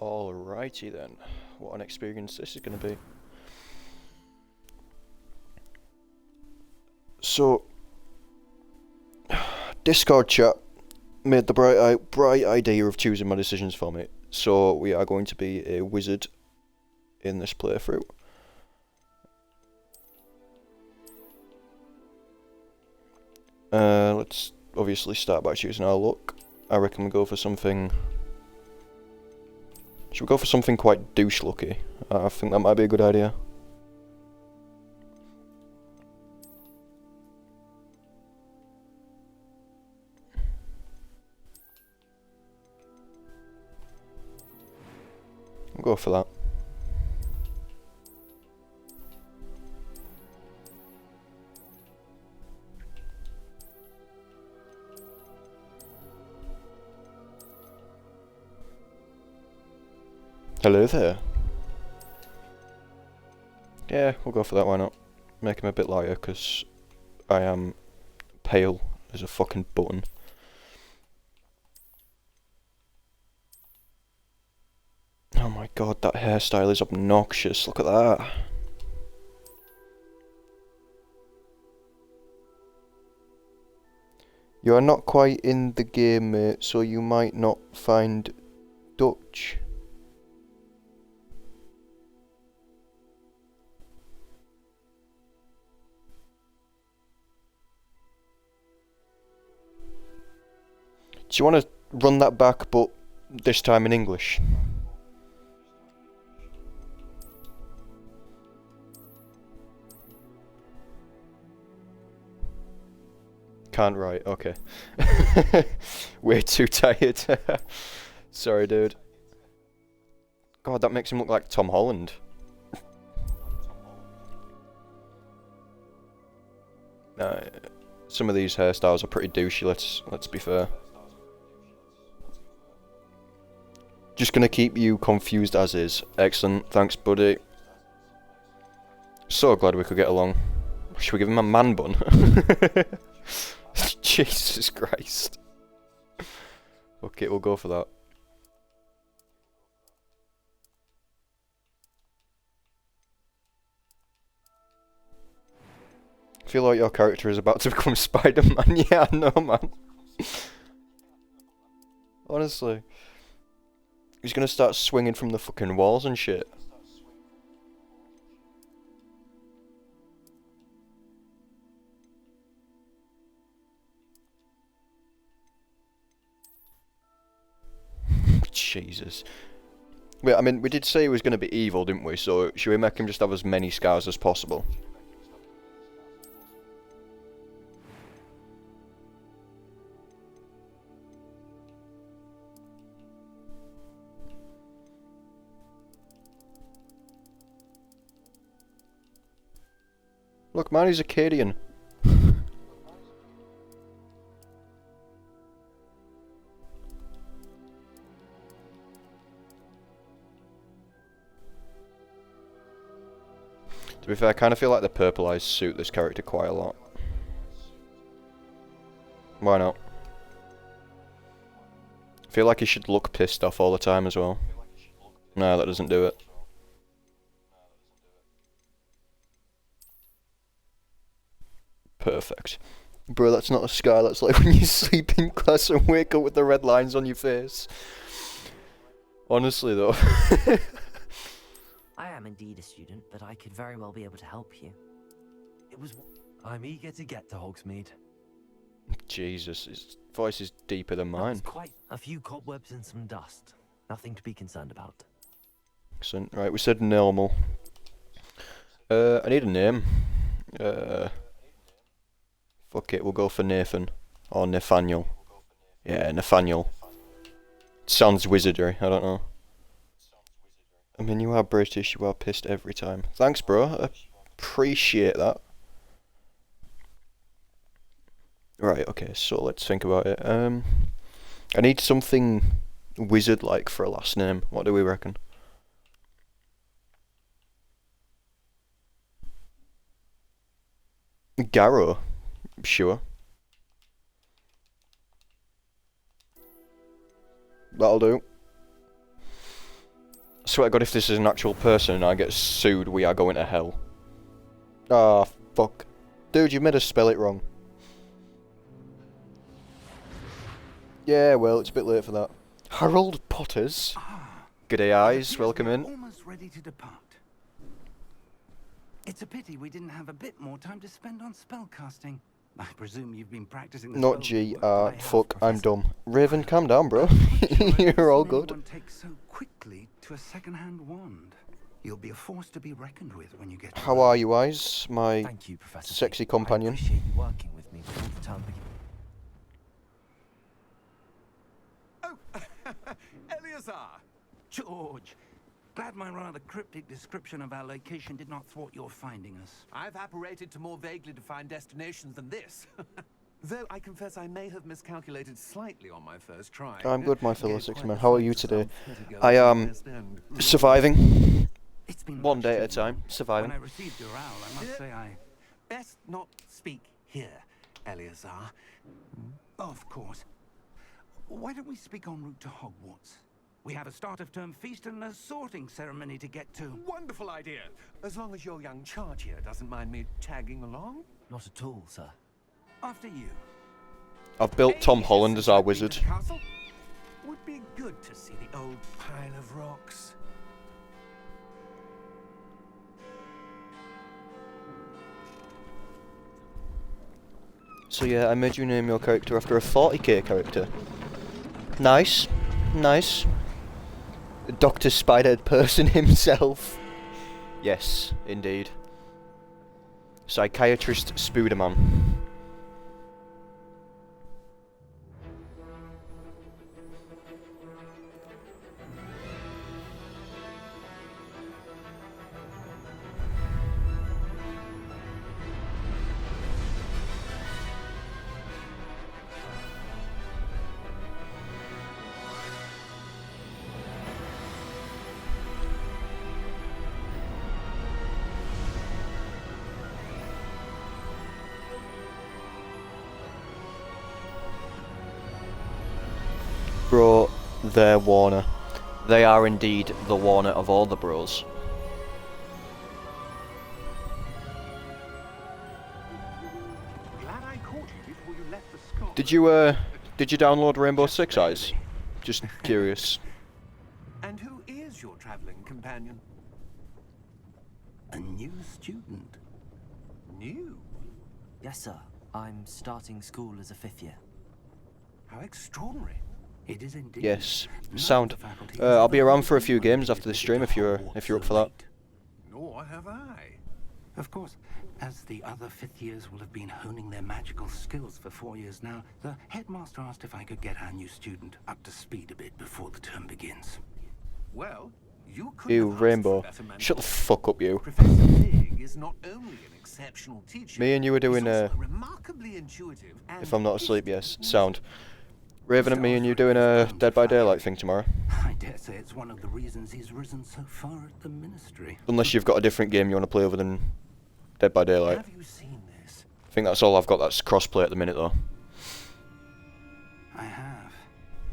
Alrighty then, what an experience this is going to be. So, Discord chat made the bright idea of choosing my decisions for me. So we are going to be a wizard in this playthrough. Let's obviously start by choosing our look. I reckon we go for something... Should we go for something quite douche-looky? I think that might be a good idea. I'll go for that. Hello there. Yeah, we'll go for that, why not? Make him a bit lighter, because I am pale as a fucking button. Oh my god, that hairstyle is obnoxious, look at that. You are not quite in the game, mate, so you might not find Dutch. Do you want to run that back, but this time in English? Can't write, okay. Way too tired. Sorry, dude. God, that makes him look like Tom Holland. Some of these hairstyles are pretty douchey, let's be fair. Just gonna keep you confused as is. Excellent, thanks buddy. So glad we could get along. Should we give him a man bun? Jesus Christ. Okay, we'll go for that. I feel like your character is about to become Spider-Man. Yeah, I know, man. Honestly. He's gonna start swinging from the fucking walls and shit. Jesus. Wait, I mean, we did say he was gonna be evil, didn't we? So, should we make him just have as many scars as possible? Look, man, he's Acadian. To be fair, I kind of feel like the purple eyes suit this character quite a lot. Why not? I feel like he should look pissed off all the time as well. No, that doesn't do it. Perfect. Bro, that's not a scar, that's like when you sleep in class and wake up with the red lines on your face. Honestly though. I am indeed a student, but I could very well be able to help you. I'm eager to get to Hogsmeade. Jesus, his voice is deeper than mine. Quite a few cobwebs and some dust. Nothing to be concerned about. Excellent. Right, we said normal. I need a name. Fuck it, we'll go for Nathan. Or Nathaniel. Yeah, Nathaniel. Sounds wizardry, I don't know. I mean, you are British, you are pissed every time. Thanks, bro. I appreciate that. Right, okay, so let's think about it. I need something wizard-like for a last name. What do we reckon? Garrow? Sure. That'll do. swear to God, if this is an actual person and I get sued, we are going to hell. Ah, fuck. Dude, you made us spell it wrong. Yeah, well, it's a bit late for that. Harold Potters. G'day, eyes. Welcome in. Almost ready to depart. It's a pity we didn't have a bit more time to spend on spellcasting. I presume you've been practicing the Not spells G, that I have, fuck, I'm Professor. dumb. Raven, calm down, bro. You're all good. Anyone takes so quickly to a second-hand wand. You'll be a force to be reckoned with when you get. How are you, eyes? My Thank you, Professor. sexy I companion. appreciate you working with me before the term begins. Eleazar! George! Glad my rather cryptic description of our location did not thwart your finding us. I've apparated to more vaguely defined destinations than this. Though I confess I may have miscalculated slightly on my first try. I'm good, my fellow Gave six quite men. the How are fight you to today? some pretty girls I in the am West End. surviving. It's been One much day at a too time. long. When Surviving. I received your owl, I must say I... Best not speak here, Eleazar. Of course. Why don't we speak en route to Hogwarts? We have a start-of-term feast and a sorting ceremony to get to. Wonderful idea. As long as your young charge here doesn't mind me tagging along. Not at all, sir. After you. I've built Tom Holland as our wizard. Castle? Would be good to see the old pile of rocks. So yeah, I made you name your character after a 40k character. Nice. Nice. Dr. Spiderhead person himself. Yes, indeed. Psychiatrist Spooderman. Bro, they're Warner. They are indeed the Warner of all the bros. Glad I caught you before you left the school. Did you download Rainbow Six Eyes? Just curious. And who is your traveling companion? A new student. New? Yes, sir. I'm starting school as a 5th year. How extraordinary. It is indeed. Yes. None of Sound. the faculty I'll be has around ever for a few been games after the admitted stream to if you're Hogwarts up for so that. late. Nor have I. Of course, as the other 5th years will have been honing their magical skills for 4 years now, the headmaster asked if I could get our new student up to speed a bit before the term begins. Well, you could Ew, have asked Rainbow. for better mentor. Shut the fuck up, you. Professor Big is not only an exceptional teacher, Me and you were doing, he's also remarkably intuitive and If I'm not asleep, yes. gifted Sound. Raven and me and you doing a Dead by Daylight thing tomorrow. I dare say it's one of the reasons he's risen so far at the ministry. Unless you've got a different game you want to play other than Dead by Daylight. Have you seen this? I think that's all I've got that's crossplay at the minute though. I have.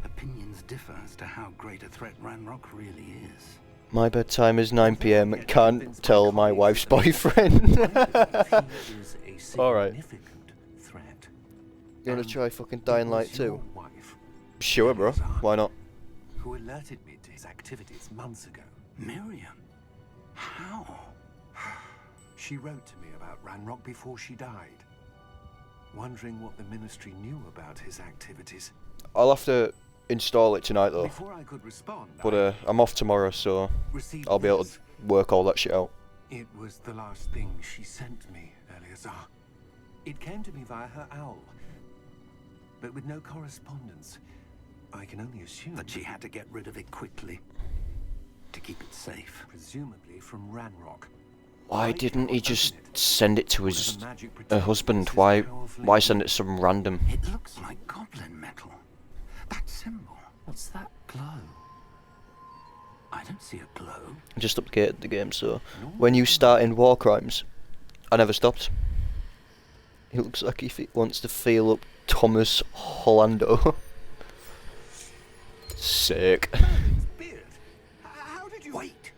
Opinions differ as to how great a threat Ranrock really is. My bedtime is 9 PM. Can't tell my wife's boyfriend. He is a Alright. significant threat. You wanna And try fucking it Dying Light was your 2? wife, Sure, bro. Why not? Who alerted me to his activities months ago. Miriam. How? She wrote to me about Ranrock before she died, wondering what the ministry knew about his activities. I'll have to install it tonight though. Before I could respond, But I I'm off tomorrow, so received I'll be able to this. work all that shit out. It was the last thing she sent me, Eleazar. It came to me via her owl, but with no correspondence. I can only assume That she had to get rid of it quickly. To keep it safe. presumably from Ranrock. Why I didn't he cannot just open it. send it to Whatever his magic protects husband? this Why powerfully send it to some random? It looks like goblin metal. That symbol. What's that glow? I don't see a glow. I just updated the game, so when you start in War Crimes, I never stopped. He looks like he wants to feel up Thomas Hollando. Sick. Merlin's beard. How did you Wait.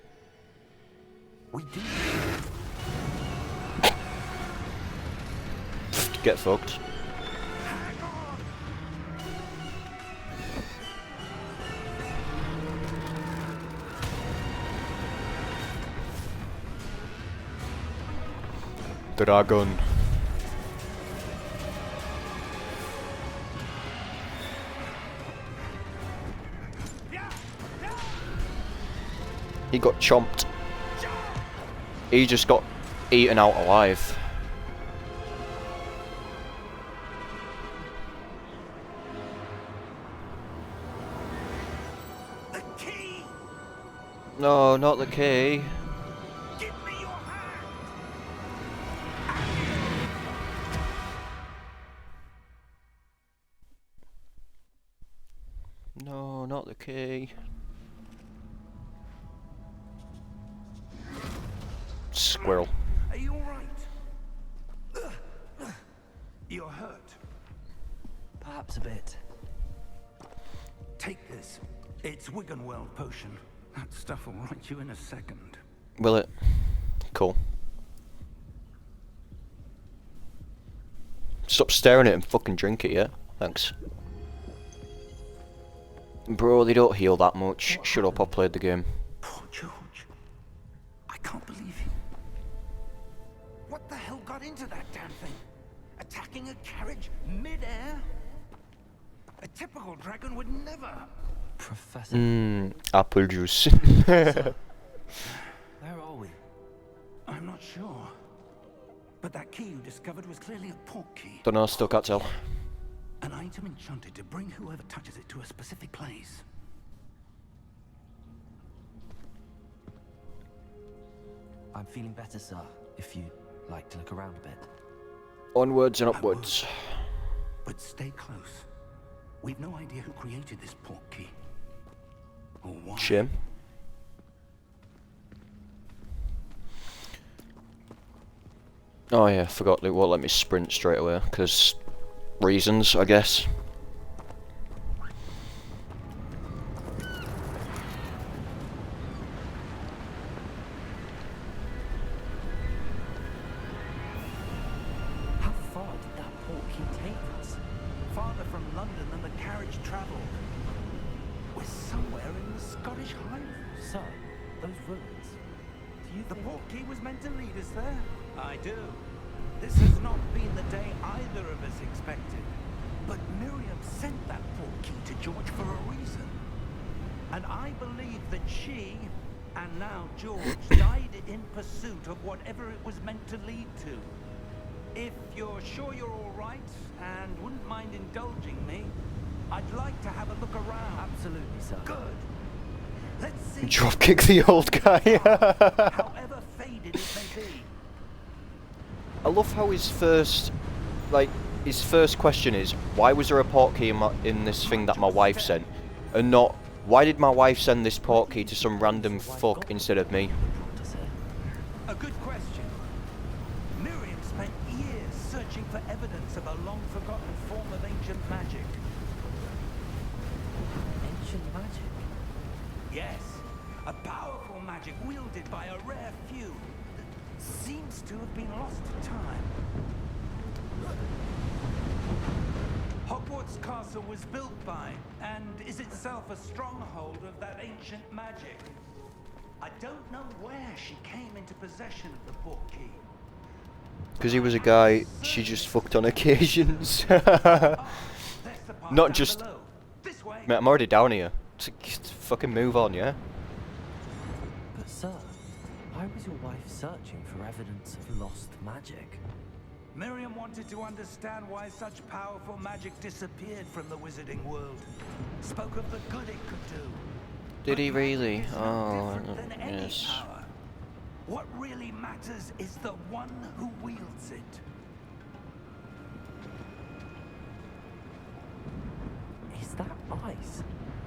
We do. Get fucked. Dragon. He got chomped. He just got eaten out alive. The key! No, not the key. Give me your hand! No, not the key. Squirrel. Are you alright? You're hurt. Perhaps a bit. Take this. It's Wiggenweld potion. That stuff will right you in a second. Will it? Cool. Stop staring at it and fucking drink it, yeah? Thanks. Bro, they don't heal that much. Shut up, I played the game. Poor George. I can't believe he... What the hell got into that damn thing? Attacking a carriage mid-air? A typical dragon would never... Professor, Apple juice. where are we? I'm not sure. But that key you discovered was clearly a port key. Don't know, still can't tell. An item enchanted to bring whoever touches it to a specific place. I'm feeling better, sir. If you'd like to look around a bit. Onwards and I upwards. would. But stay close. We've no idea who created this port key. Or why. Shame. Oh yeah, forgot it won't let me sprint straight away, because reasons, I guess. How far did that port key take us? Farther from London than the carriage travelled. We're somewhere in the Scottish Highlands. Sir, those ruins. Do you The think... port key was meant to lead us there? I do. This has not been the day either of us expected. But Miriam sent that port key to George for a reason. And I believe that she, and now George, died in pursuit of whatever it was meant to lead to. If you're sure you're all right, and wouldn't mind indulging me, I'd like to have a look around. Absolutely, sir. Good. Let's see. Dropkick the old guy. However faded it may be. I love how his first question is, why was there a port key in this thing that my wife sent? And not, why did my wife send this port key to some random fuck instead of me? A good question. Miriam spent years searching for evidence of a long-forgotten form of ancient magic. Ancient magic? Yes, a powerful magic wielded by a rare few that seems to have been lost to time. Hogwarts Castle was built by, and is itself a stronghold of that ancient magic. I don't know where she came into possession of the port key. Because he was a guy she just fucked on occasions. There's the path Not down just... below. This way. Mate, I'm already down here. Just fucking move on, yeah? But sir, why was your wife searching for evidence of lost magic? Miriam wanted to understand why such powerful magic disappeared from the wizarding world. Spoke of the good it could do. Did he But magic really? is no Oh, different than any yes. power. What really matters is the one who wields it. Is that ice?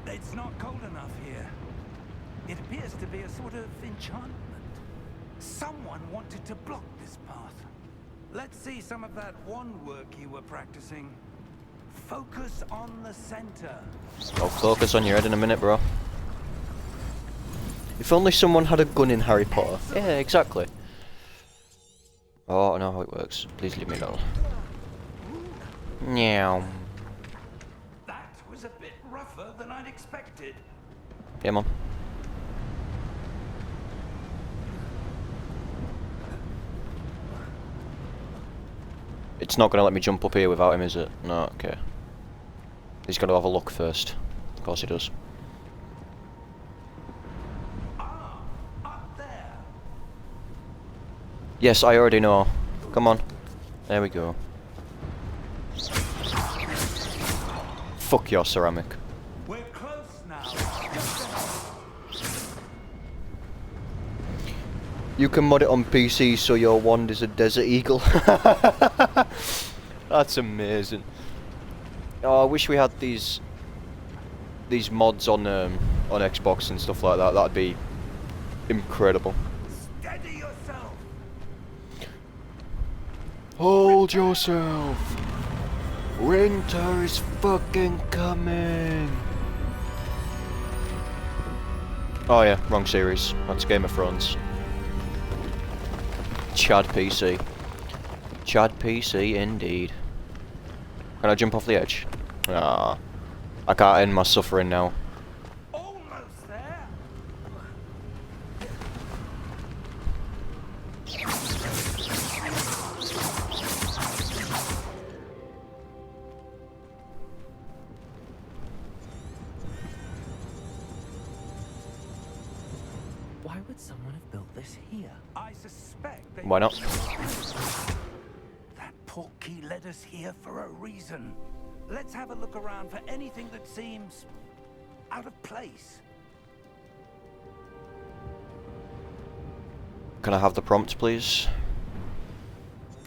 It's not cold enough here. It appears to be a sort of enchantment. Someone wanted to block this path. Let's see some of that wand work you were practicing. Focus on the center. I'll focus on your head in a minute, bro. If only someone had a gun in Harry Potter. Yeah, exactly. Oh, I know how it works. Please leave me alone. Meow. That was a bit rougher than I'd expected. Yeah, man. It's not gonna let me jump up here without him, is it? No, okay. He's got to have a look first. Of course he does. Ah, up there. Yes, I already know. Come on. There we go. Fuck your ceramic. We're close now. Just ahead. You can mod it on PC so your wand is a desert eagle. That's amazing. Oh, I wish we had these mods on Xbox and stuff like that. That'd be incredible. Steady yourself. Hold yourself. Winter is fucking coming. Oh yeah, wrong series. That's Game of Thrones. Chad PC. Chad PC indeed. Can I jump off the edge? Ah, I can't end my suffering now. Almost there. Why would someone have built this here? I suspect they... Why not? That portkey led us here for a reason. Let's have a look around for anything that seems out of place. Can I have the prompt, please?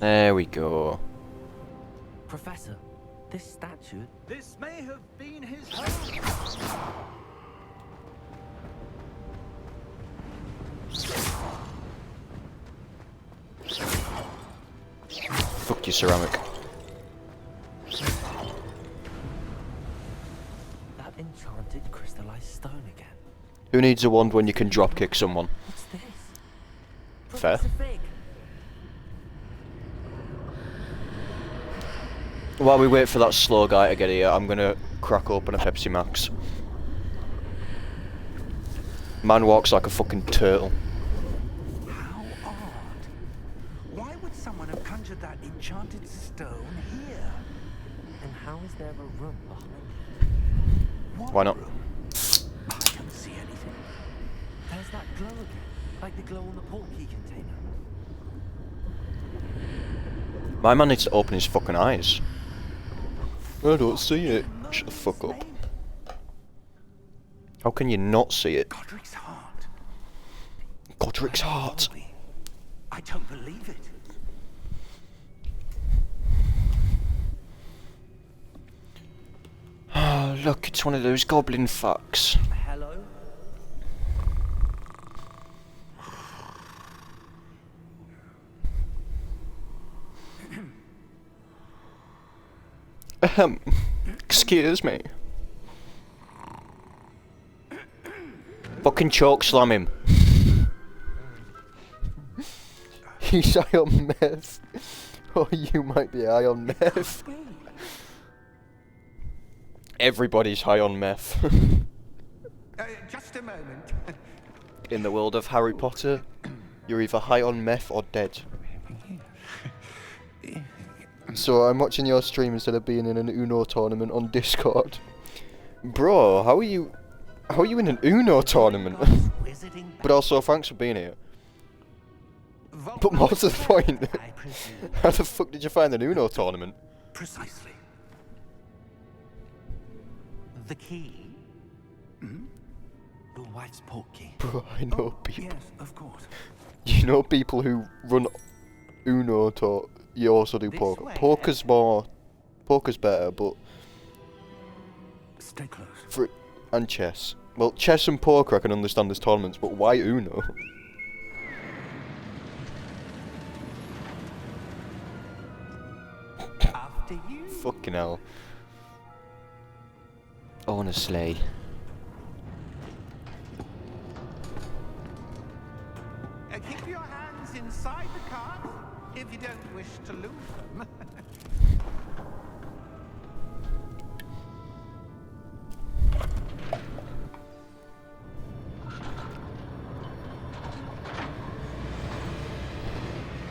There we go. Professor, this statue... This may have been his home. Fuck you, ceramic. That enchanted crystallized stone again. Who needs a wand when you can dropkick someone? What's this? Fair. Professor Fig. While we wait for that slow guy to get here, I'm gonna crack open a Pepsi Max. Man walks like a fucking turtle. How odd. Why would someone have conjured that enchanted stone here? And how is there a room behind it? What Why not? room? I don't see anything. There's that glow again, like the glow on the portkey container. My man needs to open his fucking eyes. I don't see it. Shut the fuck up. How can you not see it? Godric's heart. Godric's heart. Holy. I don't believe it. Oh, look, it's one of those goblin fucks. Hello? Excuse me. Fucking choke slam him. He's high on meth. Or you might be high on meth. Everybody's high on meth. Just a moment. In the world of Harry Potter, you're either high on meth or dead. So I'm watching your stream instead of being in an Uno tournament on Discord. Bro, how are you in an Uno tournament? But also, thanks for being here. But more to the point, how the fuck did you find an Uno tournament? Precisely. The key? Your wife's portkey. Bro, I know people. Yes, of course. You know people who run Uno to. You also do This poker. way, Poker's better, but Stay close. and chess. Well, chess and poker I can understand as tournaments, but why Uno? After you. Fucking hell. Honestly. inside the cart, if you don't wish to lose them.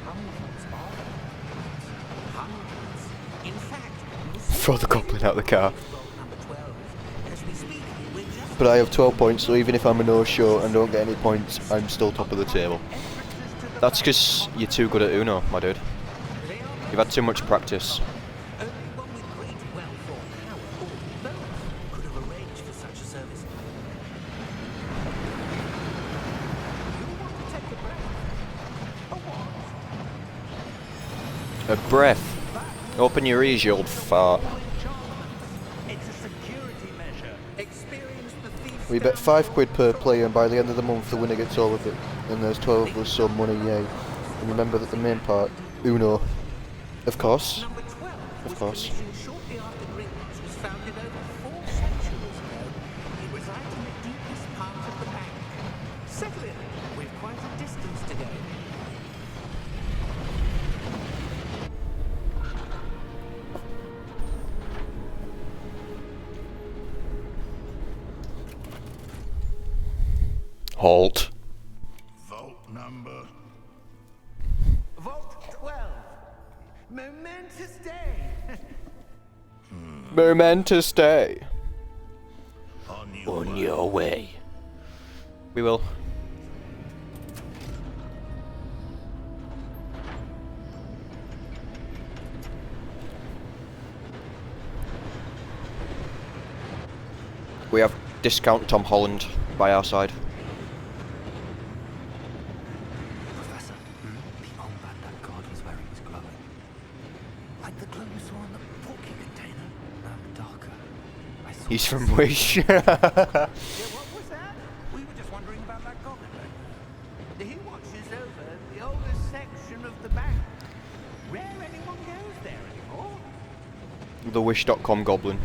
How many votes are there? Hundreds. In fact, Throw the goblin out of the car. vote number 12. As we speak, we're just But I have 12 points, so even if I'm a no-show and don't get any points, I'm still top of the table. entrances to the That's because you're too good at Uno, my dude. They are You've had too much practice. only one with great wealth or power or both could have arranged for such a service. You want to take a breath? A what? A breath. Open your ears, you old fart. It's a security measure. Experience the thief's We bet £5 per player, and by the end of the month the winner gets all of it. And there's 12 of us, so money, yay. And remember that the main part, Uno. Of course. Number 12 Of was course. commissioned shortly after Gringotts was founded over 4 centuries ago. It resides in the deepest part of the bank. Settle in. We've quite a distance to go. Halt. Vault number. Vault 12. Momentous day. Momentous day. On your way. way. We will. We have discount Tom Holland by our side. Professor, the armband that guard was wearing is glowing. Like the glow we saw in the porky container. No, darker. I saw He's it from so- Wish. Yeah, what was that? We were just wondering about that goblin. He watches over the oldest section of the bank. Rare anyone goes there anymore. The Wish.com goblin.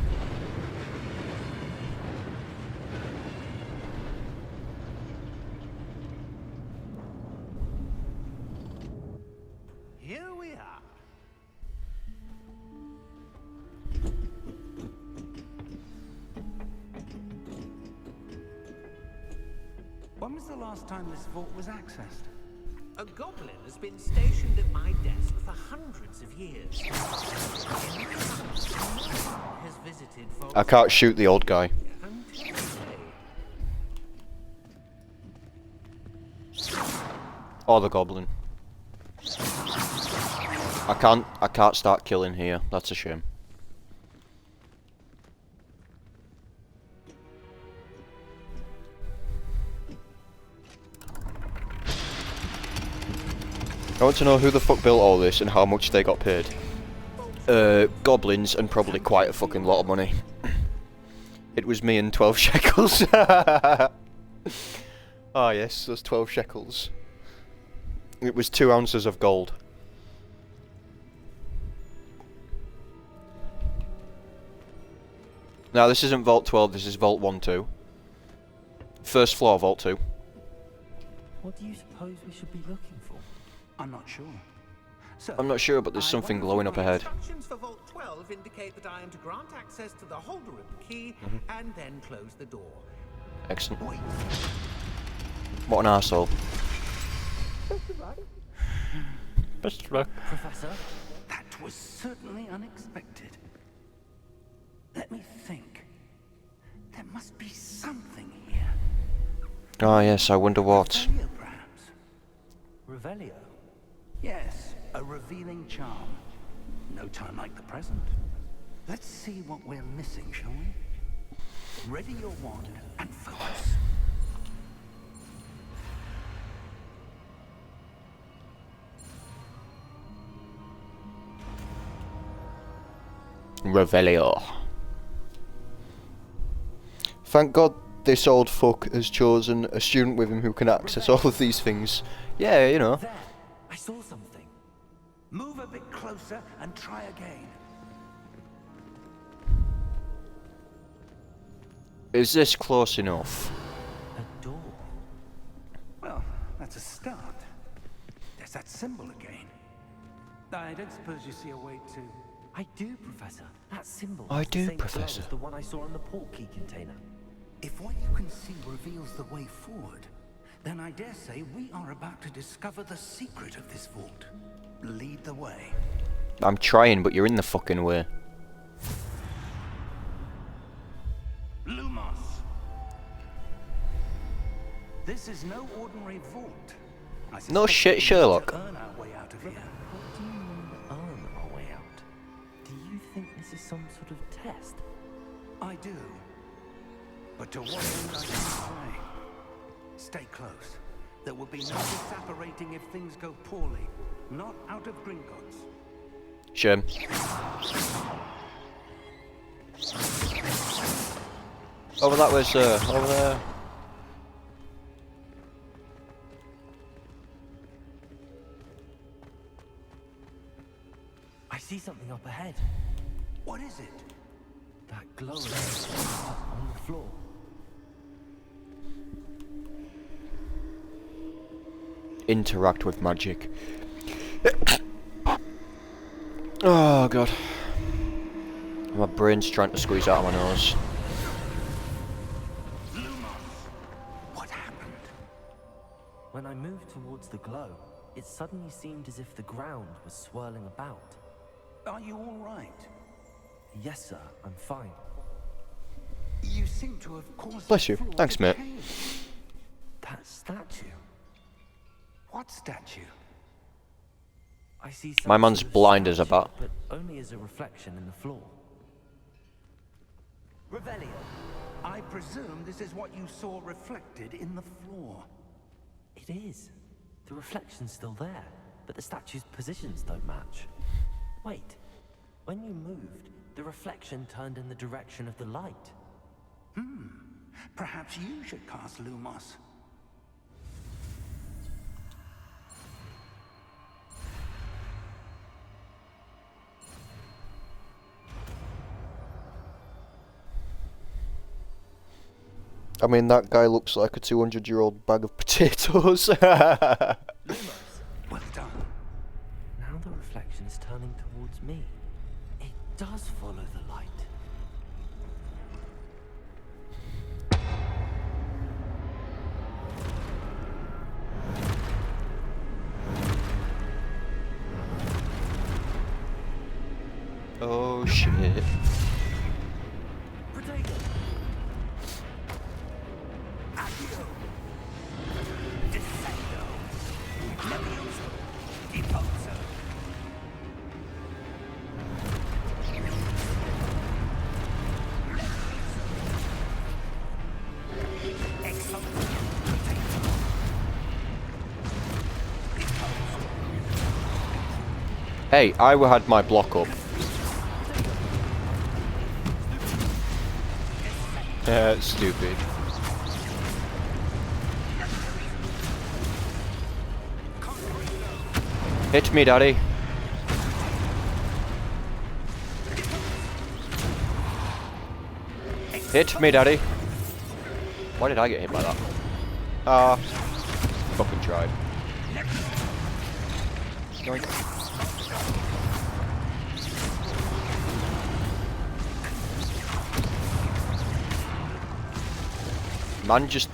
Here we are. When was the last time this vault was accessed? A goblin has been stationed at my desk for hundreds of years. Has visited vaults I can't shoot the old guy. until today. Or the goblin. I can't start killing here. That's a shame. I want to know who the fuck built all this and how much they got paid. Goblins, and probably quite a fucking lot of money. It was me and 12 shekels. Ah yes, those 12 shekels. It was 2 ounces of gold. Now this isn't Vault 12, this is Vault 1-2. First floor, Vault 2. What do you suppose we should be looking for? I'm not sure. So, I'm not sure, but there's something glowing up ahead. Instructions for Vault 12 indicate that I am to grant access to the holder of the key and then close the door. Excellent. Wait. What an arsehole. Best of luck. Professor? That was certainly unexpected. Let me think. There must be something here. Ah yes, I wonder what. Revelio, perhaps? Revelio? Yes, a revealing charm. No time like the present. Let's see what we're missing, shall we? Ready your wand and focus. Revelio. Thank God this old fuck has chosen a student with him who can access all of these things. Yeah, you know. There! I saw something. Move a bit closer and try again. Is this close enough? A door. Well, that's a start. There's that symbol again. I don't suppose you see a way to... I do, Professor. That symbol I has the do, same glow Professor. as the one I saw in the portkey container. If what you can see reveals the way forward, then I dare say we are about to discover the secret of this vault. Lead the way. I'm trying, but you're in the fucking way. Lumos! This is no ordinary vault. I No suspect shit, we need to Sherlock. earn our way out of here. What do you mean, earn our way out? Do you think this is some sort of test? I do. But to what end I can say? Stay close. There will be no disapparating if things go poorly. Not out of Gringotts. Shame. Over that way, sir. Over there. I see something up ahead. What is it? That glowing on the floor. Interact with magic. Oh god. My brain's trying to squeeze out of my nose. What happened? When I moved towards the glow, it suddenly seemed as if the ground was swirling about. Are you all right? Yes, sir, I'm fine. You seem to have caused Bless the you. floor Thanks, to mate. change. That statue. What statue? I see some My man's sort of blind as a statue, bat. but only as a reflection in the floor. Revelio. I presume this is what you saw reflected in the floor. It is. The reflection's still there, but the statue's positions don't match. Wait. When you moved, the reflection turned in the direction of the light. Perhaps you should cast Lumos. I mean, that guy looks like a 200-year-old bag of potatoes. Lumos. Well done. Now the reflection is turning towards me. It does follow the light. Oh shit. Protego. Accio. Descendo. Levioso. Deposo. Hey, I had my block up. Stupid. Hit me, daddy. Hit me, daddy. Why did I get hit by that? Ah, fucking tried. Yoink. Man just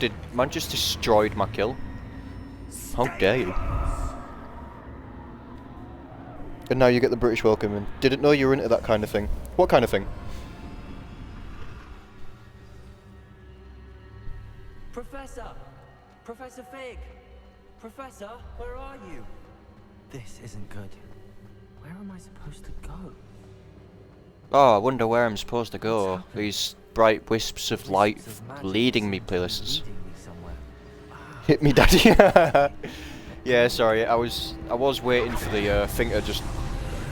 destroyed my kill. How dare you? And now you get the British welcome and didn't know you were into that kind of thing. What kind of thing? Professor! Professor Fig! Professor, where are you? This isn't good. Where am I supposed to go? Oh, I wonder where I'm supposed to go. These bright wisps of light leading me places. Leading me somewhere. Hit me, daddy. Yeah, sorry. I was waiting for the thing to just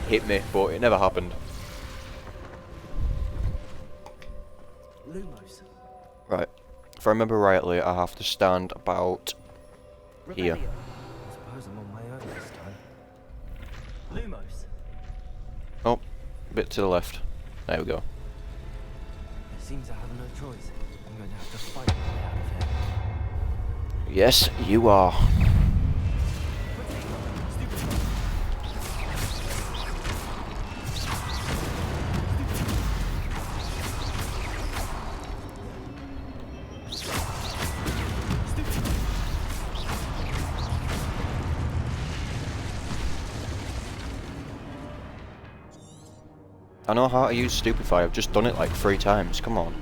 hit me, but it never happened. Lumos. Right. If I remember rightly, I have to stand about here. Revelio. I suppose I'm on my own this time. Lumos. Oh, a bit to the left. There we go. It seems I have no choice. I'm going to have to fight my way out of here. Yes, you are. Protego. I know how to use Stupefy, I've just done it like 3 times, come on.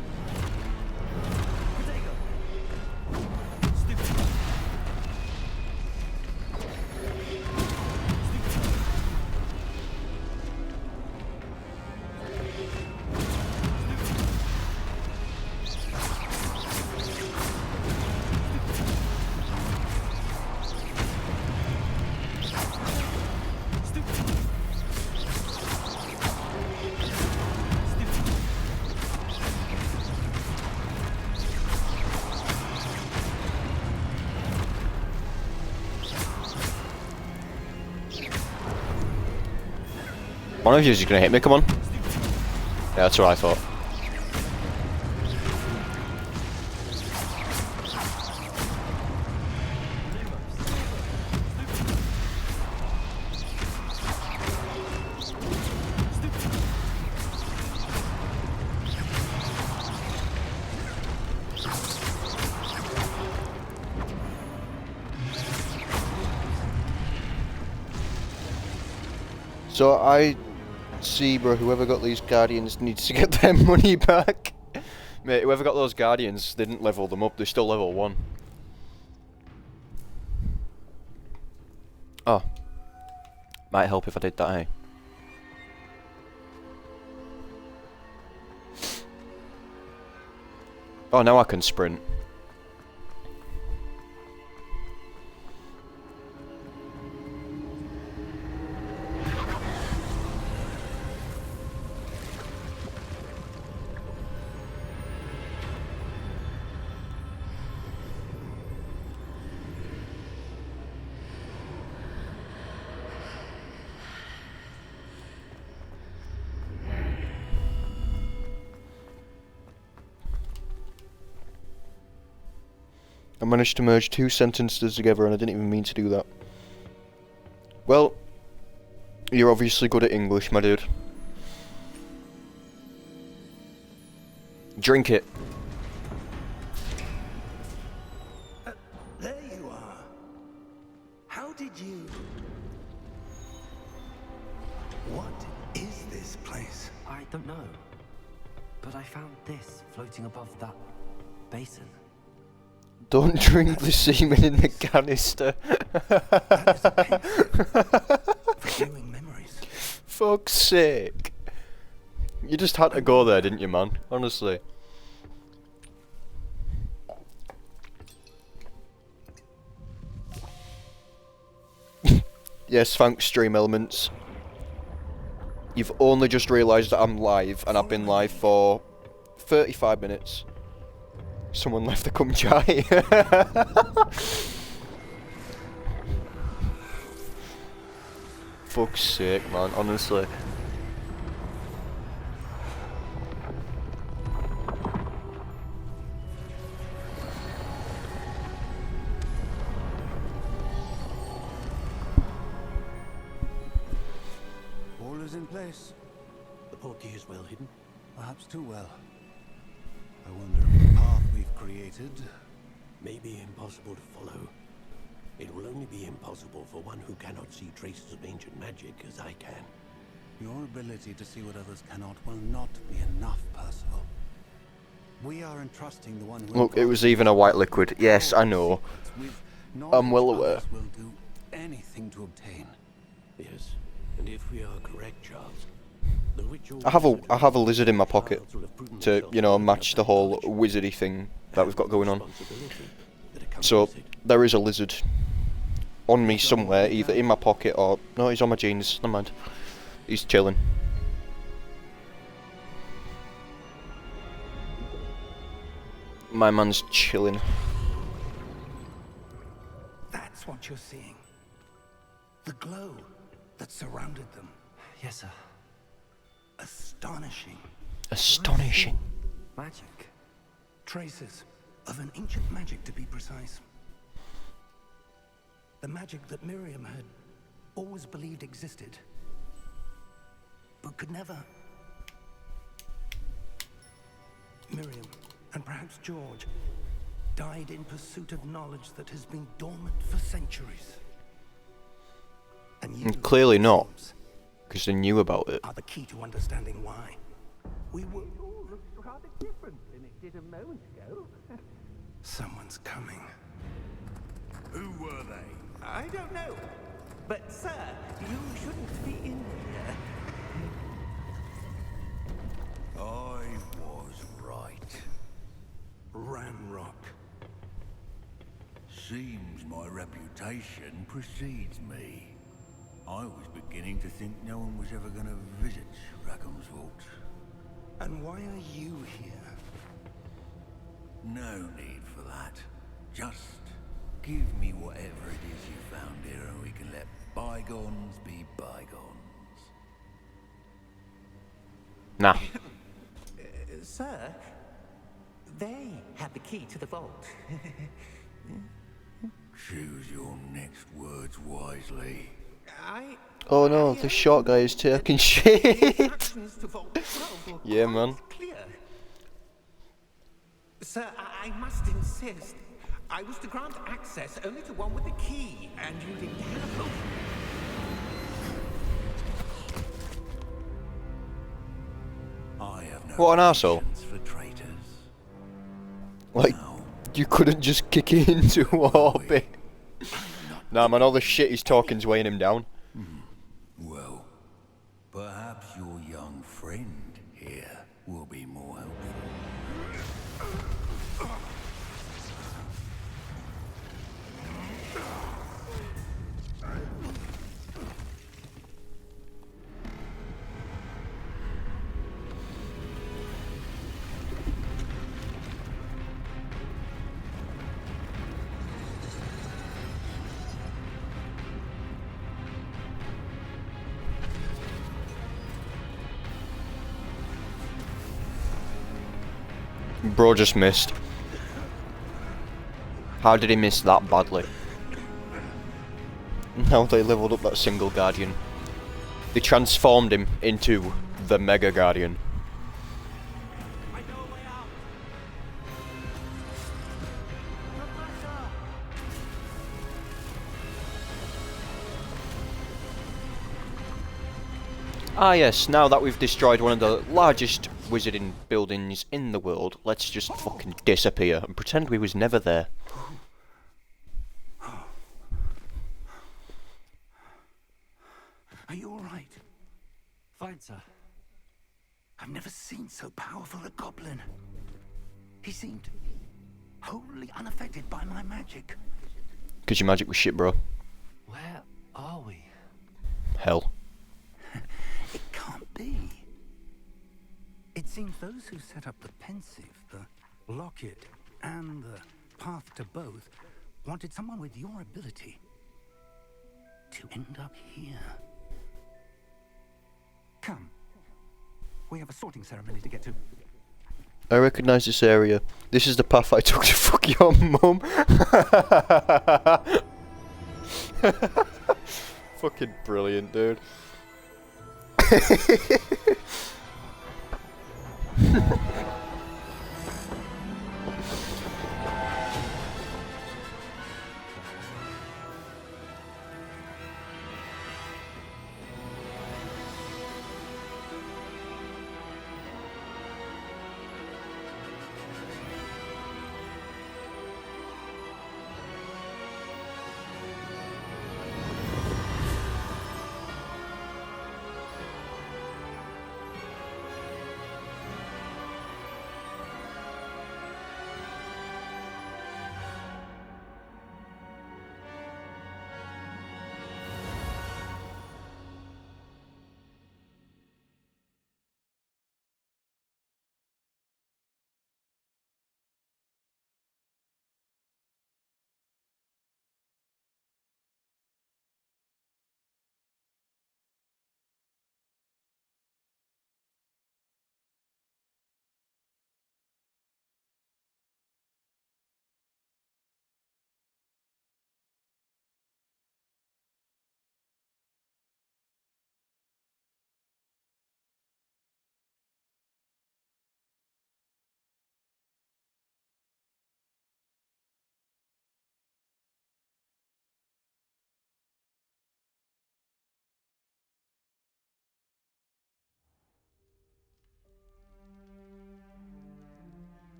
One of you is gonna hit me, come on. Yeah, that's what I thought. So I see, bro, whoever got these Guardians needs to get their money back. Mate, whoever got those Guardians, they didn't level them up, they're still level 1. Oh. Might help if I did that, eh? Oh, now I can sprint. I managed to merge 2 sentences together and I didn't even mean to do that. Well, you're obviously good at English, my dude. Drink it. There you are. How did you... What is this place? I don't know. But I found this floating above that basin. Don't drink the semen in the canister. That is a pencil for viewing memories. Fuck's sake. You just had to go there, didn't you, man? Honestly. Yes, thanks, Stream Elements. You've only just realised that I'm live, and I've been live for 35 minutes. Someone left the cum chai. Fuck's sake, man, honestly. All is in place. The portkey is well hidden. Perhaps too well. I wonder if the path we've created... May be impossible to follow. It will only be impossible for one who cannot see traces of ancient magic as I can. Your ability to see what others cannot will not be enough, Percival. We are entrusting the one who... Look, it was even a white liquid. Yes, I know. I'm well aware. Will do anything to obtain. Yes, and if we are correct, Charles, the ritual... I have a lizard in my pocket to, you know, match the whole wizardy thing that we've got going on. So there is a lizard on me somewhere, either in my pocket or no, he's on my jeans. Never mind. He's chilling. My man's chilling. That's what you're seeing. The glow that surrounded them. Yes, sir. Astonishing. Astonishing. Magic. Traces of an ancient magic, to be precise. The magic that Miriam had always believed existed, but could never. Miriam, and perhaps George, died in pursuit of knowledge that has been dormant for centuries. And you, Clearly not. Because they knew about it. are the key to understanding why. We will. All looks rather different than it did a moment ago. Someone's coming. Who were they? I don't know. But, sir, you shouldn't be in here. I was right. Ranrock. Seems my reputation precedes me. I was beginning to think no one was ever going to visit Rackham's Vault. And why are you here? No need for that. Just give me whatever it is you found here and we can let bygones be bygones. Nah. Sir, they had the key to the vault. Choose your next words wisely. Oh no, the short guy is taking shit. Instructions to Vault 12 were Yeah, quite man. clear. Sir, I must insist. I was to grant access only to one with the key, and you didn't have them. I have no What an arsehole. patience for traitors. Like, Now, you couldn't just kick it into orbit. Nah, man, all the shit he's talking's weighing him down. well, perhaps your young friend here will be more helpful. Bro just missed. How did he miss that badly? Now they leveled up that single Guardian. They transformed him into the Mega Guardian. I know a way out. Professor! Ah yes, now that we've destroyed one of the largest wizarding buildings in the world, let's just fucking disappear and pretend we was never there. Are you alright? Fine, sir. I've never seen so powerful a goblin. He seemed wholly unaffected by my magic. Cause your magic was shit, bro. Where are we? Hell. It can't be. It seems those who set up the Pensive, the Locket, and the Path to Both wanted someone with your ability to end up here. Come. We have a sorting ceremony to get to. I recognise this area. This is the path I took to fuck your mum. Fucking brilliant, dude.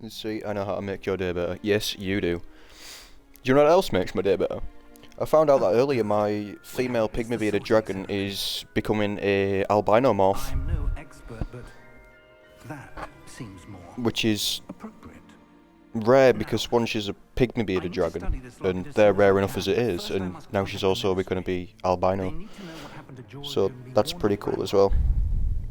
See, I know how to make your day better. Yes, you do. Do you know what else makes my day better? I found out that earlier my female pygmy bearded dragon is becoming a albino morph, I'm no expert, but that seems more which is appropriate. rare because one, she's a pygmy bearded dragon, and they're rare enough as it is, and now she's also going to be They albino. need to know what happened to George So and be that's warned pretty of cool that. as well.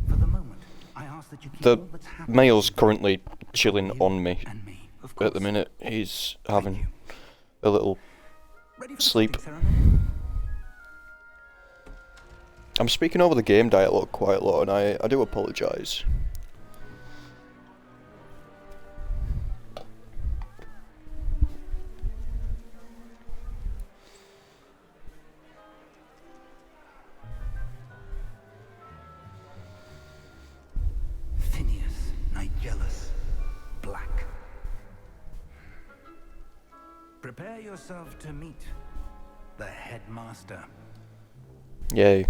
For the moment, I ask that you keep The all that's happened male's between currently chilling on me and me. Of at course. the minute. He's Thank having you. a little Ready for the sleep. sorting ceremony? I'm speaking over the game dialogue quite a lot, and I do apologise. Phineas Nigellus Black. Prepare yourself to meet the headmaster. Yay.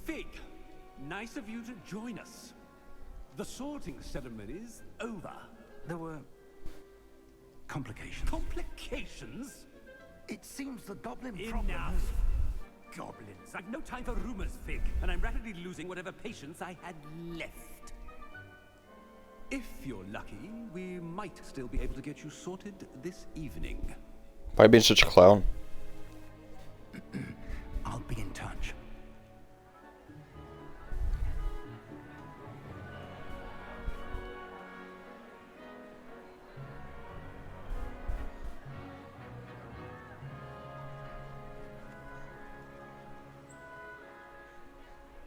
Fig, nice of you to join us. The sorting ceremony's over. There were complications. Complications? It seems the goblin problem Enough. has... Goblins. I've no time for rumors, Fig, and I'm rapidly losing whatever patience I had left. If you're lucky, we might still be able to get you sorted this evening. Why being such a clown? I'll be in touch.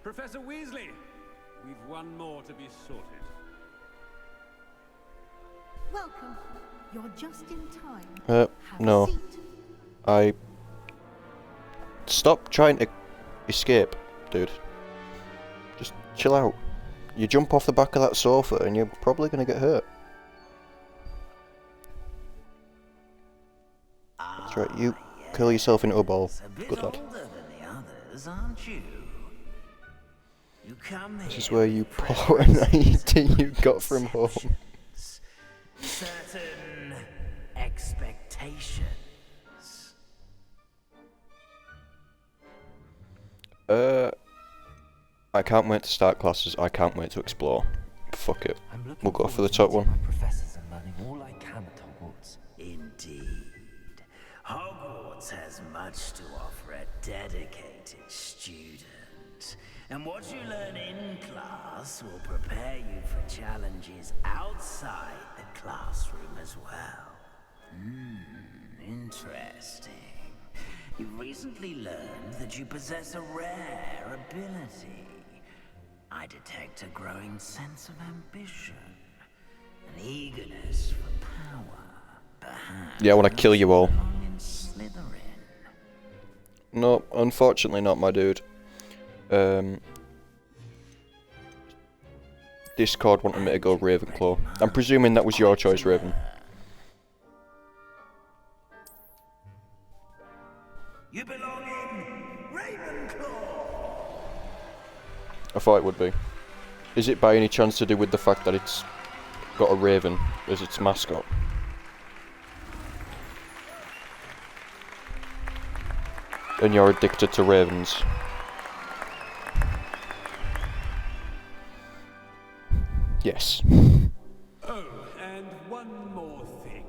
Professor Weasley, we've one more to be sorted. Welcome. You're just in time. Have No. a seat. I... Stop trying to escape, dude. Just chill out. You jump off the back of that sofa and you're probably going to get hurt. That's right, you curl yourself into a ball. A bit Good lad. older than the others, aren't you? You come This here is where with you pull out an IT you got from home. preconceptions, certain expectations. I can't wait to start classes, I can't wait to explore. Fuck it. I'm looking We'll go for the forward to top meeting one. my professors and learning all I can at Hogwarts. Indeed. Hogwarts has much to offer a dedicated student. And what you learn in class will prepare you for challenges outside the classroom as well. Interesting. You've recently learned that you possess a rare ability. I detect a growing sense of ambition, an eagerness for power. Perhaps Yeah, I want to kill you all. belong in Slytherin. No, unfortunately not, my dude. Discord wanted me to go Ravenclaw. I'm presuming that was your choice, Raven. You belong in Ravenclaw. I thought it would be. Is it by any chance to do with the fact that it's got a raven as its mascot? And you're addicted to ravens? Yes. Oh, and one more thing.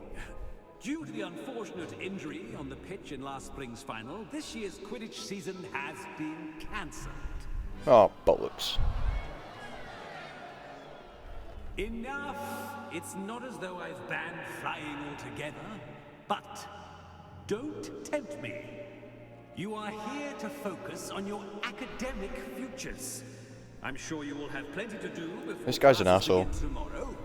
Due to the unfortunate injury on the pitch in last spring's final, this year's Quidditch season has been cancelled. Oh, bollocks. Enough! It's not as though I've banned flying altogether, but don't tempt me. You are here to focus on your academic futures. I'm sure you will have plenty to do before This guy's an classes asshole. begin tomorrow.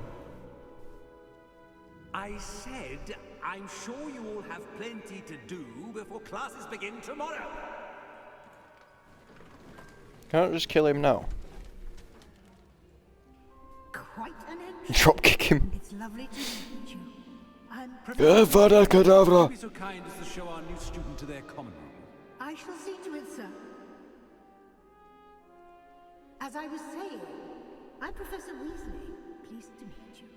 I said, I'm sure you will have plenty to do before classes begin tomorrow. Can't I just kill him now? Quite an entry. Dropkick him. It's lovely to meet you. I'm Avada Kedavra! Be so kind as to show our new student to their common room. I shall see to it, sir. As I was saying, I'm Professor Weasley. Pleased to meet you.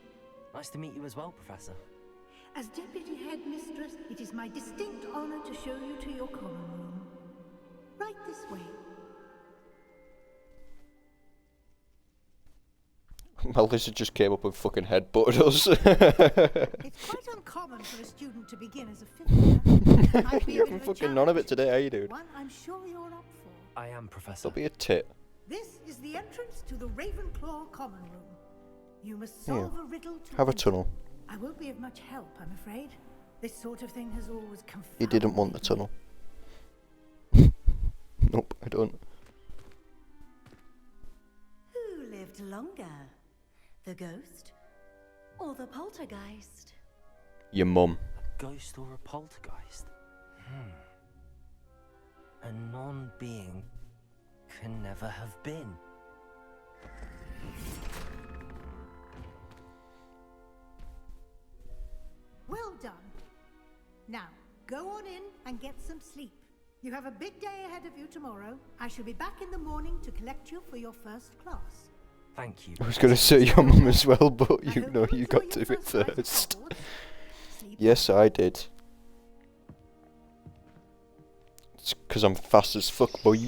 Nice to meet you as well, Professor. As Deputy Headmistress, it is my distinct honor to show you to your common room. Right this way. My lizard just came up and fucking headbutted us. It's quite uncommon for a student to begin as a fifth year. Might be a You're bit having of a fucking none of it challenge. today, are you, dude? One I'm sure you're up for. I am, Professor. Don't be a tit. This is the entrance to the Ravenclaw common room. You must solve a riddle to Have a enter. tunnel. I won't be of much help, I'm afraid. This sort of thing has always confounded You didn't want the me. tunnel. Nope, I don't. Who lived longer? The ghost or the poltergeist? Your mum. A ghost or a poltergeist? A non-being can never have been. Well done. Now, go on in and get some sleep. You have a big day ahead of you tomorrow. I shall be back in the morning to collect you for your first class. Thank you. I was gonna say your mum as well, but I you hope know you enjoy got to your do it first night at first. Hogwarts. Sleep Yes, I did. It's 'cause I'm fast as fuck, boy.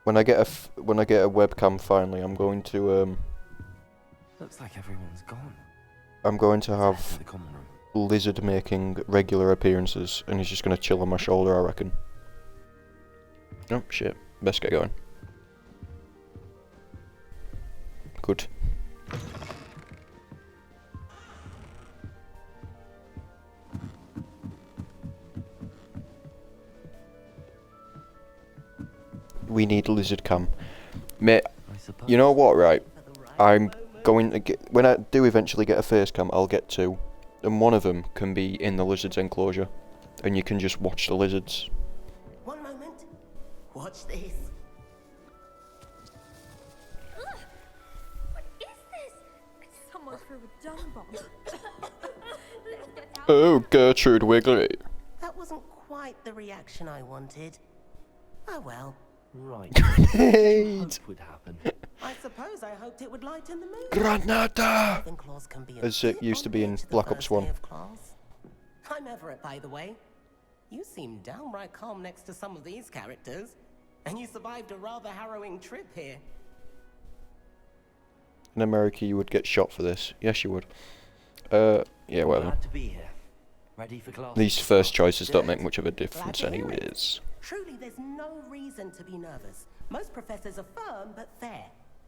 When I get a webcam finally, I'm going to Looks like everyone's gone. I'm going to To have the common room. Lizard making regular appearances, and he's just gonna chill on my shoulder, I reckon. Oh shit! Best get going. Good. We need lizard cam, mate. I suppose. You know what, right? I'm going to get, when I do eventually get a face cam, I'll get two, and one of them can be in the lizard's enclosure, and you can just watch the lizards. One moment. Watch this. What is this? Someone threw a dung bomb. Let's get out. Oh, Gertrude Wiggly. That wasn't quite the reaction I wanted. Oh well. Right. What did you hope would happen? I suppose I hoped it would lighten the mood. Granada! Ravenclaws can be a As it bit used to on be the in edge the Black Ops first 1. day of class. I'm Everett, by the way. You seem downright calm next to some of these characters, and you survived a rather harrowing trip here. In America, you would get shot for this. Yes, you would. Yeah, whatever. Glad to be here. Ready for class. These first choices don't make much of a Glad difference to hear it. anyways. Truly, there's no reason to be nervous. Most professors are firm but fair.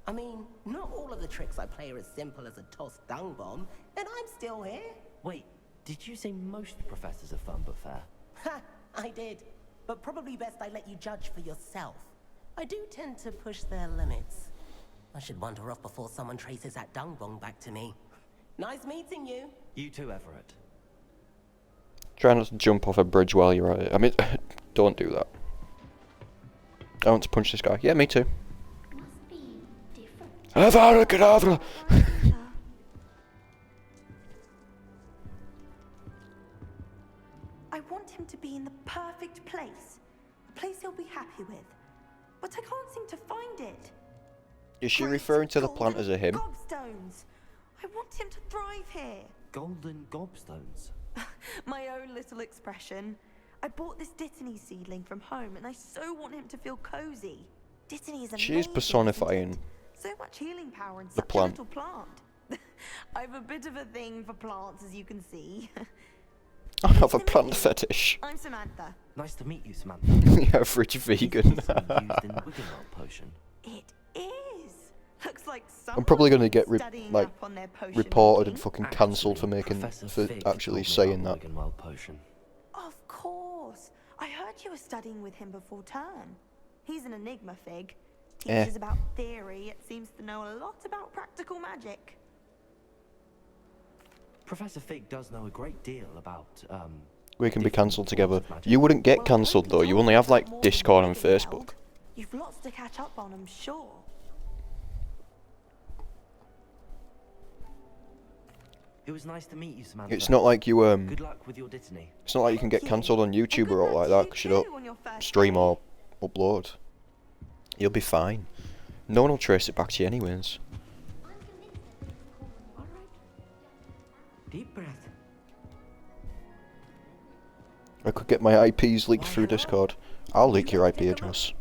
I mean, not all of the tricks I play are as simple as a tossed dung bomb, and I'm still here. Wait, did you say most professors are fun but fair? Ha! I did. But probably best I let you judge for yourself. I do tend to push their limits. I should wander off before someone traces that dung bomb back to me. Nice meeting you. You too, Everett. Try not to jump off a bridge while you're at it. I mean, don't do that. I want to punch this guy. Yeah, me too. Must be different. Avada Kedavra! I want him to be in the perfect place. A place he'll be happy with. But I can't seem to find it. Is she Great referring to the plant golden as a him? Gobstones. I want him to thrive here. Golden gobstones. My own little expression. I bought this Dittany seedling from home and I so want him to feel cozy. Dittany is amazing. She is personifying isn't it? So much healing power in the such plant. a little plant. I have a bit of a thing for plants, as you can see. I have a plant fetish. I'm Samantha. Nice to meet you, Samantha. The average Is vegan. this something used in Wiggenweld potion? It is. Looks like I'm probably someone's gonna get studying like up on their potion reported and making. fucking cancelled for Professor Fig actually told me saying about that. Wiggenweld potion. Of course. I heard you were studying with him before term. He's an enigma, Fig. Eh. Teaches about theory, yet seems to know a lot about practical magic. Professor Fig does know a great deal about, We can be different cancelled forms together. of magic. You wouldn't get Well, cancelled hope you though. You told only me have about like more than Discord and Wiggenweld. Facebook. You've lots to catch up on, I'm sure. It was nice to meet you, Samantha. It's not like you Good luck with your dittany. It's not like you can get cancelled on YouTube or all like that because you don't stream or upload. You'll be fine. No one will trace it back to you anyways. Deep breath. I could get my IPs leaked through Discord. I'll leak your IP address.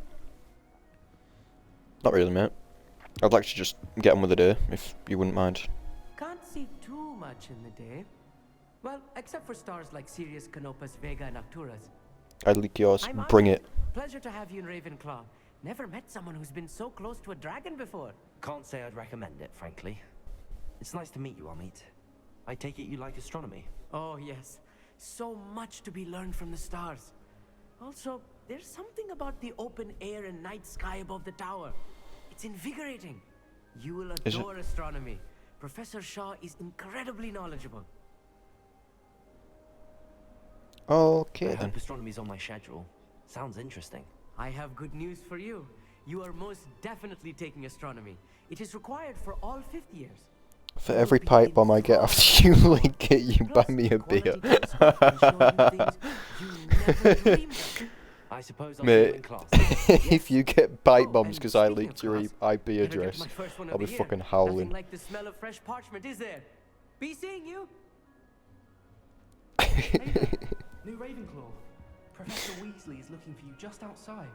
Not really, mate. I'd like to just get on with the day, if you wouldn't mind. Can't see too much in the day. Well, except for stars like Sirius, Canopus, Vega, and Arcturus. I'd leak yours. I'm Bring honored. it. Pleasure to have you in Ravenclaw. Never met someone who's been so close to a dragon before. Can't say I'd recommend it, frankly. It's nice to meet you, Amit. I take it you like astronomy. Oh, yes. So much to be learned from the stars. Also, there's something about the open air and night sky above the tower. It's invigorating. You will adore astronomy. Professor Shaw is incredibly knowledgeable. Okay I then. hope astronomy's on my schedule. Sounds interesting. I have good news for you. You are most definitely taking astronomy. It is required for all 5th years. For every pipe bomb I get after you leak it, you buy me a beer. I suppose I'll see you in Mate, class. if you get pipe bombs because I leaked your IP address, I'll be fucking Nothing howling. like the smell of fresh parchment, is there? Be seeing you. New Ravenclaw. Professor Weasley is looking for you just outside.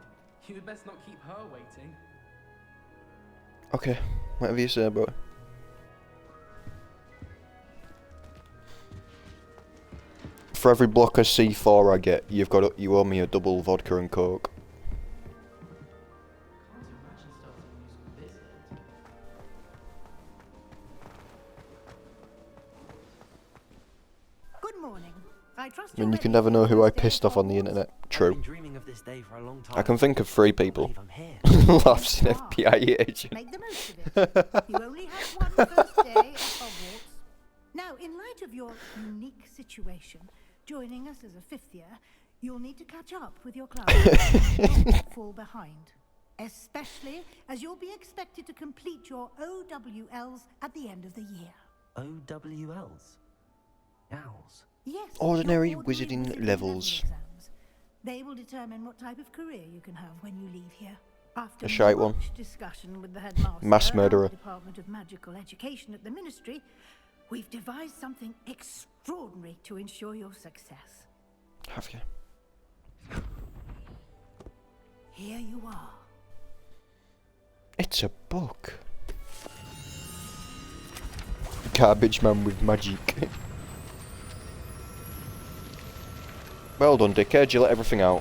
You had best not keep her waiting. Okay, whatever you say, boy. For every block of C4 I get, you owe me a double vodka and coke. Good morning. I trust I mean, you can never know who I pissed off on the internet. True. Dreaming of this day for a long time. I can think of 3 people. Laughs in FBI agent. Make the most of it. You only have one first day at Hogwarts. Now, in light of your unique situation, joining us as a 5th year, you'll need to catch up with your class and not fall behind. Especially as you'll be expected to complete your OWLs at the end of the year. OWLs? Owls? Yes. Ordinary your wizarding level levels. exams. They will determine what type of career you can have when you leave here. After A shite one. much discussion with the headmaster Mass and murderer. the Department of Magical Education at the Ministry, we've devised something extraordinary to ensure your success. Have you? Here you are. It's a book. Garbage man with magic. Well done, dickhead. You let everything out.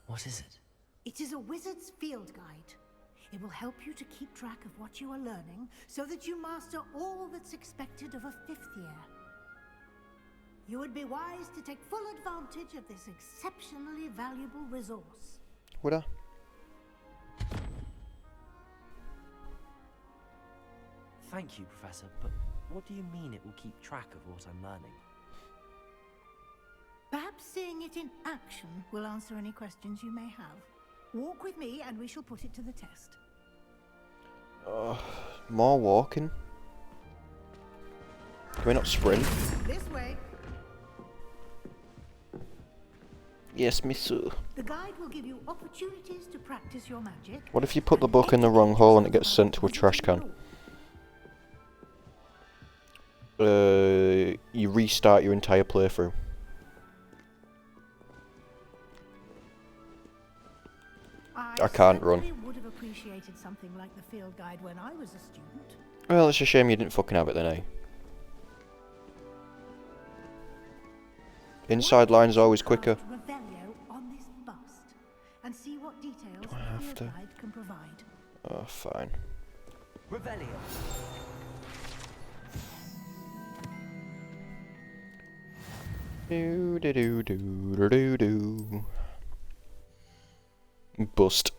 What is it? It is a wizard's field guide. It will help you to keep track of what you are learning so that you master all that's expected of a 5th year. You would be wise to take full advantage of this exceptionally valuable resource. Would I? Thank you, Professor, but what do you mean it will keep track of what I'm learning? Perhaps seeing it in action will answer any questions you may have. Walk with me and we shall put it to the test. More walking? Can we not sprint? This way. Yes, miss. The guide will give you opportunities to practice your magic. What if you put the book in the wrong hole and it gets sent to a trash can? You restart your entire playthrough. I can't run. Would have appreciated something like the field guide when I was a student. Well, it's a shame you didn't fucking have it then, eh? Inside line's always quicker. Revelio on this bust and see what details Do I the have field to? guide can provide. Oh, fine. Revelio. Do do do do do do. Bust.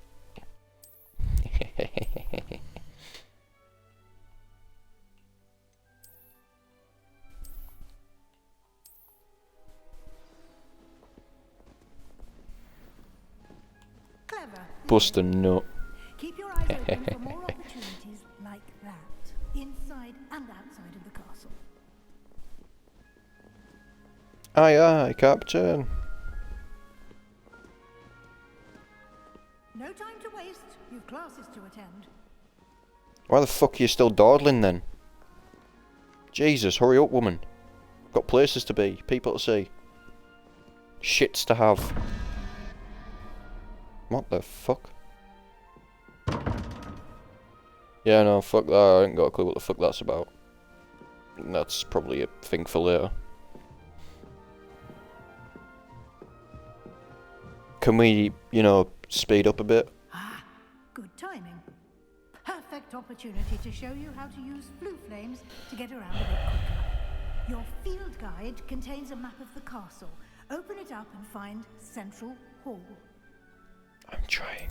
Clever. Bust a nut. Keep your eyes open for more opportunities like that. and outside of the castle. Aye, aye, Captain. No time to waste. You've classes to attend. Why the fuck are you still dawdling then? Jesus, hurry up, woman. Got places to be, people to see. Shits to have. What the fuck? Yeah, no, fuck that. I ain't got a clue what the fuck that's about. That's probably a thing for later. Can we, you know, speed up a bit? Ah, good timing. Perfect opportunity to show you how to use flue flames to get around a bit quicker. Your field guide contains a map of the castle. Open it up and find Central Hall. I'm trying.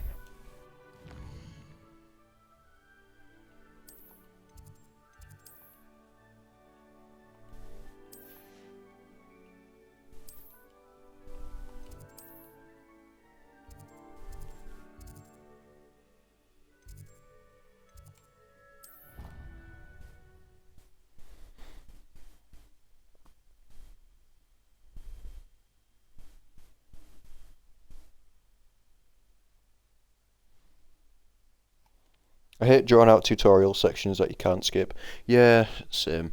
I hate drawn out tutorial sections that you can't skip. Yeah, same.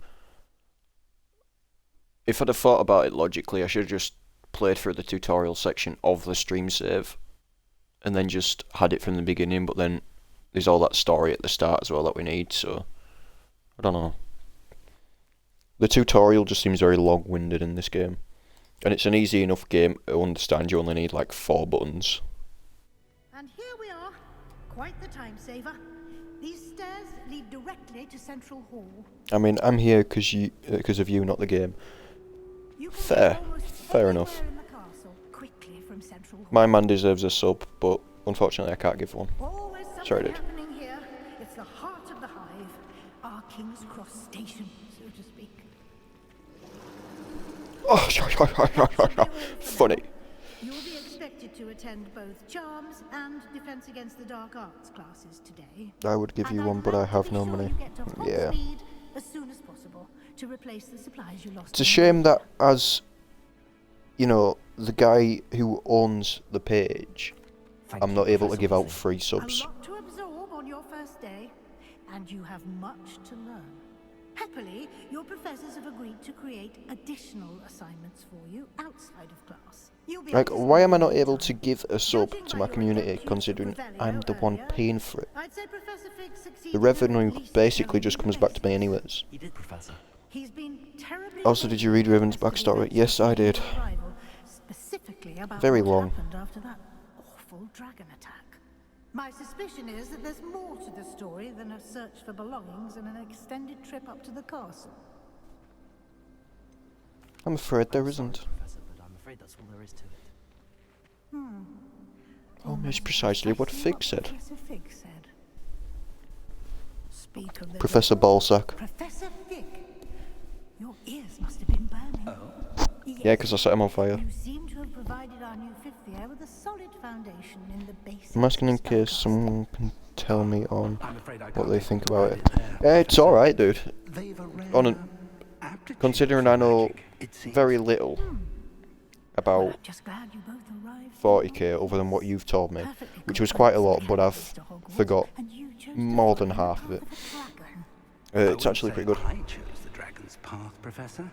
If I'd have thought about it logically, I should have just played through the tutorial section of the stream save and then just had it from the beginning, but then there's all that story at the start as well that we need, so I don't know. The tutorial just seems very long-winded in this game. And it's an easy enough game to understand, you only need like 4 buttons. And here we are. Quite the time saver. These stairs lead directly to Central Hall. I mean, I'm here because of you, not the game. Fair enough. In the castle, quickly from Central Hall. My man deserves a sub, but unfortunately I can't give one. Always Sorry, something dude. happening here. It's the heart of the hive, our King's Cross station, so to speak. Oh, funny. You'll be expected to attend both Charms and Defense Against the Dark Arts classes today. I would give you one, but I have no money. Yeah. As soon as possible to replace the supplies you lost. It's a shame that as, you know, the guy who owns the page, I'm not able to give out free subs. A lot to absorb on your first day, and you have much to learn. Happily, your professors have agreed to create additional assignments for you outside of class. Like, why am I not able to give a sub to my community, considering I'm the one paying for it? The revenue basically just comes back to me anyways. He did, Professor. Also, did you read Raven's backstory? Yes, I did. Very long. After that awful dragon attack. My suspicion is that there's more to the story than a search for belongings and an extended trip up to the castle. I'm afraid there isn't. Professor, but I'm afraid that's all there is to it. Almost precisely what Fig said. Professor Fig said. Speak of the Professor Ballsack. Professor Fig. Your ears must have been burning. Oh. Yeah, because I set him on fire. You seem to have provided our new fifth year with a solid foundation in the basic. I'm asking in case someone can tell me on what they think about it. It's alright, dude. Considering I know very little about 40k other than what you've told me, which was quite a lot, but I've forgot more than half of it. It's actually pretty good. I chose the dragon's path, Professor.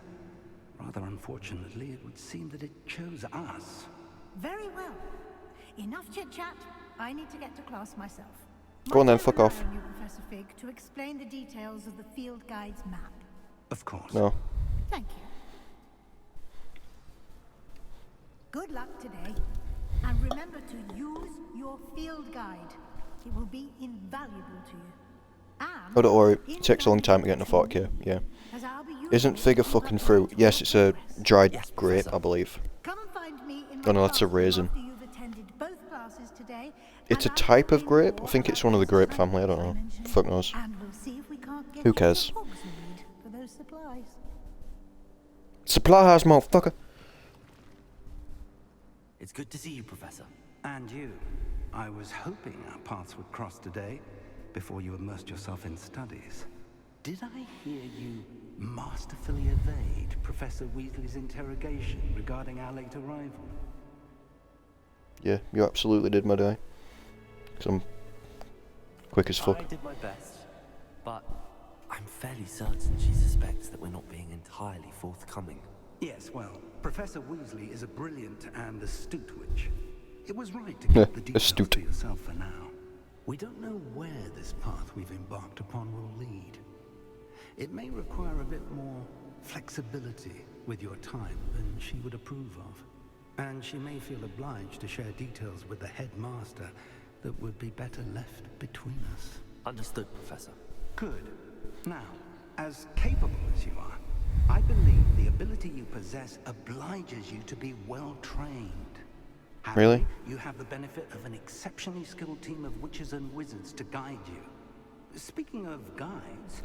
Rather unfortunately, it would seem that it chose us. Very well. Enough chit-chat. I need to get to class myself. Go on then, fuck off. You, Professor Fig, to explain the details of the field guide's map. Of course. No. Thank you. Good luck today. And remember to use your field guide. It will be invaluable to you. Oh, don't worry. It takes a long time to get in a 40k, yeah. Isn't Fig a fucking fruit? Yes, it's a dried grape, I believe. Oh no, that's a raisin. It's a type of grape? I think it's one of the grape family, I don't know. Fuck knows. Who cares? Supplies, motherfucker! It's good to see you, Professor. And you. I was hoping our paths would cross today, before you immersed yourself in studies. did I hear you masterfully evade Professor Weasley's interrogation regarding our late arrival? Yeah, you absolutely did, my guy. 'Cause I'm quick as fuck. I did my best, but I'm fairly certain she suspects that we're not being entirely forthcoming. Yes, well, Professor Weasley is a brilliant and astute witch. It was right to keep the details to yourself for now. We don't know where this path we've embarked upon will lead. It may require a bit more flexibility with your time than she would approve of. And she may feel obliged to share details with the headmaster that would be better left between us. Understood, Professor. Good. Now, as capable as you are, I believe the ability you possess obliges you to be well trained. Really? You have the benefit of an exceptionally skilled team of witches and wizards to guide you. Speaking of guides,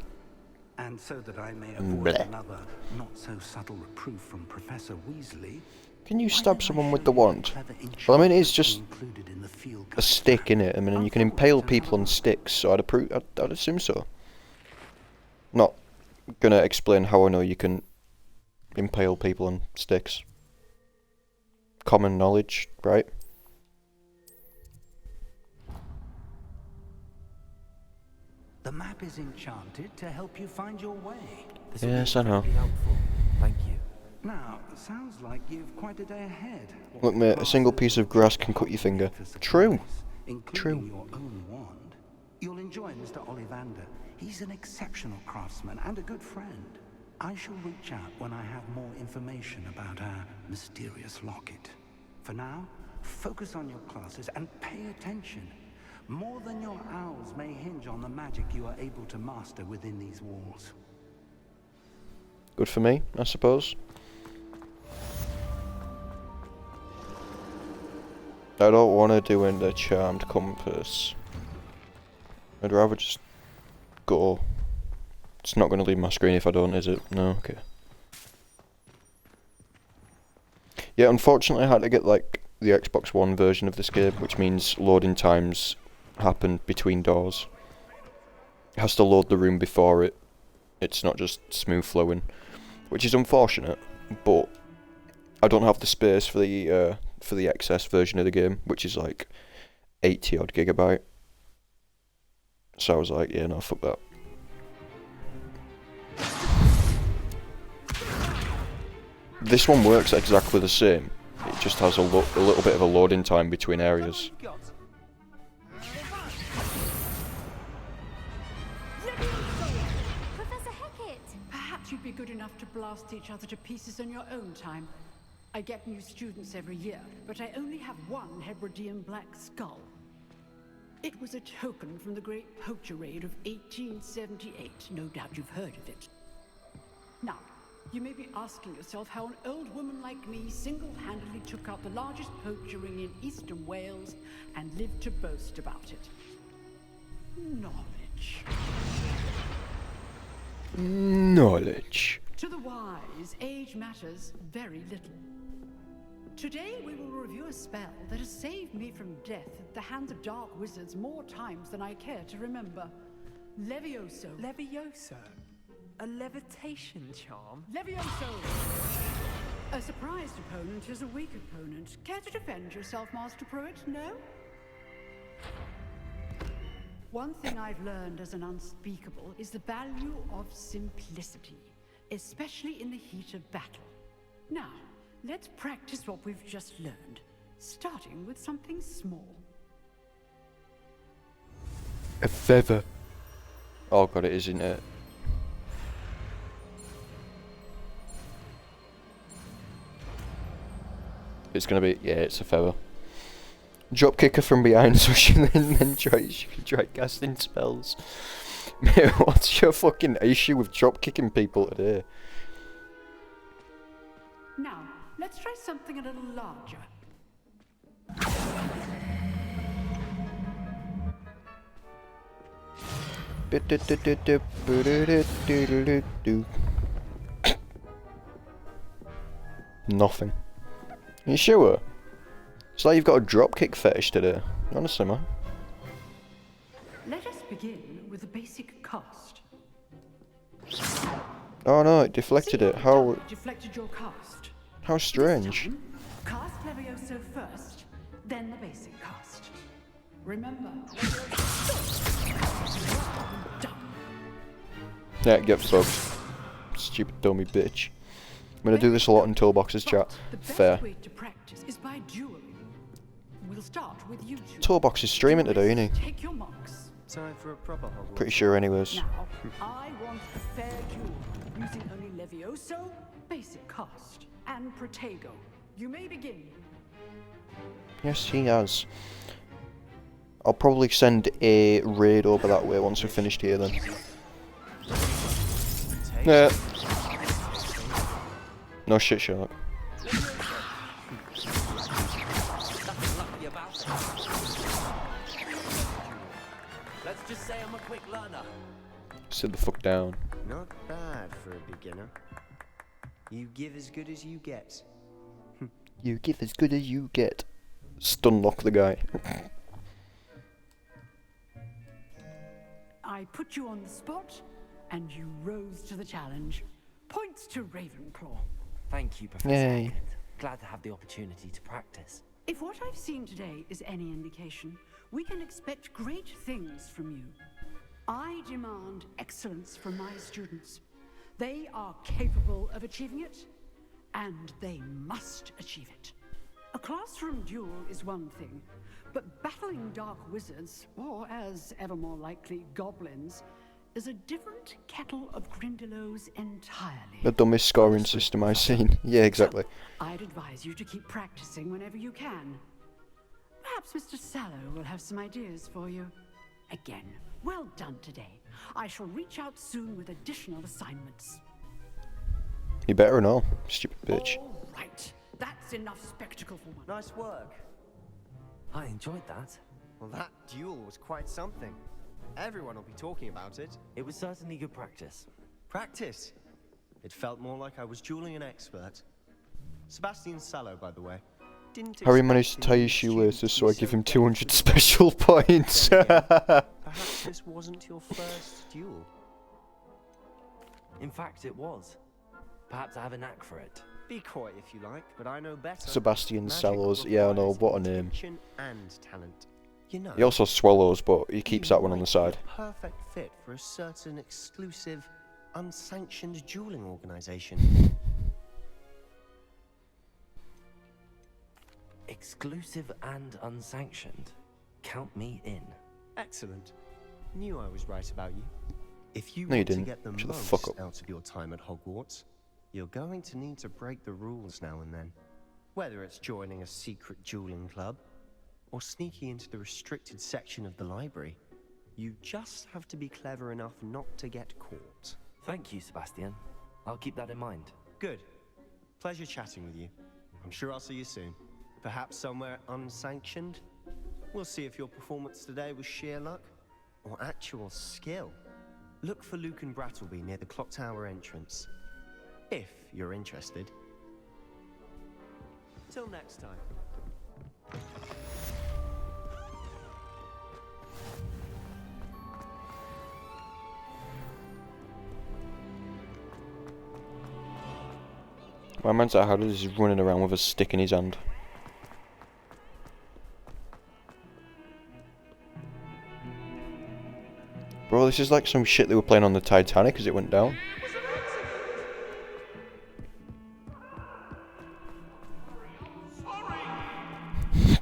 and so that I may avoid another not-so-subtle reproof from Professor Weasley... Can you stab someone with the wand? Well, I mean, it's just a stick, innit? I mean, you can impale people on sticks, so I'd assume so. Not gonna explain how I know you can impale people on sticks. Common knowledge, right? The map is enchanted to help you find your way. Yes, I know. Thank you. Now, sounds like you've quite a day ahead. Look, mate, a single piece of grass can cut your finger. True. Including your own wand. You'll enjoy Mr. Ollivander. He's an exceptional craftsman and a good friend. I shall reach out when I have more information about our mysterious locket. For now, focus on your classes and pay attention. More than your owls may hinge on the magic you are able to master within these walls. Good for me, I suppose. I don't want to do in the charmed compass. I'd rather just go. It's not going to leave my screen if I don't, is it? No, okay. Yeah, unfortunately I had to get like the Xbox One version of this game, which means loading times happen between doors. It has to load the room before it. It's not just smooth flowing, which is unfortunate, but I don't have the space for the XS version of the game, which is like 80 odd gigabyte. So I was like, yeah, no, fuck that. This one works exactly the same. It just has a little bit of a loading time between areas. Professor Hecat! Perhaps you'd be good enough to blast each other to pieces on your own time. I get new students every year, but I only have one Hebridean black skull. It was a token from the Great Poacher Raid of 1878. No doubt you've heard of it. Now, you may be asking yourself how an old woman like me single-handedly took out the largest poacher ring in eastern Wales and lived to boast about it. Knowledge. Knowledge. To the wise, age matters very little. Today we will review a spell that has saved me from death at the hands of dark wizards more times than I care to remember. Levioso. Levioso? A levitation charm? Levioso! A surprised opponent is a weak opponent. Care to defend yourself, Master Pruitt? No? One thing I've learned as an unspeakable is the value of simplicity, especially in the heat of battle. Now, let's practice what we've just learned, starting with something small. A feather. Oh god, it is, isn't it? It's gonna be, yeah, it's a feather. Drop kicker from behind so she then try casting spells. Mate, what's your fucking issue with drop kicking people today? Now, let's try something a little larger. Nothing. You sure? It's like you've got a dropkick fetish today. Honestly, man. Let us begin with the basic cast. Oh no, it deflected it. How Deflected your cast. how strange. Cast Levioso first, then the basic cast. Remember, Yeah, get fucked. Stupid dummy bitch. I'm gonna do this a lot in Toolbox's chat. the best Fair. way to practice is by dueling. We'll start with you two. Toolbox is streaming today, isn't he? Take your marks. Time for a proper Hogwarts. Pretty sure anyways. Now, I want a fair duel, using only Levioso, basic cast, and Protego. You may begin. Yes, he has. I'll probably send a raid over that way once we're finished here then. Yeah. No shit, Sherlock. Let's just say I'm a quick learner. Sit the fuck down. Not bad for a beginner. You give as good as you get. You give as good as you get. Stunlock the guy. I put you on the spot, and you rose to the challenge. Points to Ravenclaw. Thank you, Professor Yay. Haggard. Glad to have the opportunity to practice. If what I've seen today is any indication, we can expect great things from you. I demand excellence from my students. They are capable of achieving it, and they must achieve it. A classroom duel is one thing, but battling dark wizards, or as ever more likely, goblins, is a different kettle of Grindylows entirely. The dumbest scoring system I've seen. Yeah, exactly. I'd advise you to keep practicing whenever you can. Perhaps Mr. Sallow will have some ideas for you. Again, well done today. I shall reach out soon with additional assignments. You better know, stupid bitch. All right, that's enough spectacle for one. Nice work. I enjoyed that. Well, that duel was quite something. Everyone will be talking about it. It was certainly good practice. Practice? It felt more like I was dueling an expert. Sebastian Sallow, by the way. Didn't Harry expect managed to tie his the shoelaces, so I students to give be him so 200 confident. special points. Then again, perhaps this wasn't your first duel. In fact, it was. Perhaps I have a knack for it. Be coy if you like, but I know better. Sebastian Magic Sallows, yeah, I know, requires what a name. intention and talent. You know, He also swallows, but he keeps you that one on the might be side. a perfect fit for a certain exclusive, unsanctioned dueling organization. Exclusive and unsanctioned. Count me in. Excellent. Knew I was right about you. If you No, you want to didn't. get the Shut the most fuck up. out of your time at Hogwarts, you're going to need to break the rules now and then. Whether it's joining a secret dueling club, or sneaking into the restricted section of the library, you just have to be clever enough not to get caught. Thank you, Sebastian. I'll keep that in mind. Good. Pleasure chatting with you. I'm sure I'll see you soon. Perhaps somewhere unsanctioned? We'll see if your performance today was sheer luck or actual skill. Look for Lucan Brattleby near the Clock Tower entrance. If you're interested. Till next time. My man's at Haggard is running around with a stick in his hand. Bro, this is like some shit they were playing on the Titanic as it went down.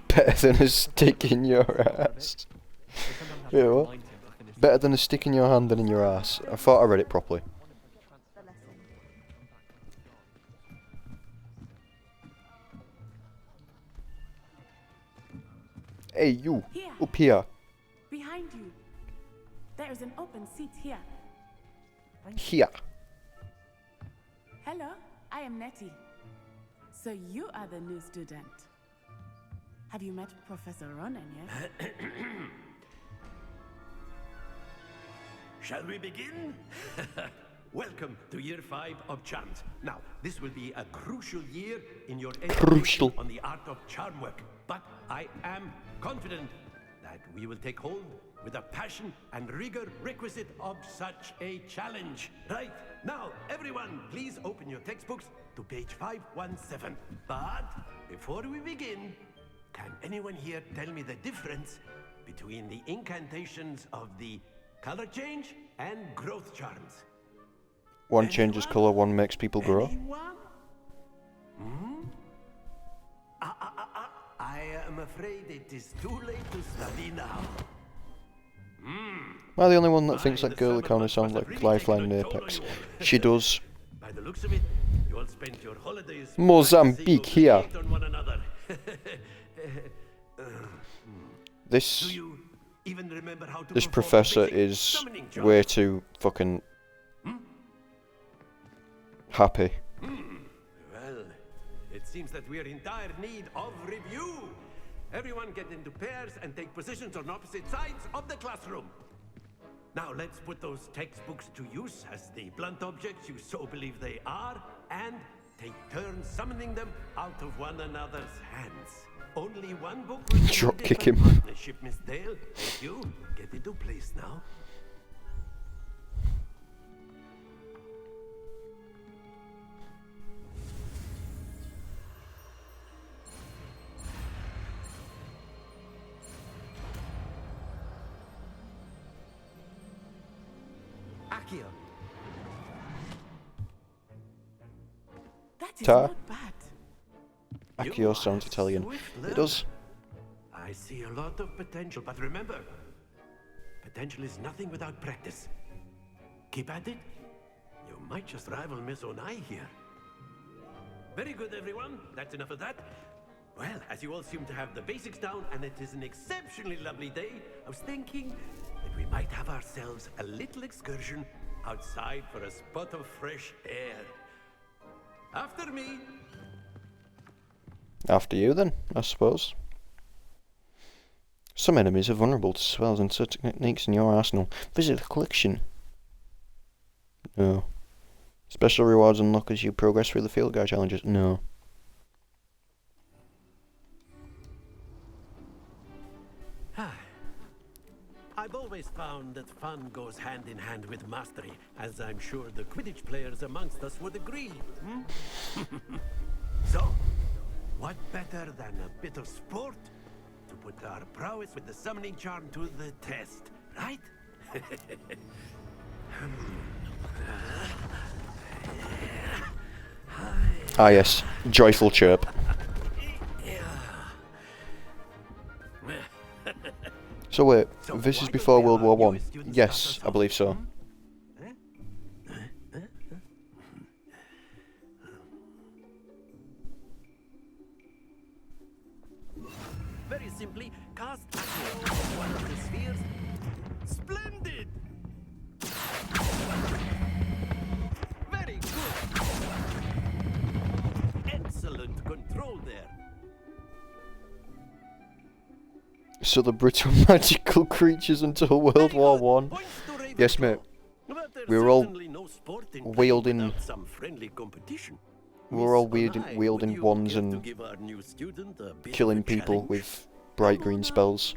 Better than a stick in your ass. Yeah, what? Better than a stick in your hand than in your ass. I thought I read it properly. Hey, you! Here. Up here! Behind you. There is an open seat here. Here! Hello, I am Nettie. So you are the new student. Have you met Professor Ronan yet? Shall we begin? Welcome to year 5 of charms. Now, this will be a crucial year in your education Crucial. on the art of charm work. But I am confident that we will take hold with the passion and rigor requisite of such a challenge. Right, now, everyone, please open your textbooks to page 517. But before we begin, can anyone here tell me the difference between the incantations of the color change and growth charms? One changes colour, one makes people grow. Hmm? I am afraid it is too late to study now. Am I the only one that thinks that girl kind of sounds like Lifeline and Apex? She does. By the looks of it, you all spent your holidays Mozambique here. on one another. This even remember how to this perform professor basic is summoning charms? way too fucking happy. Well, it seems that we are in dire need of review. Everyone get into pairs and take positions on opposite sides of the classroom. Now let's put those textbooks to use as the blunt objects you so believe they are, and take turns summoning them out of one another's hands. Only one book will Drop needed kick for him. partnership, Miss Dale. Thank you. Get into place now. Accio. That is Ta. not bad. Accio sounds Italian. It does. I see a lot of potential, but remember, potential is nothing without practice. Keep at it. You might just rival Miss Onai here. Very good, everyone. That's enough of that. Well, as you all seem to have the basics down, and it is an exceptionally lovely day, I was thinking that we might have ourselves a little excursion outside for a spot of fresh air. After me. After you then, I suppose. Some enemies are vulnerable to spells and certain techniques in your arsenal. Visit the collection. No. Special rewards unlock as you progress through the field guide challenges. No. I've always found that fun goes hand in hand with mastery, as I'm sure the Quidditch players amongst us would agree. So, what better than a bit of sport to put our prowess with the summoning charm to the test, right? Ah yes, joyful chirp. So wait, this is before World War One? Yes, I believe so. Very simply, cast Accio on one of the spheres. Splendid! Very good! Excellent control there. So the brittle magical creatures until World War One. Yes, mate. We were all wielding. We were all wielding wands and killing people with bright green spells.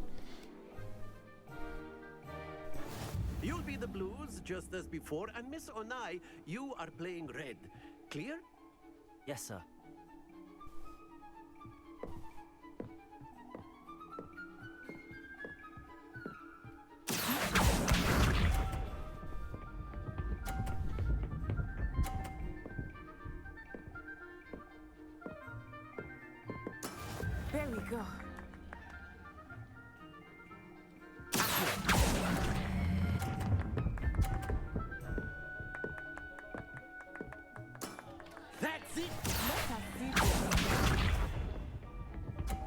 You'll be the blues just as before, and Miss Onai, you are playing red. Clear? Yes, sir. There we go. That's it.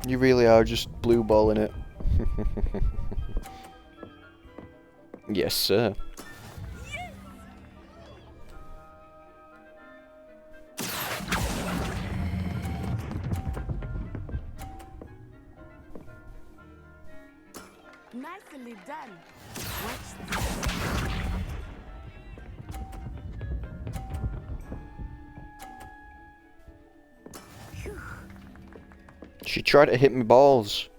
You really are just blue balling it. Yes, sir. Nicely done. Watch this. She tried to hit me balls.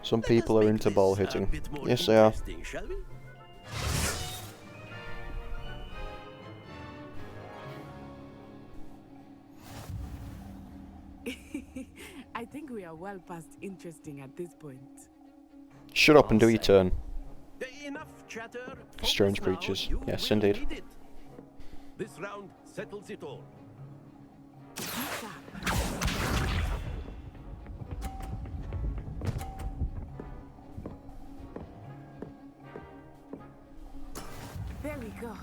Some people are into ball hitting. Yes, they are. Shall we? I think we are well past interesting at this point. Shut up and do your turn. Enough chatter. Strange Focus now. creatures. You Yes, will indeed. need it. This round settles it all. There we go.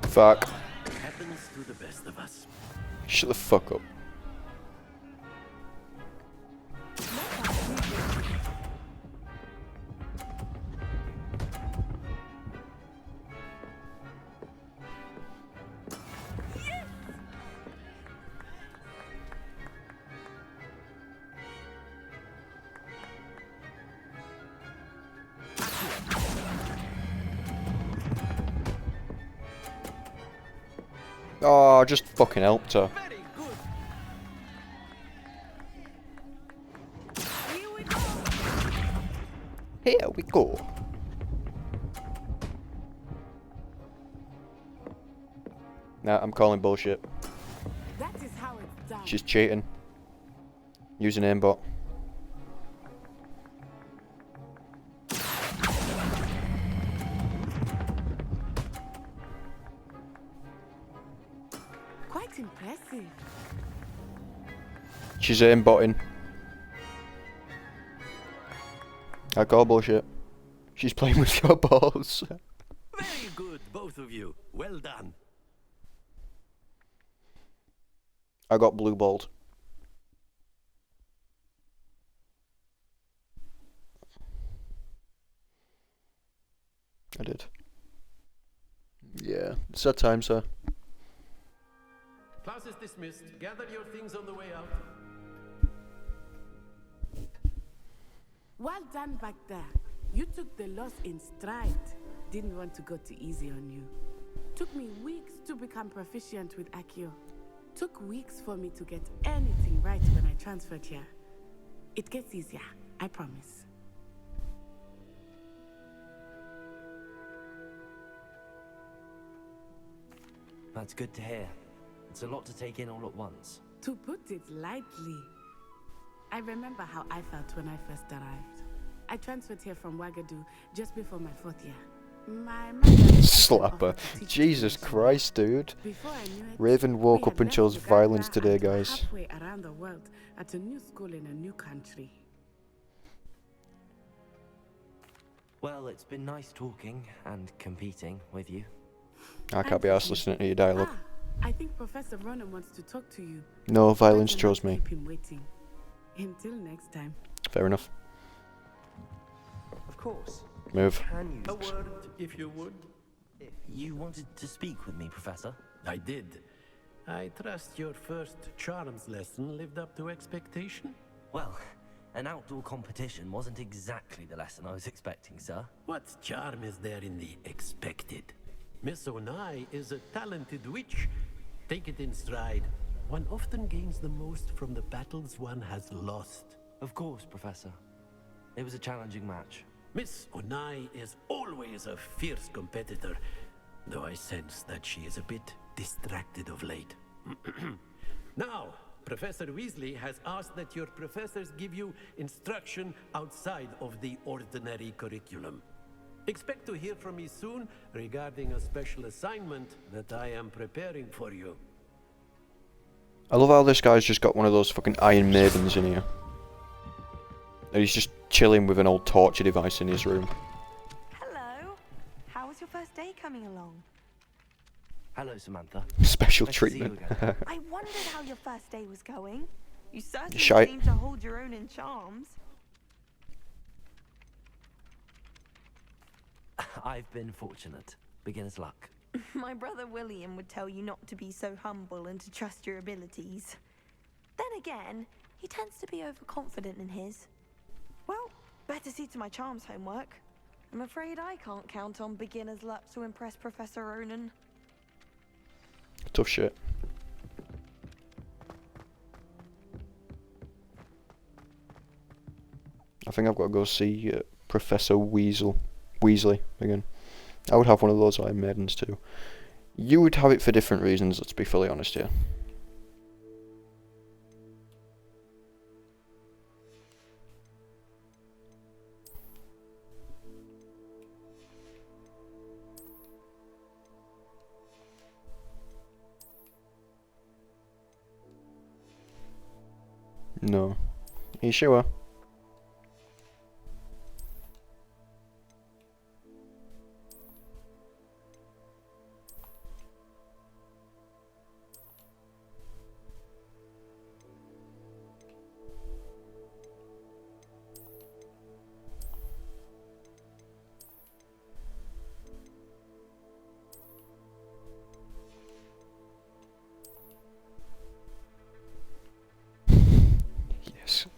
Fuck. Happens to the best of us. Shut the fuck up. Oh, I just fucking helped her. Here we go. Nah, I'm calling bullshit. That is how it's done. She's cheating. Using aimbot. Quite impressive. She's aimbotting. I call bullshit. She's playing with your balls. Very good, both of you. Well done. I got blue balled. I did. Yeah, it's that time, sir. Class is dismissed. Gather your things on the way out. Well done back there. You took the loss in stride. Didn't want to go too easy on you. Took me weeks to become proficient with Accio. Took weeks for me to get anything right when I transferred here. It gets easier, I promise. That's good to hear. It's a lot to take in all at once. To put it lightly, I remember how I felt when I first arrived. I transferred here from Wagadu just before my 4th year. My mother Slapper. Jesus Christ, dude. Before I knew it, Raven woke we up had and chose left violence Uganda today, and were guys. halfway around the world at a new school in a new country. Well, it's been nice talking and competing with you. I can't be arsed listening to your dialogue. I think Professor Ronan wants to talk to you. No, violence Better chose not me. keep him waiting. Until next time. Fair enough. Of course. Move. Can you? A word, if you would. You wanted to speak with me, Professor? I did. I trust your first charms lesson lived up to expectation? Well, an outdoor competition wasn't exactly the lesson I was expecting, sir. What charm is there in the expected? Miss Onai is a talented witch. Take it in stride. One often gains the most from the battles one has lost. Of course, Professor. It was a challenging match. Miss Onai is always a fierce competitor, though I sense that she is a bit distracted of late. Now, Professor Weasley has asked that your professors give you instruction outside of the ordinary curriculum. Expect to hear from me soon regarding a special assignment that I am preparing for you. I love how this guy's just got one of those fucking Iron Maidens in here. And he's just chilling with an old torture device in his room. Hello. How was your first day coming along? Hello, Samantha. Special Nice to see you treatment. again. I wondered how your first day was going. You certainly Shite. seem to hold your own in charms. I've been fortunate. Beginner's luck. My brother William would tell you not to be so humble and to trust your abilities. Then again, he tends to be overconfident in his. Well, better see to my charms homework. I'm afraid I can't count on beginner's luck to impress Professor Ronan. Tough shit. I think I've got to go see Professor Weasley again. I would have one of those Iron Maidens too. You would have it for different reasons, let's be fully honest here. No. Are you sure?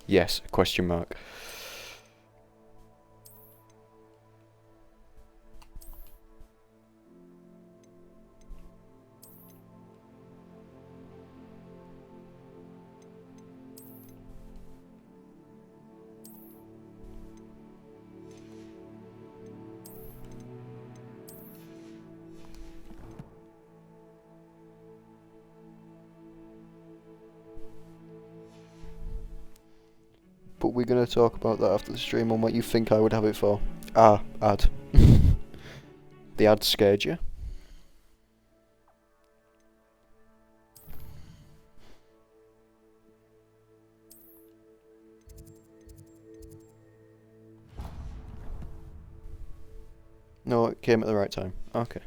Yes, question mark. But we're going to talk about that after the stream on what you think I would have it for. Ah, ad. The ad scared you? No, it came at the right time. Okay.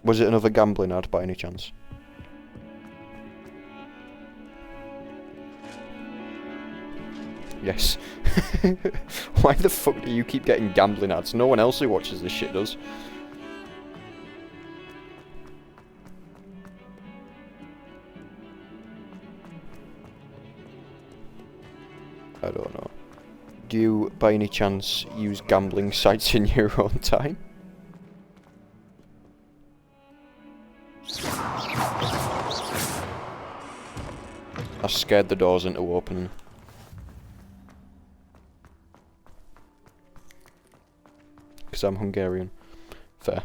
Was it another gambling ad by any chance? Yes. Why the fuck do you keep getting gambling ads? No one else who watches this shit does. I don't know. Do you, by any chance, use gambling sites in your own time? I scared the doors into opening. Because I'm Hungarian. Fair.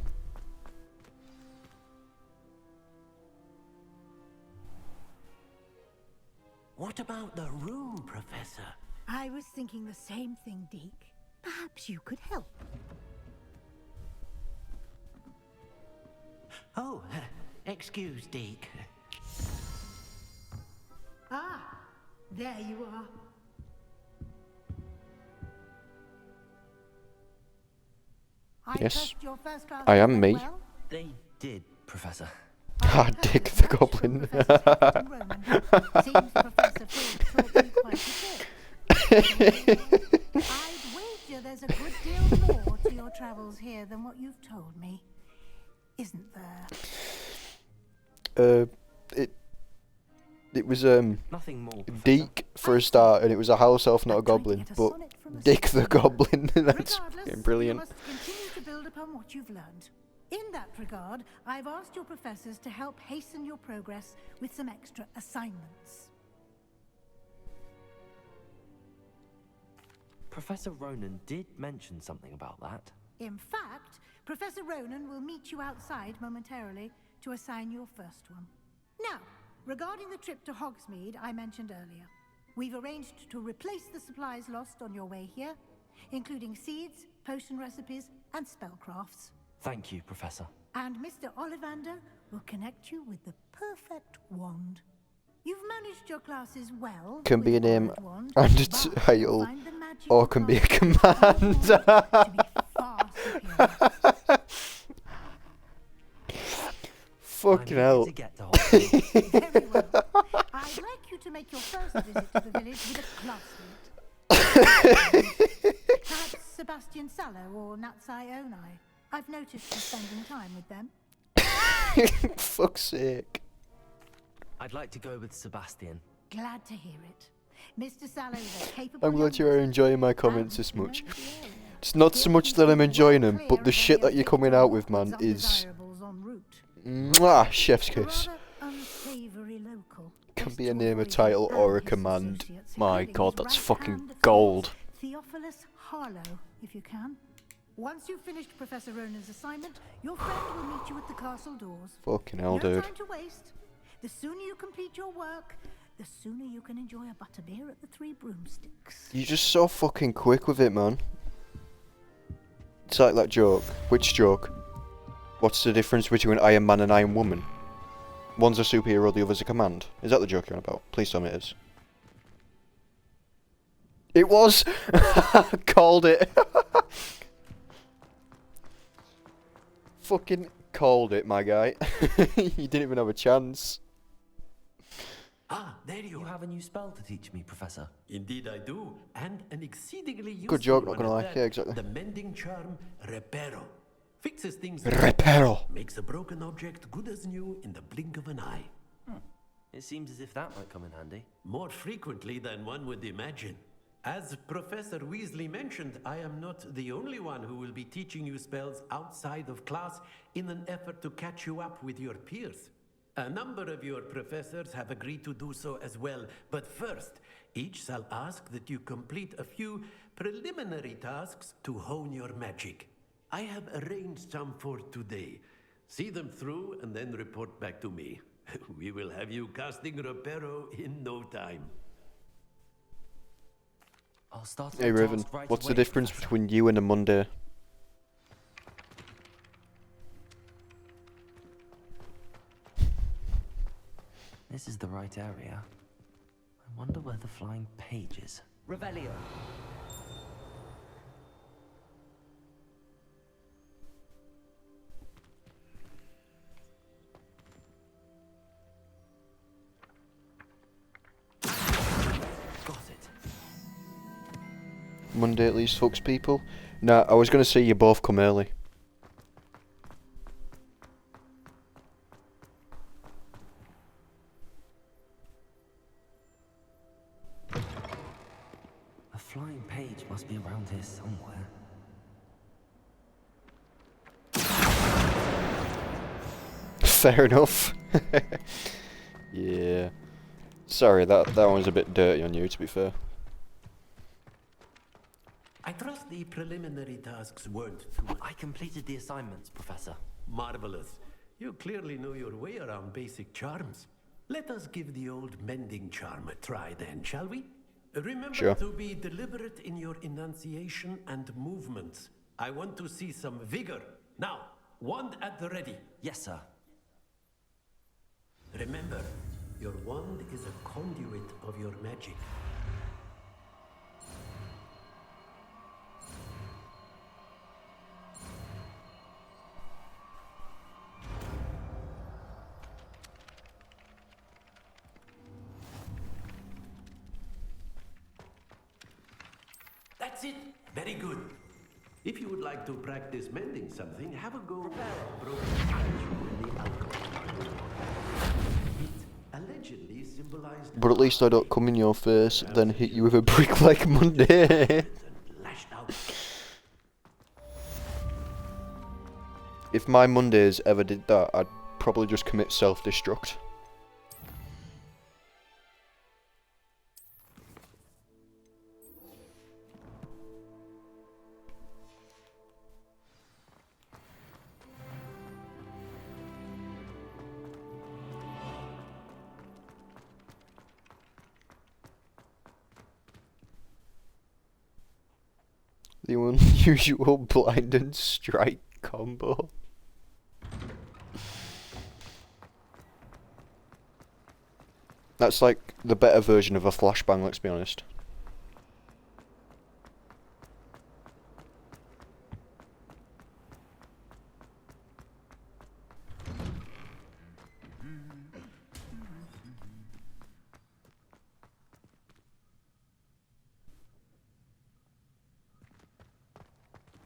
What about the room, Professor? I was thinking the same thing, Deke. Perhaps you could help. Oh, excuse, Deke. Ah, there you are. Yes, I am me. Well? They did, Professor. Ah, Dick the Goblin. Seems Professor Fig taught you quite a bit. I'd wager there's a good deal more to your travels here than what you've told me, isn't there? It was Nothing more, Professor. Deke for a start, and it was a house elf, not a goblin. But Dick the Goblin, that's fucking brilliant. You must continue to build upon what you've learned. In that regard, I've asked your professors to help hasten your progress with some extra assignments. Professor Ronan did mention something about that. In fact, Professor Ronan will meet you outside momentarily to assign your first one. Now, regarding the trip to Hogsmeade I mentioned earlier, we've arranged to replace the supplies lost on your way here, including seeds, potion recipes, and spellcrafts. Thank you, Professor. And Mr. Ollivander will connect you with the perfect wand. You've managed your classes well. Can be a name wand, and a title, or can be a command. Fucking hell. Very well. I'd like you to make your first visit to the village with a classmate. Perhaps Sebastian Sallow or Natsai Onai. I've noticed you spending time with them. Fuck's sake. I'd like to go with Sebastian. Glad to hear it. Mr. Sallo's a capable I'm glad young you're wizard enjoying my and comments this he knows much. the area. It's not so much that I'm enjoying them, Clear but the of shit any that you're coming out with, man, is... undesirables en route. Mwah, chef's A kiss. rather unsavory local. Can Best be a to name, a avoid title, him or a and his command. associates, My including god, his that's right fucking hand gold. Theophilus Harlow, if you can. Once you've finished Professor Ronan's assignment, your friend will meet you at the castle doors. Fucking hell, No dude. time to waste. The sooner you complete your work, the sooner you can enjoy a butterbeer at the Three Broomsticks. You're just so fucking quick with it, man. It's like that joke. Which joke? What's the difference between Iron Man and Iron Woman? One's a superhero, the other's a command. Is that the joke you're on about? Please tell me it is. It was! Called it! Fucking called it, my guy. You didn't even have a chance. Ah, there you You are. have a new spell to teach me, Professor. Indeed I do, and an exceedingly useful Good joke, not one gonna at lie. that. Yeah, exactly. The mending charm Reparo. Fixes things. Reparo. Makes a broken object good as new in the blink of an eye. It seems as if that might come in handy. More frequently than one would imagine. As Professor Weasley mentioned, I am not the only one who will be teaching you spells outside of class in an effort to catch you up with your peers. A number of your professors have agreed to do so as well, but first, each shall ask that you complete a few preliminary tasks to hone your magic. I have arranged some for today. See them through and then report back to me. We will have you casting Reparo in no time. I'll start Hey, the Raven, task right what's the away, difference Professor. between you and a Monday? This is the right area. I wonder where the flying page is. Revelio. Got it. Monday at least fucks people? Nah, I was gonna say you both come early. A flying page must be around here somewhere. Fair enough. Yeah. Sorry, that one was a bit dirty on you, to be fair. I trust the preliminary tasks weren't too much. I completed the assignments, Professor. Marvelous. You clearly know your way around basic charms. Let us give the old mending charm a try then, shall we? Remember Sure. to be deliberate in your enunciation and movements. I want to see some vigor. Now, wand at the ready. Yes, sir. Remember, your wand is a conduit of your magic. That's it. Very good. If you would like to practice mending something, have a go at a broken statue in the alcove. It allegedly symbolized But at least I don't come in your face, then hit you with a brick like Monday. lashed out. If my Mondays ever did that, I'd probably just commit self-destruct. The unusual blind and strike combo. That's like the better version of a flashbang, let's be honest.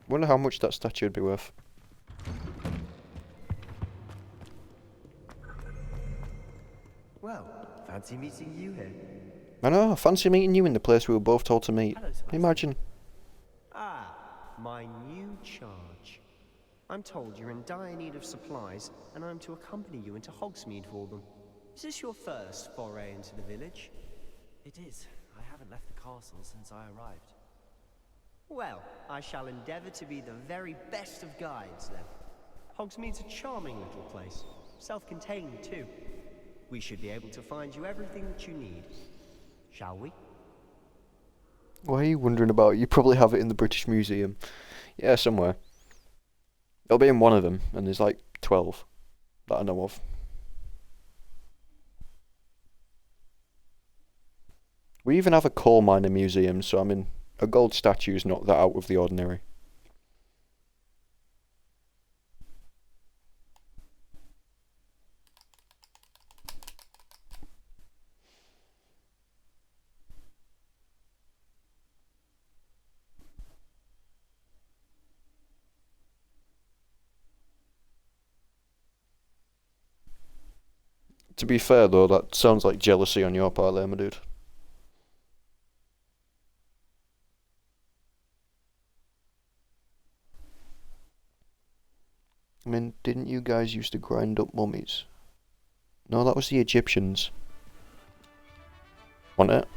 Wonder how much that statue would be worth. Well, fancy meeting you here. I know, I fancy meeting you in the place we were both told to meet. Imagine. Ah, my new charge. I'm told you're in dire need of supplies, and I'm to accompany you into Hogsmeade for them. Is this your first foray into the village? It is. I haven't left the castle since I arrived. Well, I shall endeavour to be the very best of guides, then. Hogsmeade's a charming little place. Self-contained, too. We should be able to find you everything that you need. Shall we? Why are you wondering about it? You probably have it in the British Museum. Yeah, somewhere. It'll be in one of them, and there's like 12 that I know of. We even have a coal miner museum, so I mean, a gold statue is not that out of the ordinary. To be fair though, that sounds like jealousy on your part there, my dude. I mean, didn't you guys used to grind up mummies? No, that was the Egyptians. Wasn't it?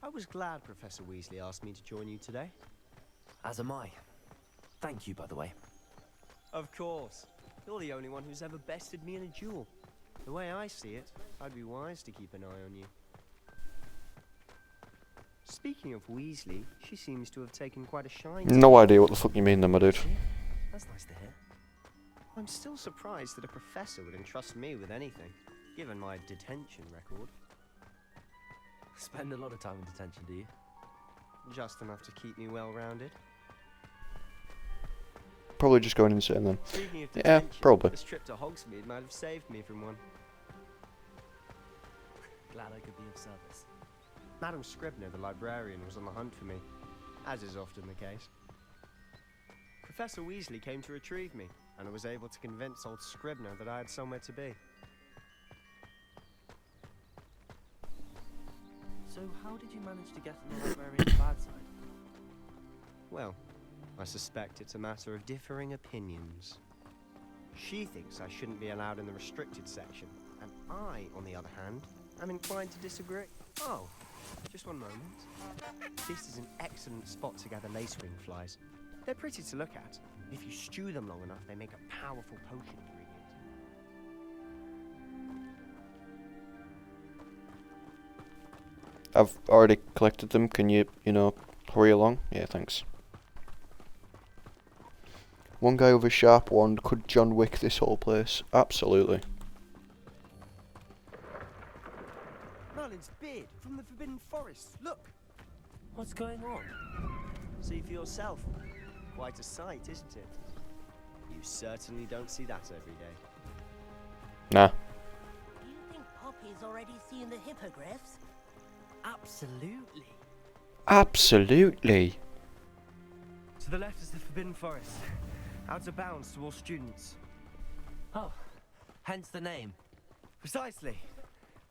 I was glad Professor Weasley asked me to join you today. As am I. Thank you, by the way. Of course. You're the only one who's ever bested me in a duel. The way I see it, I'd be wise to keep an eye on you. Speaking of Weasley, she seems to have taken quite a shine. No idea what the fuck you mean then, my dude. That's nice to hear. I'm still surprised that a professor would entrust me with anything, given my detention record. Spend a lot of time in detention, do you? Just enough to keep me well-rounded. Probably just going insane then. Speaking of Yeah, detention, probably. this trip to Hogsmeade might have saved me from one. Glad I could be of service. Madam Scribner, the librarian, was on the hunt for me, as is often the case. Professor Weasley came to retrieve me, and I was able to convince old Scribner that I had somewhere to be. So how did you manage to get on the librarian's bad side? Well, I suspect it's a matter of differing opinions. She thinks I shouldn't be allowed in the restricted section, and I, on the other hand, am inclined to disagree. Oh, just one moment. This is an excellent spot to gather lacewing flies. They're pretty to look at. If you stew them long enough, they make a powerful potion ingredient. I've already collected them. Can you know, hurry along? Yeah, thanks. One guy with a sharp wand. Could John Wick this whole place? Absolutely. Merlin's beard from the Forbidden Forest. Look! What's going on? See for yourself. Quite a sight, isn't it? You certainly don't see that every day. Nah. Do you think Poppy's already seen the hippogriffs? Absolutely. Absolutely. To the left is the Forbidden Forest. Out of bounds to all students. Oh, hence the name. Precisely.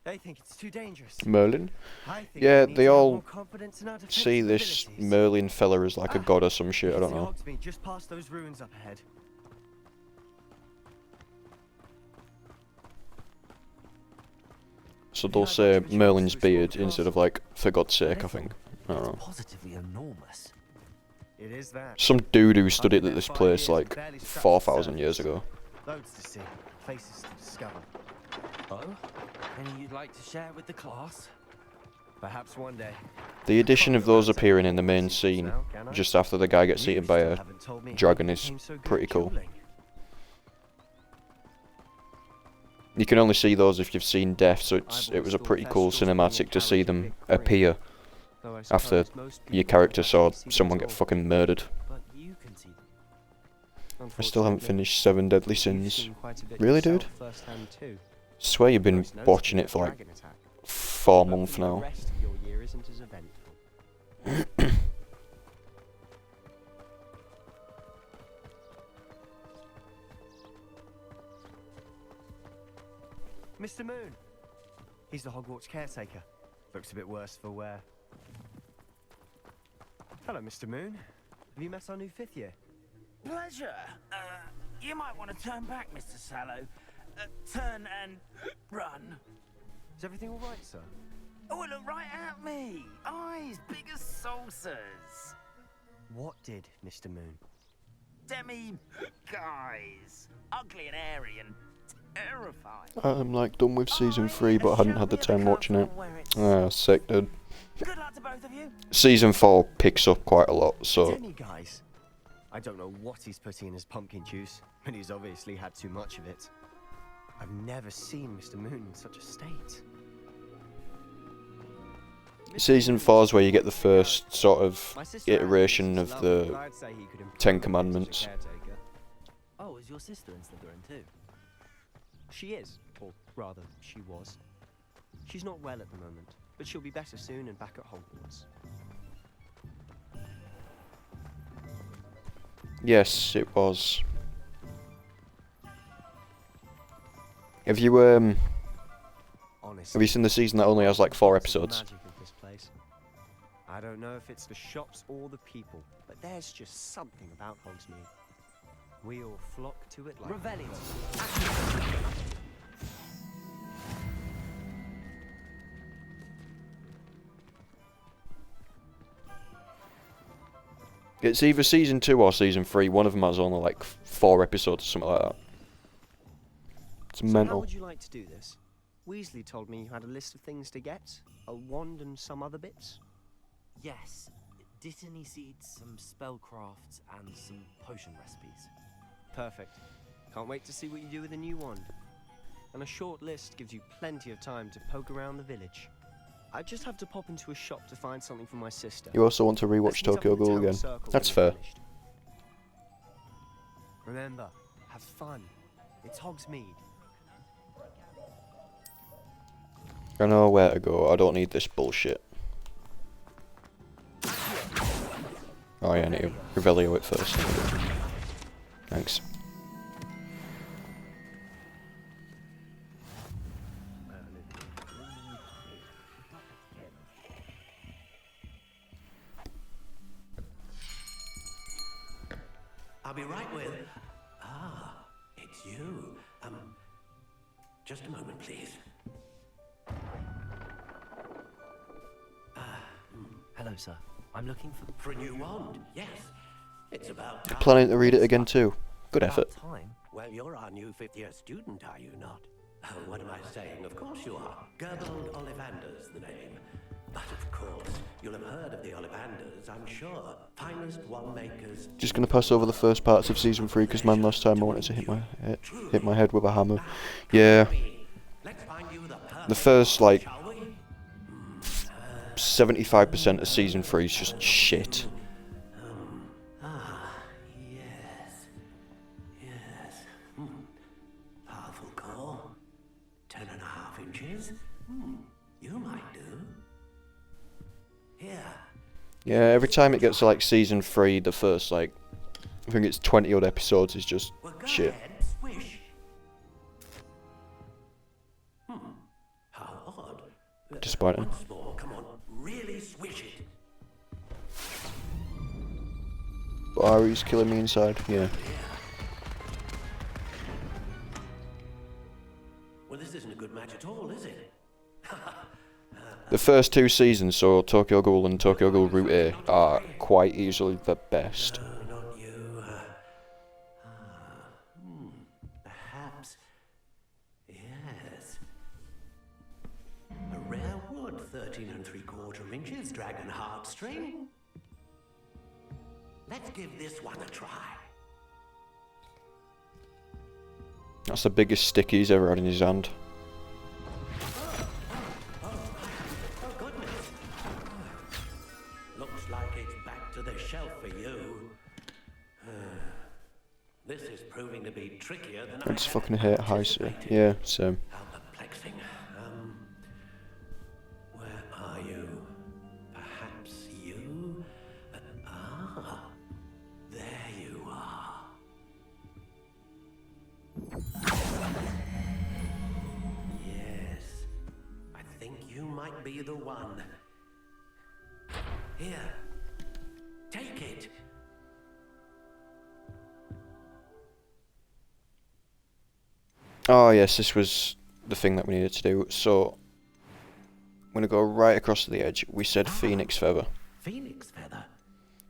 They think it's too dangerous. Merlin? I think Yeah, we need they to have all more confidence in our see defensive this abilities. Merlin fella as like a god or some shit, I don't know. Hogsmeade just past those ruins up ahead. So they'll say Merlin's beard instead of like, for God's sake, I think. I don't know. Positively enormous. It is that. Some dude who studied at this place like 4,000 years ago. Loads to see, places to discover. Oh? Any you'd like to share with the class? Perhaps one day. The addition of those appearing in the main scene, just after the guy gets eaten by a dragon, is pretty cool. You can only see those if you've seen Death, so it was a pretty cool cinematic to see them appear after your character saw someone get fucking murdered. I still haven't finished 7 Deadly Sins. Really, dude? Swear you've been watching it for like 4 months now. Mr. Moon! He's the Hogwarts caretaker. Looks a bit worse for wear. Hello, Mr. Moon. Have you met our new 5th year? Pleasure. You might want to turn back, Mr. Sallow. Turn and run. Is everything all right, sir? Oh, look right at me. Eyes big as saucers. What did, Mr. Moon? Guys. Ugly and hairy and terrifying. I'm like done with season 3, but I hadn't had the time watching it. Ah, sick, dude. Good luck to both of you. Season 4 picks up quite a lot, so... Any guys? I don't know what he's putting in his pumpkin juice, but he's obviously had too much of it. I've never seen Mr. Moon in such a state. Season 4 is where you get the first sort of iteration of the Ten Commandments. Oh, is your sister in Slytherin too? She is, or rather, she was. She's not well at the moment, but she'll be better soon and back at Hogwarts. Yes, it was. Have you seen the season that only has like 4 episodes? I don't know if it's the shops or the people, but there's just something about Hogsmeade. We all flock to it like... Revelio. It's either season 2 or season 3. One of them has only like 4 episodes or something like that. It's mental. How would you like to do this? Weasley told me you had a list of things to get. A wand and some other bits. Yes. Dittany seeds, some spellcrafts, and some potion recipes. Perfect. Can't wait to see what you do with the new wand. And a short list gives you plenty of time to poke around the village. I just have to pop into a shop to find something for my sister. You also want to rewatch Tokyo Ghoul again. That's fair. Remember, have fun. It's Hogsmeade. I know where to go. I don't need this bullshit. Oh yeah, I need to Revelio it first. Thanks. I'll be right with... Ah, it's you. Just a moment, please. Hello, sir. I'm looking for a new wand. Yes, it's about time. Planning to read it again too. Good effort. Well, you're our new 5th year student, are you not? Oh, what am I saying? Of course you are. Gerbold Ollivander's the name. But of course, you'll have heard of the Ollivanders, I'm sure. Finest wand makers. Just gonna pass over the first parts of season 3 because man, last time I wanted to hit my head with a hammer. Yeah. The first like 75% of season 3 is just shit. Yes. Powerful core. 10.5 inches. You might do. Here. Yeah, every time it gets to like season 3, the first like, I think it's 20 odd episodes is just shit. Swish. How odd. Disappointing. Once more, come on. Really swish it. Ari's killing me inside, yeah. Well, this isn't a good match at all, is it? The first 2 seasons, so Tokyo Ghoul and Tokyo Ghoul Route A, are quite easily the best. Not you. Perhaps. Yes. A rare wood, 13 3/4 inches, dragon heartstring. Let's give this one a try. That's the biggest stick he's ever had in his hand. Oh, goodness. Looks like it's back to the shelf for you. This is proving to be trickier than I just fucking had hate Heisey. Yeah, same. How perplexing. Where are you? Perhaps you? There you are. might be the one. Here, take it. Oh yes, this was the thing that we needed to do. So I'm gonna go right across to the edge. We said phoenix feather. Phoenix feather.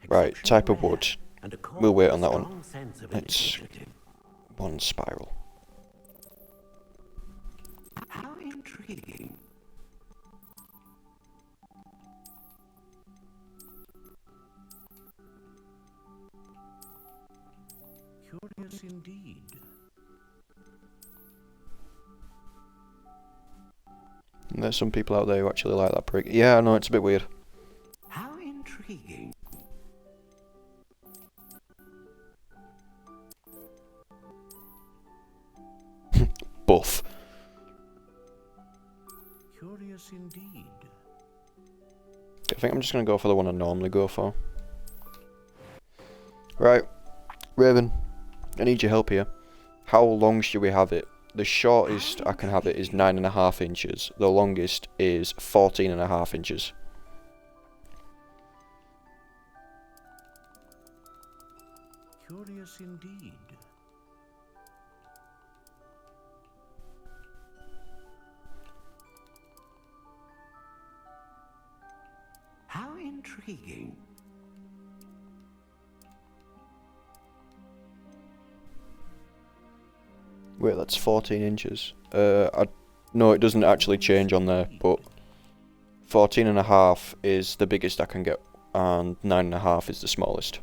Right, type of wood. And a core We'll wait with on that strong one. sense of It's initiative. one spiral. How intriguing. Curious indeed. And there's some people out there who actually like that prick. Yeah, I know, it's a bit weird. How intriguing. Buff. Curious indeed. I think I'm just gonna go for the one I normally go for. Right, Raven, I need your help here. How long should we have it? The shortest I can have it is 9.5 inches. The longest is 14.5 inches. Curious indeed. How intriguing. Wait, that's 14 inches. No, it doesn't actually change on there, but 14.5 is the biggest I can get, and 9.5 is the smallest.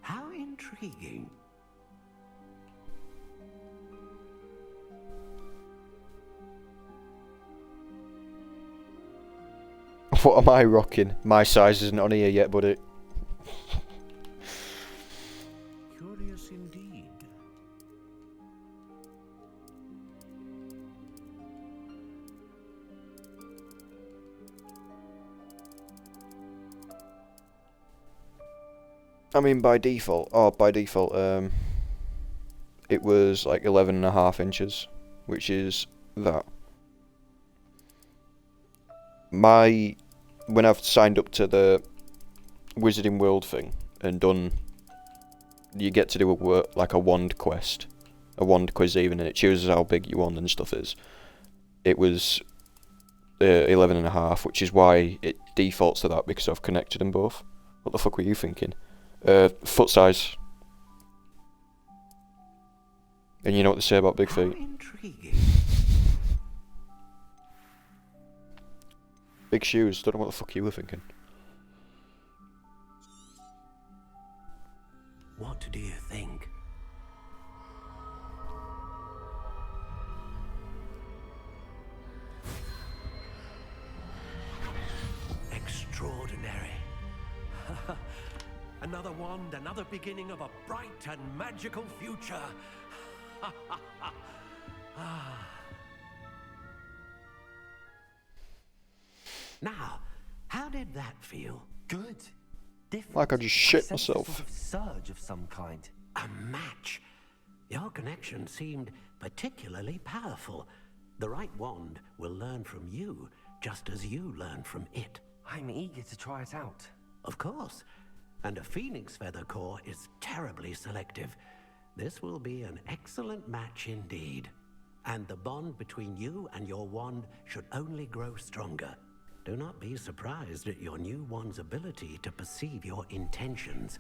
How intriguing. What am I rocking? My size isn't on here yet, buddy. Curious indeed. I mean, by default, it was like 11.5 inches, which is that. When I've signed up to the Wizarding World thing and done, you get to do like a wand quest, a wand quiz even, and it chooses how big your wand and stuff is. It was 11.5, which is why it defaults to that, because I've connected them both. What the fuck were you thinking? Foot size. And you know what they say about big feet. Intriguing. Big shoes, don't know what the fuck you were thinking. What do you think? Extraordinary. Another wand, another beginning of a bright and magical future. Now, how did that feel? Good. Different. Like I just shit I sensed a myself. sort of surge of some kind. A match. Your connection seemed particularly powerful. The right wand will learn from you, just as you learn from it. I'm eager to try it out. Of course. And a phoenix feather core is terribly selective. This will be an excellent match indeed. And the bond between you and your wand should only grow stronger. Do not be surprised at your new wand's ability to perceive your intentions,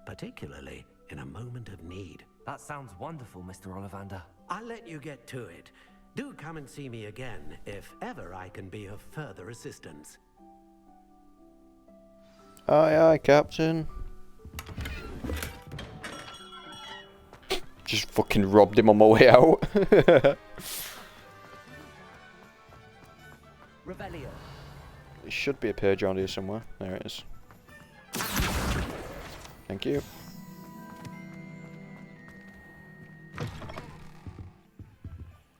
particularly in a moment of need. That sounds wonderful, Mr. Ollivander. I'll let you get to it. Do come and see me again if ever I can be of further assistance. Aye, aye, Captain. Just fucking robbed him on my way out. Revelio. There should be a page around here somewhere. There it is. Thank you.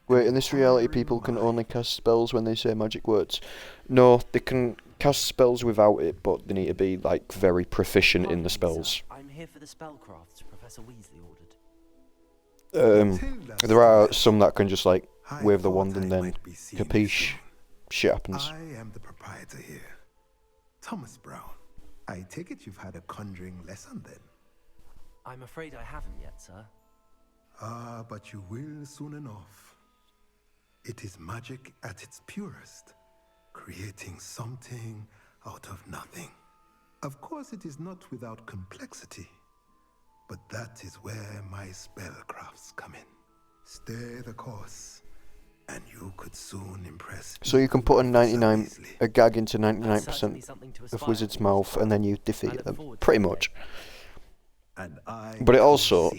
Wait, in this reality people can only cast spells when they say magic words. No, they can cast spells without it, but they need to be like very proficient in the spells. I'm here for the spellcrafts Professor Weasley ordered. There are some that can just like wave the wand and then capiche, shit happens. I am the proprietor here, Thomas Brown. I take it you've had a conjuring lesson then? I'm afraid I haven't yet, sir. Ah, but you will soon enough. It is magic at its purest, creating something out of nothing. Of course, it is not without complexity, but that is where my spellcrafts come in. Stay the course, and you could soon impress. So you can put a gag into 99% of wizard's mouth, and then you defeat them, pretty much. But it also,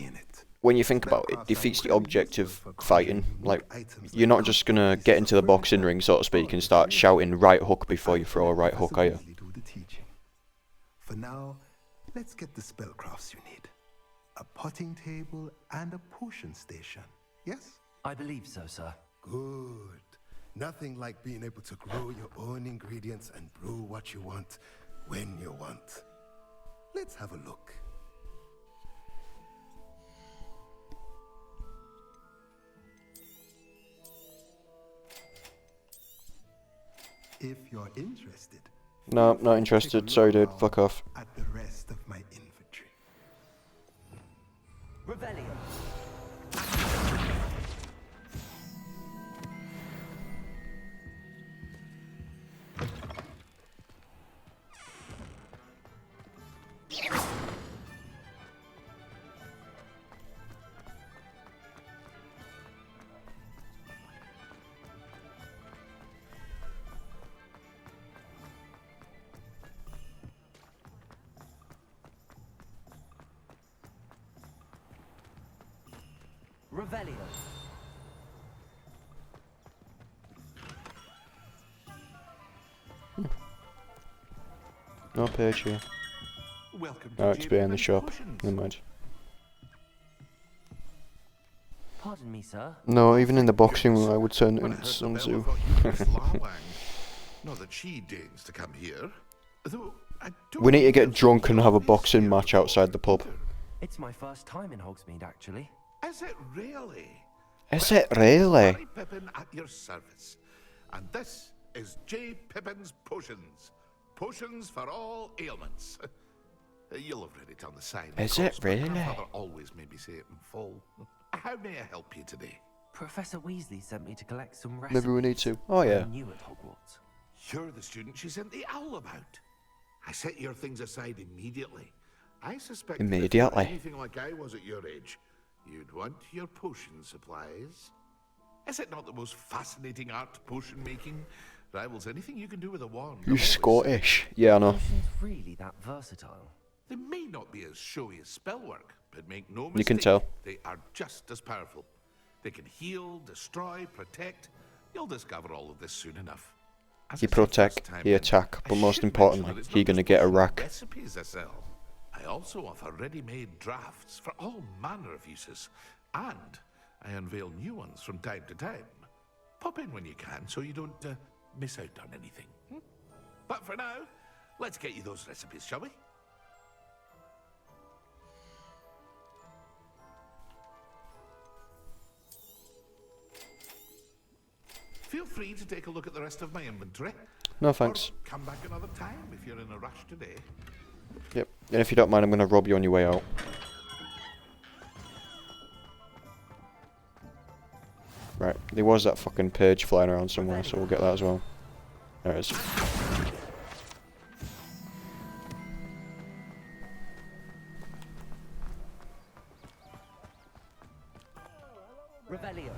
when you think about it, defeats the object of fighting. Like, you're not just gonna get into the boxing ring, so to speak, and start shouting right hook before you throw a right hook, are you? For now, let's get the spellcrafts you need. A potting table and a potion station, yes? I believe so, sir. Good. Nothing like being able to grow your own ingredients and brew what you want, when you want. Let's have a look. If you're interested. No, not interested. Sorry, dude. Fuck off. At the rest of my inventory. Revelio. Revelio. No page here. Welcome Oh, it's behind the shop. Never mind. Pardon me, sir. No, even in the boxing room I would turn it into Sun Tzu. Not that she deigns to come here. Though We need to get drunk and have a boxing match outside the pub. It's my first time in Hogsmeade, actually. Is it really? Is it really? Harry Pippin at your service. And this is J. Pippin's Potions. Potions for all ailments. You'll have read it on the sign. Is it really? My father always made me say it in full. How may I help you today? Professor Weasley sent me to collect some recipes. Maybe we need to. Oh yeah. I'm new at Hogwarts. You're the student she sent the owl about. I set your things aside immediately. I suspect that if you were Immediately. anything like I was at your age, you'd want your potion supplies. Is it not the most fascinating art, potion making? Rivals anything you can do with a wand. You Scottish? Yeah, I know. Potions really that versatile? They may not be as showy as spellwork, but make no mistake, You can tell. they are just as powerful. They can heal, destroy, protect. You'll discover all of this soon enough. As He I said first protect, time he in, attack, I but most should mention importantly, that it's he not gonna just get a potion rack. recipes I sell. I also offer ready-made drafts for all manner of uses, and I unveil new ones from time to time. Pop in when you can, so you don't miss out on anything. But for now, let's get you those recipes, shall we? Feel free to take a look at the rest of my inventory. No thanks. Or come back another time if you're in a rush today. Yep. And if you don't mind, I'm gonna rob you on your way out. Right. There was that fucking page flying around somewhere, so we'll get that as well. There it is. Revelio.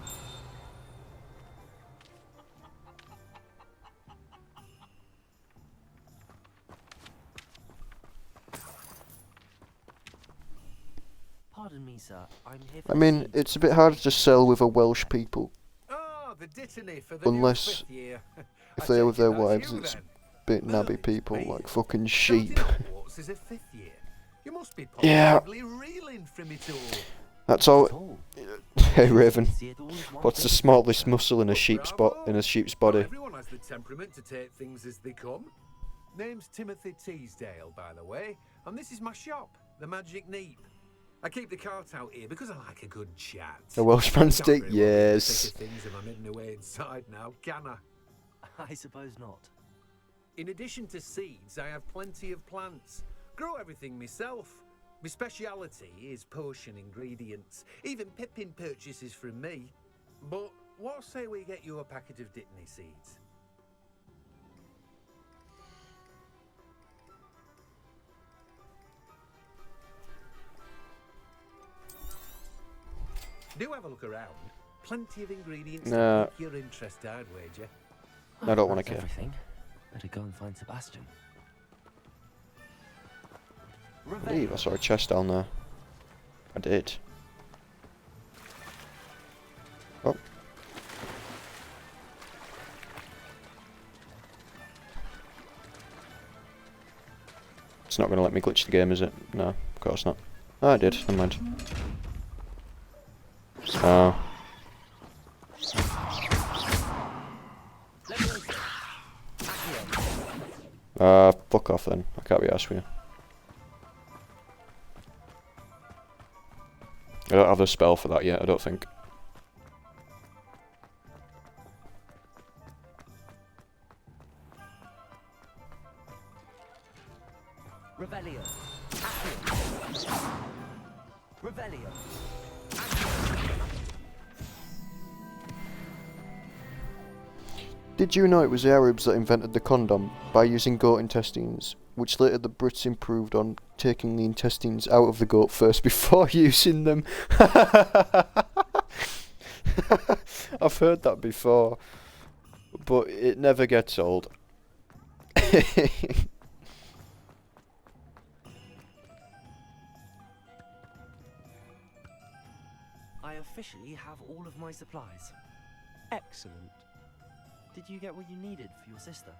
Pardon me, sir. I'm here for I mean, it's a bit hard to sell with a Welsh people. Oh, the dittany for the Unless new fifth year. if I they're take with it their that's wives, you it's then. a bit nabby people, like fucking sheep. Hogwarts is a fifth year. You must be Yeah. positively reeling from it all. That's all. Hey Raven, what's the smallest muscle in a sheep's body? Everyone has the temperament to take things as they come. Name's Timothy Teasdale, by the way, and this is my shop, the Magic Neep. I keep the cart out here because I like a good chat. A Welshman Can't stick, really worry about yes. thicker things if I'm hidden away inside now, can I? I suppose not. In addition to seeds, I have plenty of plants. Grow everything myself. My speciality is potion ingredients. Even Pippin purchases from me. But what say we get you a packet of Dittany seeds? Do have a look around. Plenty of ingredients Nah. to pique your interest, I'd wager. I don't want to That's care. everything. Better go and find Sebastian. I believe I saw a chest down there. I did. Oh. It's not going to let me glitch the game, is it? No, of course not. Oh, I did. Never mind. So. Fuck off then. I can't be asked with you. I don't have a spell for that yet, I don't think. Revelio. Revelio. Did you know it was the Arabs that invented the condom by using goat intestines, which later the Brits improved on taking the intestines out of the goat first before using them? I've heard that before, but it never gets old. I officially have all of my supplies. Excellent. Did you get what you needed for your sister?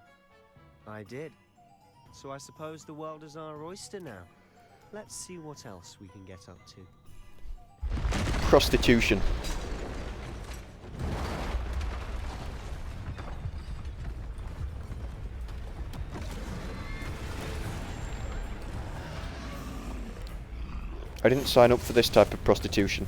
I did. So I suppose the world is our oyster now. Let's see what else we can get up to. Prostitution. I didn't sign up for this type of prostitution.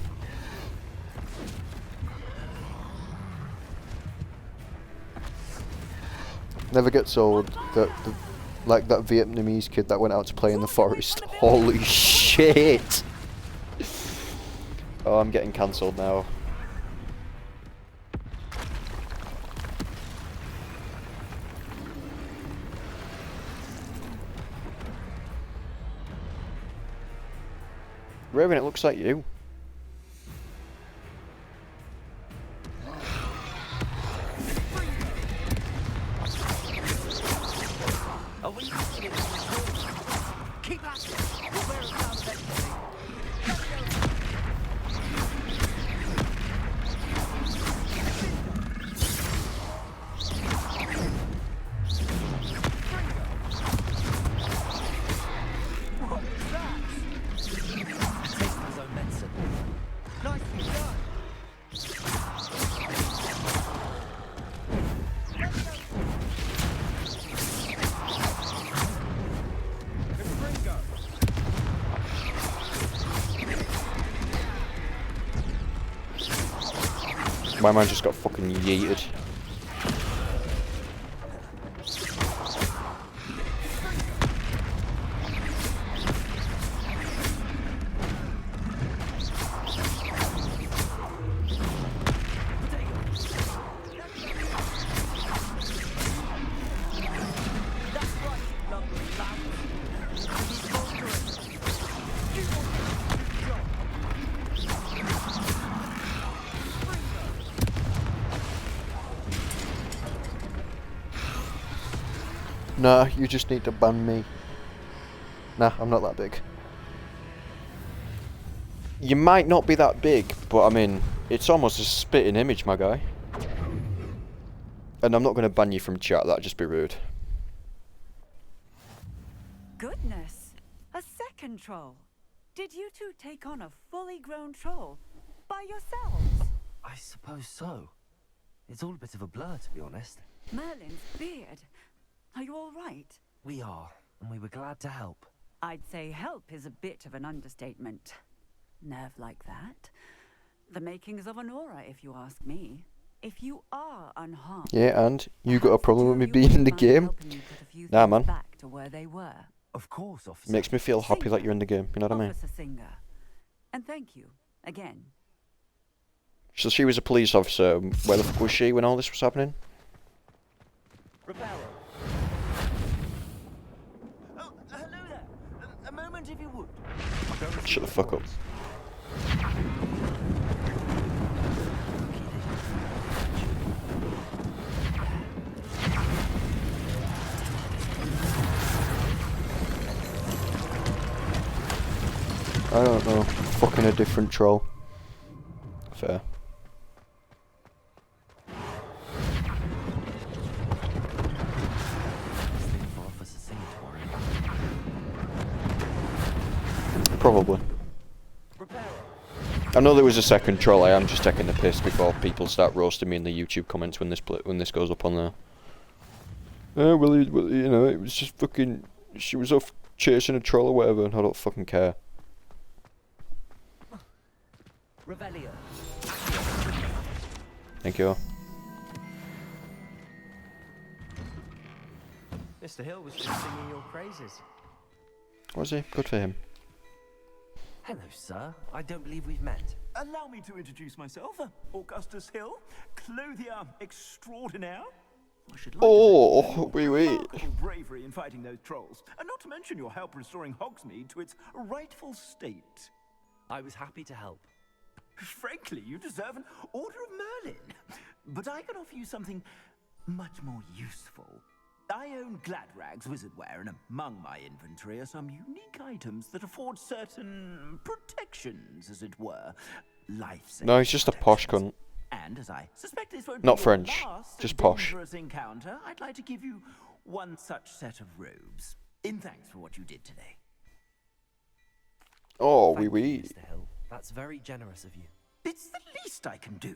Never gets old. Like that Vietnamese kid that went out to play in the forest. Holy shit! Oh, I'm getting cancelled now. Raven, it looks like you. Keep at it. We'll wear it down eventually. What is that? Taste his own medicine. Nicely done. My man just got fucking yeeted. Nah, you just need to ban me. Nah, I'm not that big. You might not be that big, but I mean, it's almost a spitting image, my guy. And I'm not going to ban you from chat, that'd just be rude. Goodness! A second troll! Did you two take on a fully grown troll by yourselves? I suppose so. It's all a bit of a blur, to be honest. Merlin's beard. Are you all right? We are, and we were glad to help. I'd say help is a bit of an understatement. nerve like that. The makings of an aura, if you ask me. If you are unharmed... Yeah, and you got a problem with me being in the game? Nah, man. Back to where they were. Of course, officer. Makes me feel happy that you're in the game, you know what I mean? Officer Singer. And thank you, again. So she was a police officer. Where the fuck was she when all this was happening? Reparo. Oh, hello there. A moment if you would. Shut the fuck up. I don't know. Fucking a different troll. Fair. Probably. I know there was a second troll. I am just taking the piss before people start roasting me in the YouTube comments when this goes up on there. Well, you know, it was just fucking. She was off chasing a troll or whatever, and I don't fucking care. Revelio. Thank you. Mr. Hill was just singing your praises. Was he? Good for him. Hello, sir. I don't believe we've met. Allow me to introduce myself, Augustus Hill, clothier extraordinaire. I should like Oh, wait. remarkable bravery in fighting those trolls, and not to mention your help restoring Hogsmeade to its rightful state. I was happy to help. Frankly, you deserve an Order of Merlin. But I can offer you something much more useful. I own Gladrag's wizardware, and among my inventory are some unique items that afford certain protections, as it were. Life-saving No, he's just a posh cunt. And as I suspect this won't Not be your French, last just posh. dangerous encounter, I'd like to give you one such set of robes, in thanks for what you did today. Oh, Thank you, oui. Mr. Hill. That's very generous of you. It's the least I can do.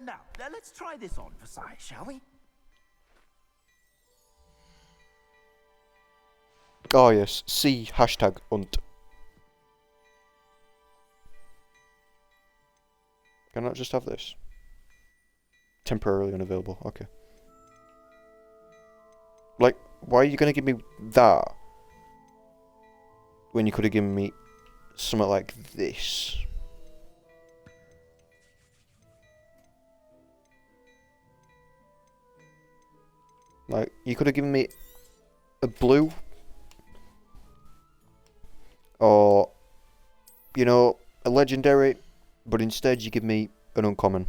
Now, let's try this on for size, shall we? Oh yes, C hashtag hunt. Can I not just have this? Temporarily unavailable, okay. Like, why are you gonna give me that when you could have given me something like this? Like, you could have given me a blue, or, you know, a legendary, but instead you give me an uncommon.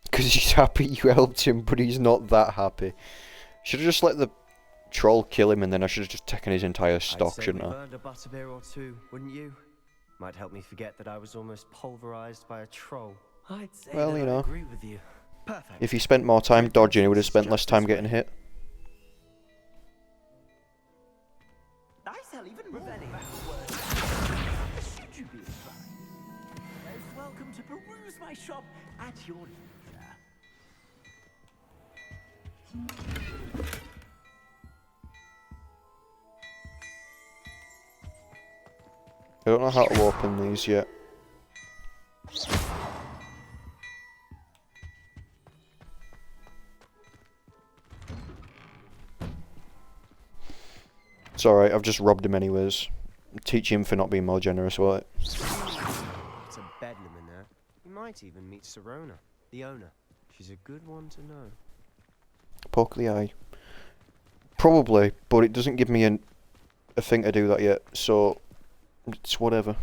Because he's happy you helped him, but he's not that happy. Should have just let the troll kill him, and then I should have just taken his entire stock, I'd say shouldn't we I? burned a butterbeer or two, wouldn't you? Might help me forget that I was almost pulverized by a troll. I'd say Well, that you I know. agree with you. Perfect. If he spent more time dodging, he would have spent less time getting hit. I sell even more backwards. Should you be inclined? Most welcome to peruse my shop at your leisure. I don't know how to open these yet. It's alright, I've just robbed him anyways. Teach him for not being more generous, will it? It's a bedlam in there. You might even meet Serona, the owner. She's a good one to know. Poke the eye. Probably, but it doesn't give me a thing to do that yet, so it's whatever.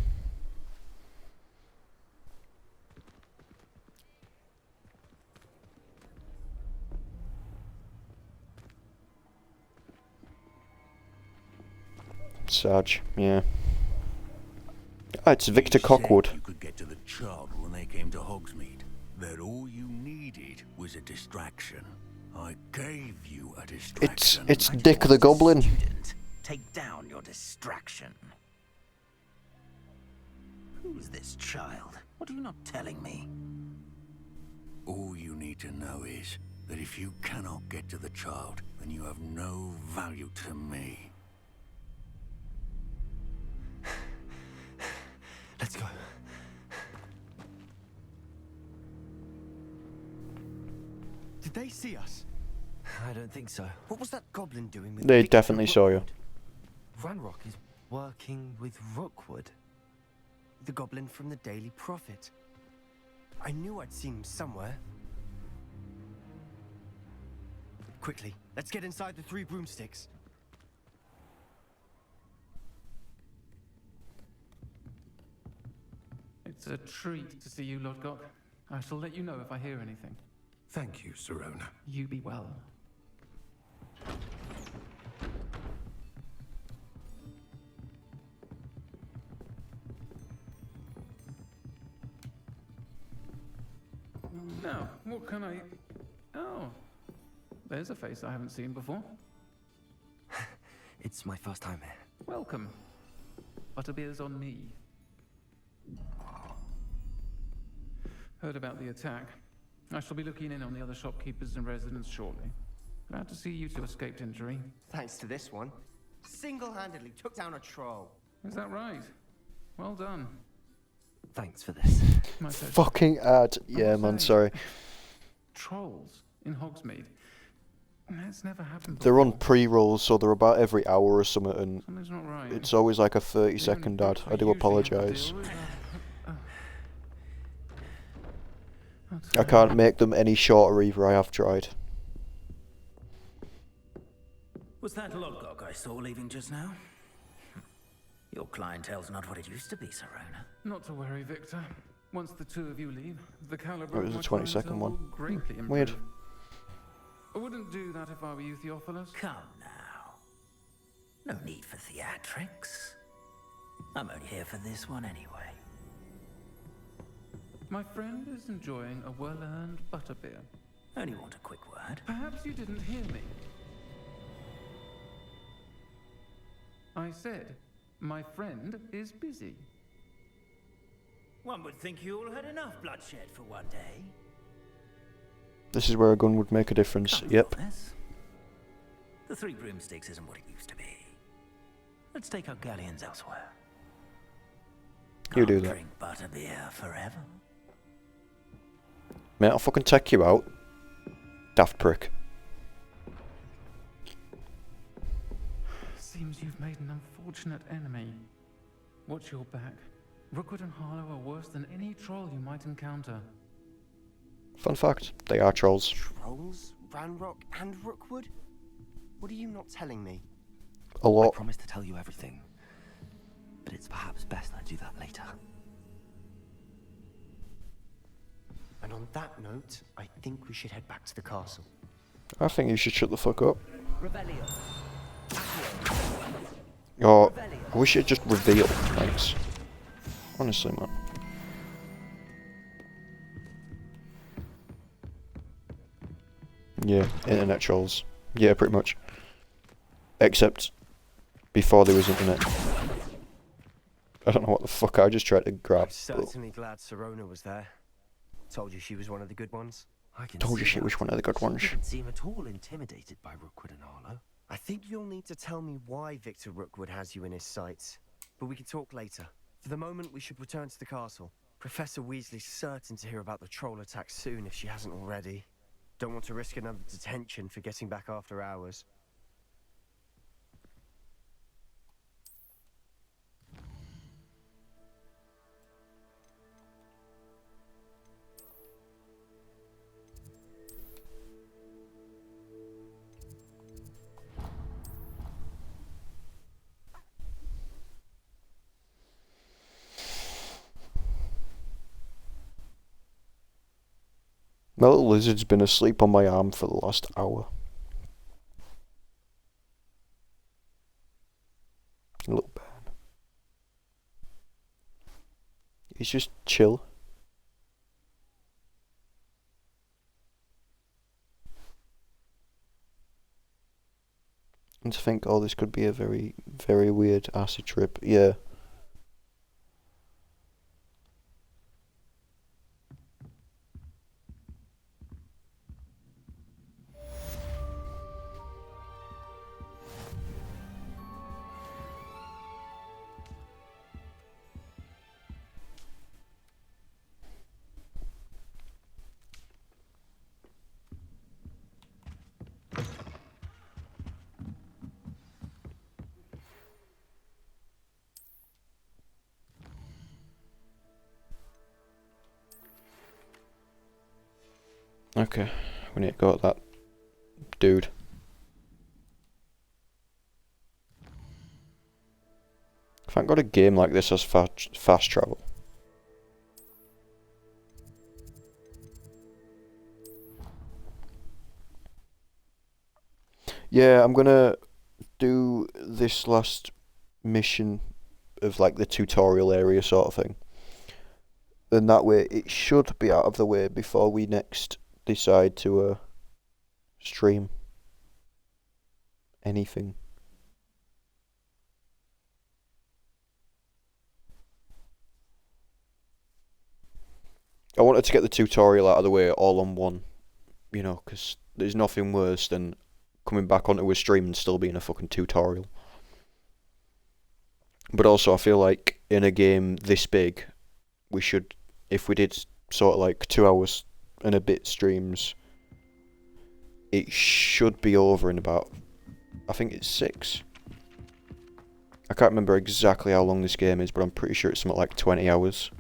Sarge, yeah. Ah, it's Victor Cockwood. You could get to the child when they came to Hogsmeade. That all you needed was a distraction. I gave you a distraction. It's Dick the Goblin. Take down your distraction. Who's this child? What are you not telling me? All you need to know is that if you cannot get to the child, then you have no value to me. Let's go. Did they see us? I don't think so. What was that goblin doing with They Victor definitely saw you. Ranrock is working with Rookwood. The goblin from the Daily Prophet. I knew I'd seen him somewhere. Quickly, let's get inside the 3 broomsticks. It's a treat to see you, Lodgok. I shall let you know if I hear anything. Thank you, Sirona. You be well. Now, what can I... Oh, there's a face I haven't seen before. It's my first time here. Welcome. Butterbeer's on me. Heard about the attack. I shall be looking in on the other shopkeepers and residents shortly. Glad to see you two escaped injury. Thanks to this one. Single-handedly took down a troll. Is that right? Well done. Thanks for this. My pleasure. Fucking ad. Yeah, man, sorry. Trolls in Hogsmeade. That's never happened before. They're on pre-rolls, so they're about every hour or something, and Something's not right. it's always like a 30-second ad. I do apologise. I can't make them any shorter either, I have tried. Was that Lodgok I saw leaving just now? Your clientele's not what it used to be, Sirona. Not to worry, Victor. Once the two of you leave, the caliber Oh, it was of a my 20-second clientele one. will greatly improve. Weird. I wouldn't do that if I were you, Theophilus. Come now. No need for theatrics. I'm only here for this one anyway. My friend is enjoying a well-earned butterbeer. Only want a quick word. Perhaps you didn't hear me. I said, my friend is busy. One would think you all had enough bloodshed for one day. This is where a gun would make a difference. Yep. The 3 broomsticks isn't what it used to be. Let's take our galleons elsewhere. You do Can't that. drink butterbeer forever. Mate, I'll fucking take you out. Daft prick. Seems you've made an unfortunate enemy. Watch your back. Rookwood and Harlow are worse than any troll you might encounter. Fun fact, they are trolls. Trolls? Ranrock and Rookwood? What are you not telling me? A lot. I promise to tell you everything, but it's perhaps best I do that later. And on that note, I think we should head back to the castle. I think you should shut the fuck up. Revelio. Oh, I wish you'd just reveal. Thanks. Honestly, man. Yeah, internet trolls. Yeah, pretty much. Except before there was internet. I don't know what the fuck I just tried to grab. I'm certainly glad Sirona was there. Told you she was one of the good ones. I can Told you see she that. was one of the good ones. She didn't seem at all intimidated by Rookwood and Harlow. I think you'll need to tell me why Victor Rookwood has you in his sights. But we can talk later. For the moment, we should return to the castle. Professor Weasley's certain to hear about the troll attack soon if she hasn't already. Don't want to risk another detention for getting back after hours. My little lizard's been asleep on my arm for the last hour. Little Ben. He's just chill. And to think, oh, this could be a very, very weird acid trip. Yeah. Okay, we need to go at that dude. Thank God a game like this has fast travel. Yeah, I'm gonna do this last mission of like the tutorial area sort of thing. And that way it should be out of the way before we next decide to stream anything. I wanted to get the tutorial out of the way all on one, you know, because there's nothing worse than coming back onto a stream and still being a fucking tutorial. But also I feel like in a game this big, we should, if we did sort of like 2 hours and a bit streams, it should be over in about, I think it's 6. I can't remember exactly how long this game is, but I'm pretty sure it's something like 20 hours.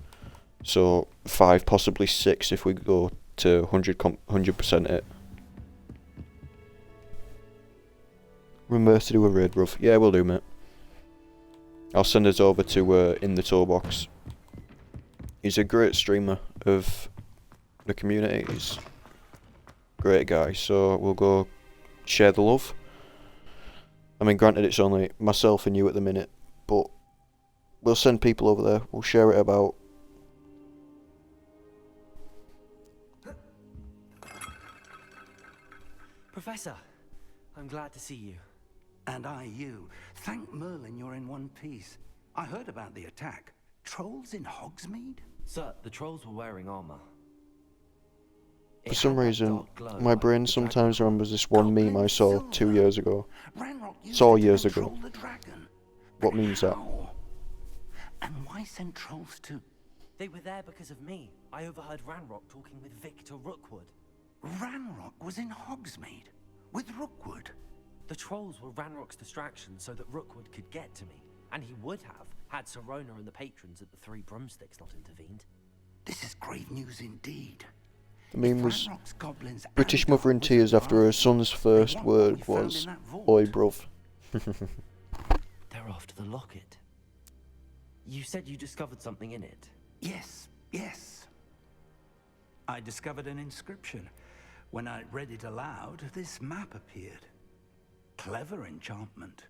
So 5, possibly 6 if we go to 100% it. Remember to do a raid, bruv. Yeah, we'll do, mate. I'll send us over to In the Toolbox. He's a great streamer of the community. He's a great guy, so we'll go share the love. I mean, granted, it's only myself and you at the minute, but we'll send people over there. We'll share it about. Professor, I'm glad to see you. And I you. Thank Merlin you're in one piece. I heard about the attack. Trolls in Hogsmeade? Sir, the trolls were wearing armor. For some reason, my brain sometimes remembers this one meme I saw 2 years ago. Years ago. What means that? And why send trolls to... They were there because of me. I overheard Ranrock talking with Victor Rookwood. Ranrock was in Hogsmeade? With Rookwood? The trolls were Ranrock's distraction so that Rookwood could get to me. And he would have, had Sirona and the patrons at the Three Broomsticks not intervened. This is grave news indeed. The meme was British mother in tears after her son's first word was, "Oi, bruv." They're after the locket. You said you discovered something in it. Yes, yes. I discovered an inscription. When I read it aloud, this map appeared. Clever enchantment.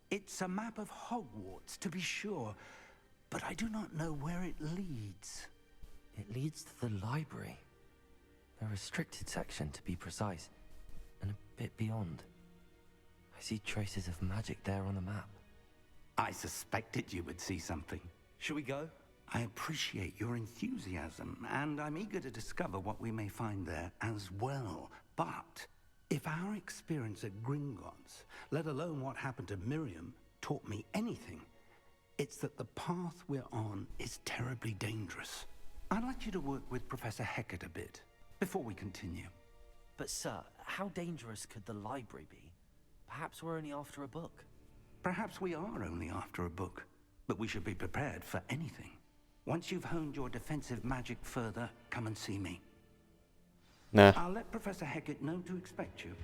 It's a map of Hogwarts, to be sure, but I do not know where it leads. It leads to the library. A restricted section, to be precise, and a bit beyond. I see traces of magic there on the map. I suspected you would see something. Shall we go? I appreciate your enthusiasm, and I'm eager to discover what we may find there as well. But if our experience at Gringotts, let alone what happened to Miriam, taught me anything, it's that the path we're on is terribly dangerous. I'd like you to work with Professor Hecat a bit before we continue. But sir, how dangerous could the library be? Perhaps we're only after a book. Perhaps we are only after a book, but we should be prepared for anything. Once you've honed your defensive magic further, come and see me. Nah. I'll let Professor Hecat know to expect you.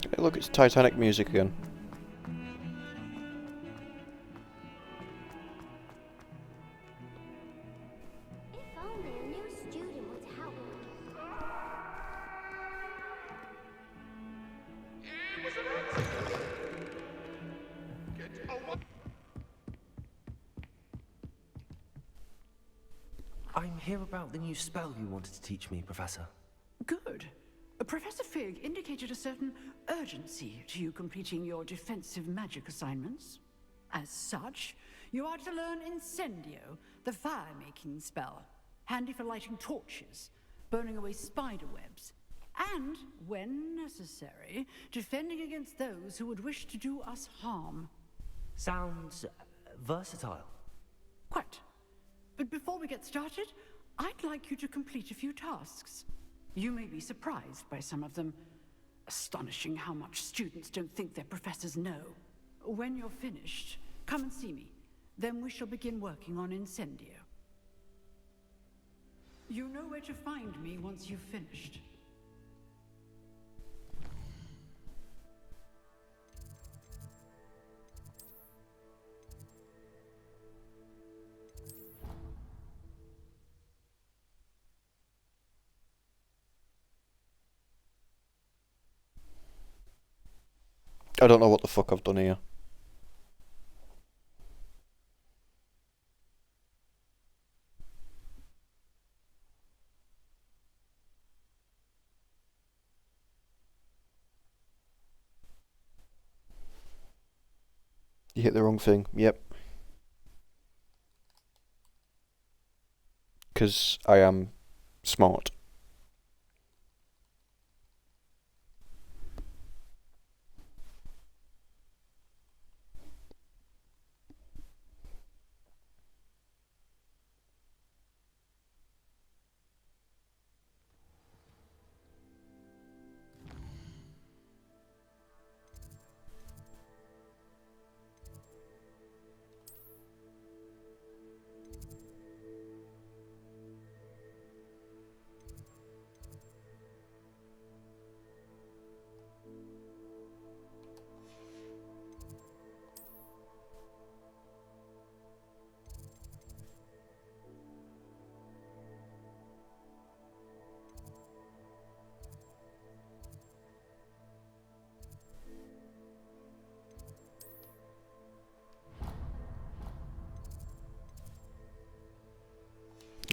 Hey, look, it's Titanic music again. If only a new student would help. I'm here about the new spell you wanted to teach me, Professor. Good. Professor Fig indicated a certain urgency to you completing your defensive magic assignments. As such, you are to learn Incendio, the fire-making spell, handy for lighting torches, burning away spider webs, and, when necessary, defending against those who would wish to do us harm. Sounds versatile. Quite. But before we get started, I'd like you to complete a few tasks. You may be surprised by some of them. Astonishing how much students don't think their professors know. When you're finished, come and see me. Then we shall begin working on Incendio. You know where to find me once you've finished. I don't know what the fuck I've done here. You hit the wrong thing, yep. Because I am smart.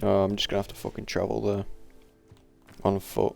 Oh, I'm just gonna have to fucking travel there. On foot.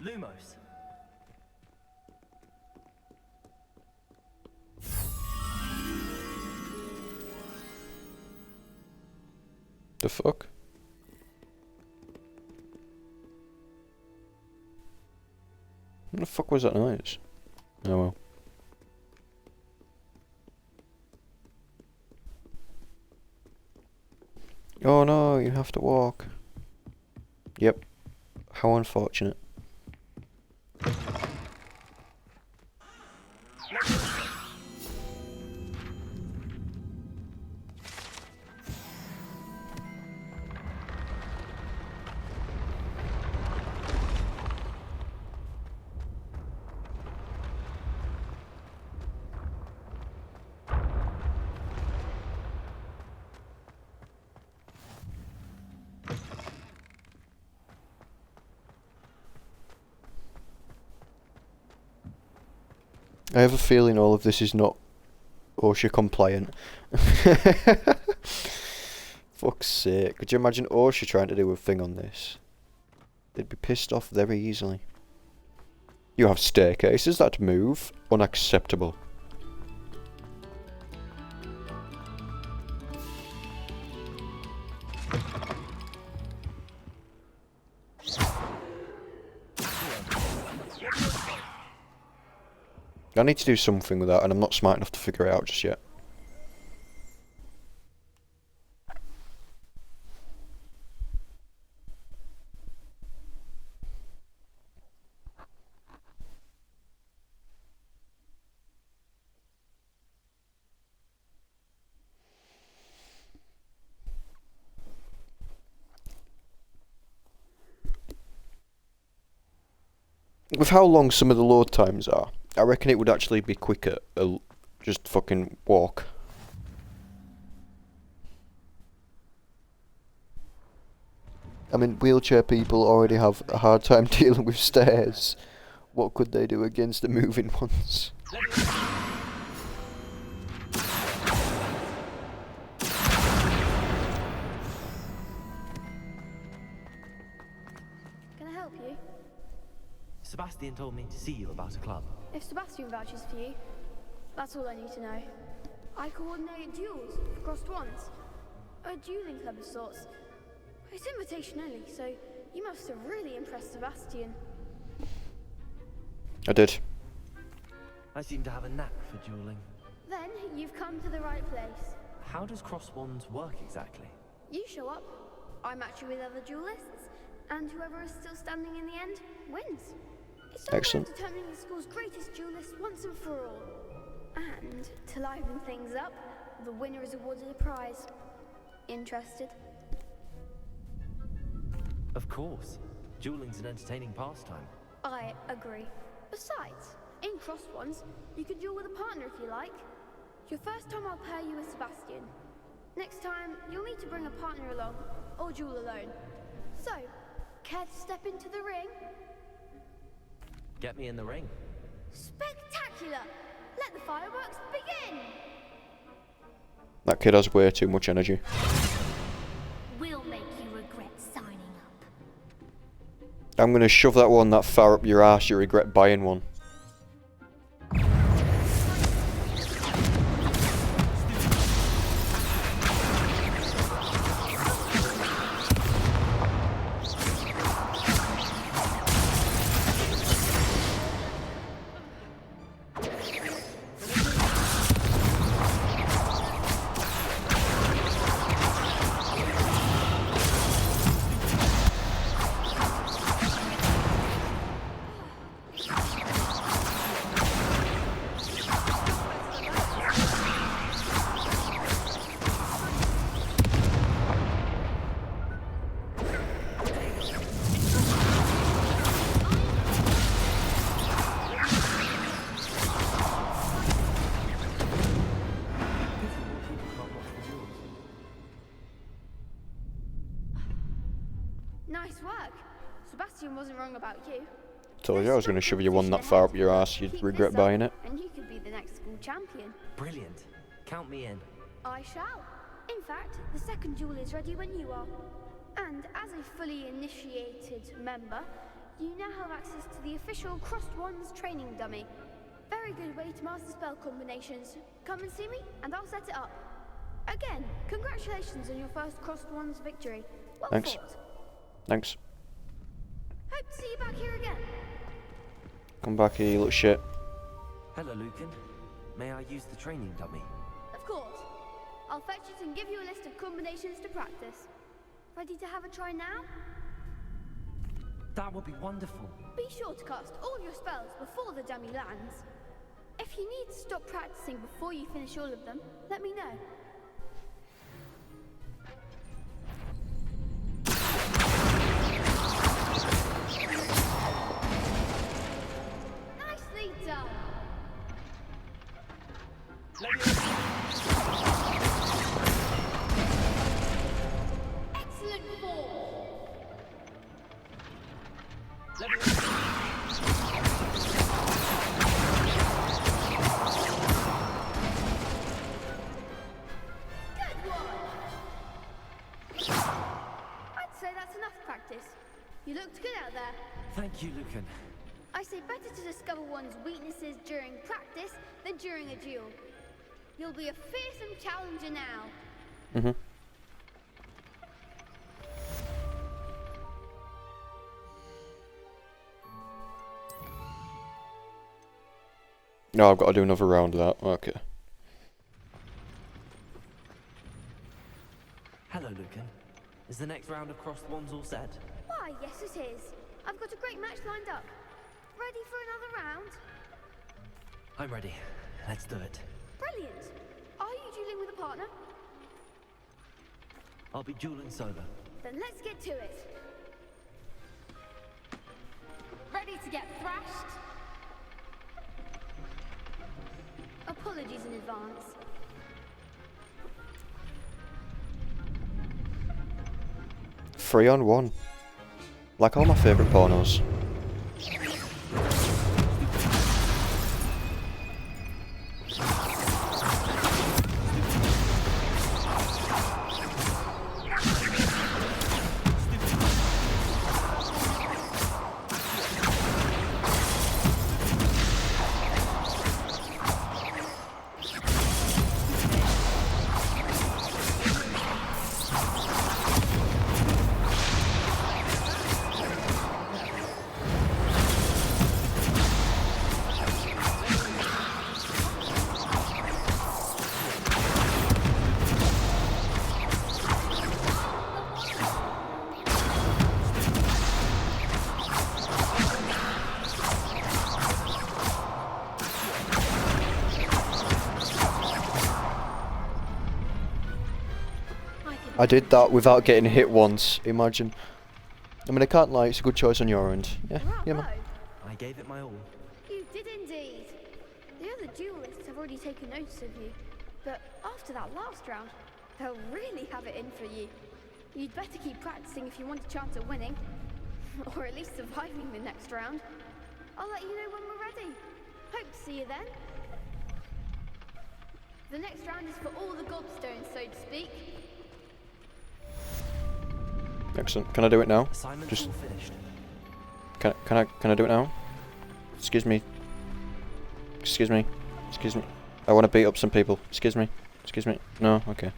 Lumos. The fuck? What the fuck was that noise? Oh well. Oh no, you have to walk. Yep. How unfortunate. I have a feeling all of this is not OSHA compliant. Fuck's sake. Could you imagine OSHA trying to do a thing on this? They'd be pissed off very easily. You have staircases that move. Unacceptable. I need to do something with that, and I'm not smart enough to figure it out just yet. with how long some of the load times are, I reckon it would actually be quicker. Just fucking walk. I mean, wheelchair people already have a hard time dealing with stairs. What could they do against the moving ones? Can I help you? Sebastian told me to see you about a club. If Sebastian vouches for you, that's all I need to know. I coordinate duels for crossed ones. A dueling club of sorts. It's invitation only, so you must have really impressed Sebastian. I did. I seem to have a knack for dueling. Then you've come to the right place. How does crossed wands work exactly? You show up, I match you with other duelists, and whoever is still standing in the end wins. It's all Excellent. about determining the school's greatest duelist once and for all. And to liven things up, the winner is awarded a prize. Interested? Of course. Dueling's an entertaining pastime. I agree. Besides, in crossed ones, you can duel with a partner if you like. Your first time I'll pair you with Sebastian. Next time, you'll need to bring a partner along, or duel alone. So, care to step into the ring? Get me in the ring. Spectacular! Let the fireworks begin! That kid has way too much energy. We'll make you regret signing up. I'm gonna shove that one that far up your ass, you regret buying one. Nice work. Sebastian wasn't wrong about you. Told you I was gonna shove you one that far up your ass, you'd Keep regret this up, buying it. And you could be the next school champion. Brilliant. Count me in. I shall. In fact, the second duel is ready when you are. And as a fully initiated member, you now have access to the official Crossed Wands training dummy. Very good way to master spell combinations. Come and see me, and I'll set it up. Again, congratulations on your first Crossed Wands victory. Well Thanks. fought. Thanks. Hope to see you back here again. Come back here, you little shit. Hello, Lucan. May I use the training dummy? Of course. I'll fetch it and give you a list of combinations to practice. Ready to have a try now? That would be wonderful. Be sure to cast all your spells before the dummy lands. If you need to stop practicing before you finish all of them, let me know. Nicely done. Excellent form. Good one. I'd say that's enough practice. You looked good out there. Thank you, Lucan. I say better to discover one's weaknesses during practice than during a duel. You'll be a fearsome challenger now. Mm-hmm. No, I've got to do another round of that. Okay. Hello, Lucan. Is the next round of Crossed Wands all set? Why, yes it is. I've got a great match lined up. Ready for another round? I'm ready. Let's do it. Brilliant. Are you dueling with a partner? I'll be dueling solo. Then let's get to it. Ready to get thrashed? Apologies in advance. Three on one. Like all my favourite pornos. I did that without getting hit once, imagine. I mean, I can't lie, it's a good choice on your end. Yeah, yeah man. I gave it my all. You did indeed. The other duelists have already taken notice of you, but after that last round, they'll really have it in for you. You'd better keep practicing if you want a chance at winning, or at least surviving the next round. I'll let you know when we're ready. Hope to see you then. The next round is for all the gobstones, so to speak. Excellent. Can I do it now? Just can I do it now? Excuse me. Excuse me. Excuse me. I want to beat up some people. Excuse me. Excuse me. No. Okay.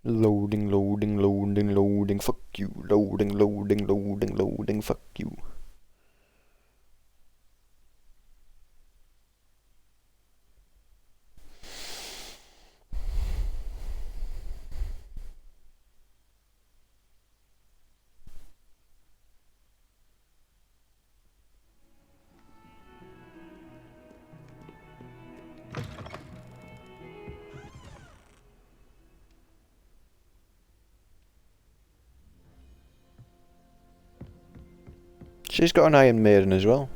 Loading, loading, loading, loading, fuck you. Loading, loading, loading, loading, fuck you. She's got an Iron Maiden as well.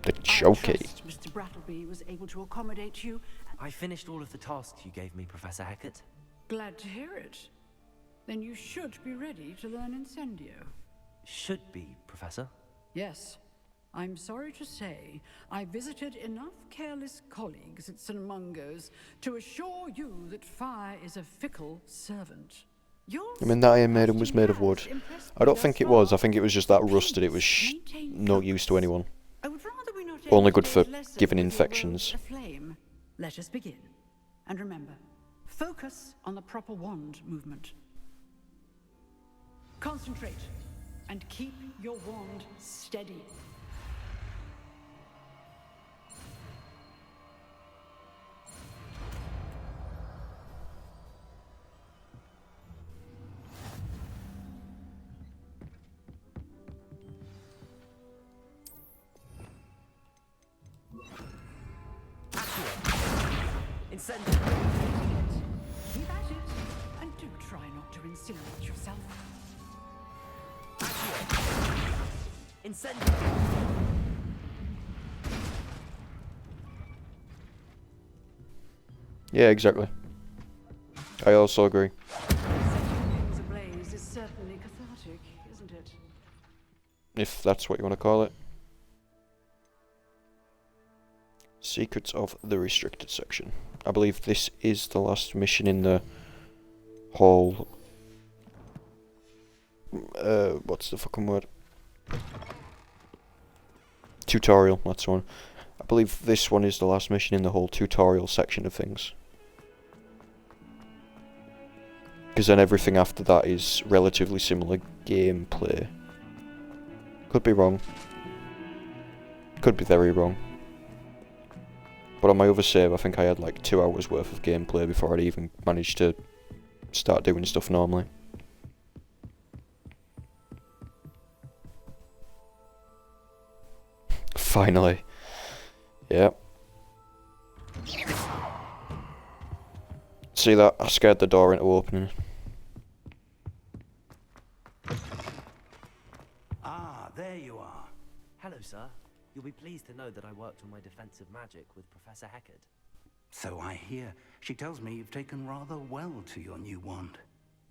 The showcase. Mr. Brattleby was able to accommodate you. I finished all of the tasks you gave me, Professor Hackett. Glad to hear it. Then you should be ready to learn Incendio. Should be, Professor. Yes. I'm sorry to say, I visited enough careless colleagues at St. Mungo's to assure you that fire is a fickle servant. I mean, that Iron Maiden was made of wood. I don't think it was. I think it was just that rusted. It was no use to anyone. Only good for giving infections. Let us begin. And remember, focus on the proper wand movement. Concentrate and keep your wand steady. Incendio. Keep at it, and do try not to incinerate yourself. Incendio. Yeah, exactly. I also agree. Things ablaze is certainly cathartic, isn't it? If that's what you want to call it. Secrets of the restricted section. I believe this is the last mission in the whole... what's the fucking word? Tutorial, that's one. I believe this one is the last mission in the whole tutorial section of things. because then everything after that is relatively similar gameplay. Could be wrong. Could be very wrong. But on my other save, I think I had like 2 hours worth of gameplay before I'd even managed to start doing stuff normally. Finally. Yep. See that? I scared the door into opening. Ah, there you are. Hello, sir. You'll be pleased to know that I worked on my defensive magic with Professor Heckard. So I hear. She tells me you've taken rather well to your new wand.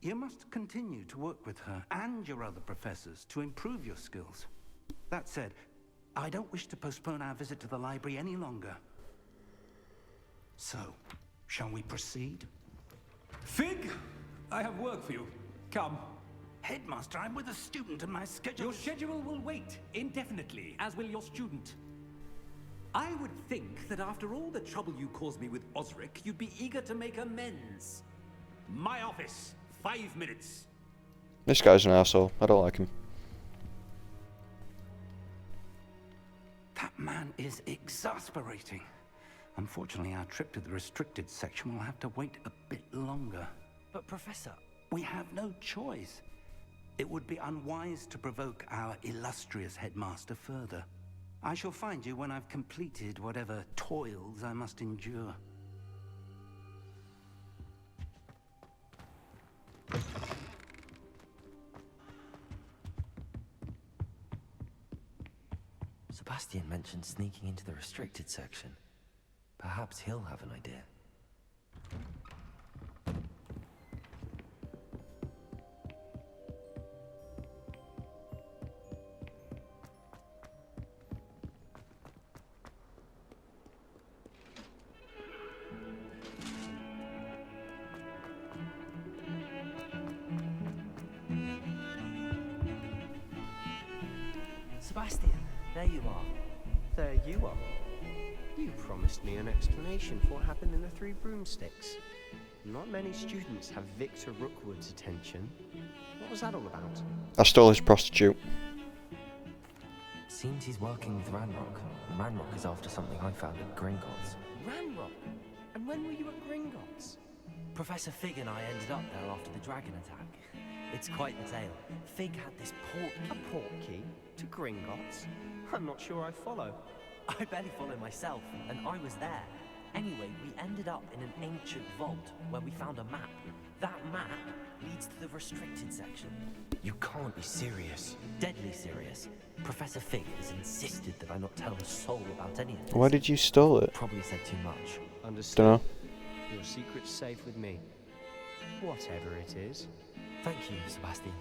You must continue to work with her and your other professors to improve your skills. That said, I don't wish to postpone our visit to the library any longer. So, shall we proceed? Fig, I have work for you. Come. Headmaster, I'm with a student and my schedule... Your schedule will wait indefinitely, as will your student. I would think that after all the trouble you caused me with Osric, you'd be eager to make amends. My office, 5 minutes. This guy's an asshole. I don't like him. That man is exasperating. Unfortunately, our trip to the restricted section will have to wait a bit longer. But Professor... We have no choice. It would be unwise to provoke our illustrious headmaster further. I shall find you when I've completed whatever toils I must endure. Sebastian mentioned sneaking into the restricted section. Perhaps he'll have an idea. Sebastian, there you are. There you are. You promised me an explanation for what happened in the Three Broomsticks. Not many students have Victor Rookwood's attention. What was that all about? I stole his prostitute. Seems he's working with Ranrock. Ranrock is after something I found at Gringotts. Ranrock? And when were you at Gringotts? Professor Fig and I ended up there after the dragon attack. It's quite the tale. Fig had this portkey. A portkey? To Gringotts? I'm not sure I follow. I barely follow myself, and I was there. Anyway, we ended up in an ancient vault where we found a map. That map leads to the restricted section. You can't be serious. Deadly serious. Professor Fig has insisted that I not tell a soul about any of this. Why did you steal it? Probably said too much. Understood. Dunno. Your secret's safe with me. Whatever it is. Thank you, Sebastian.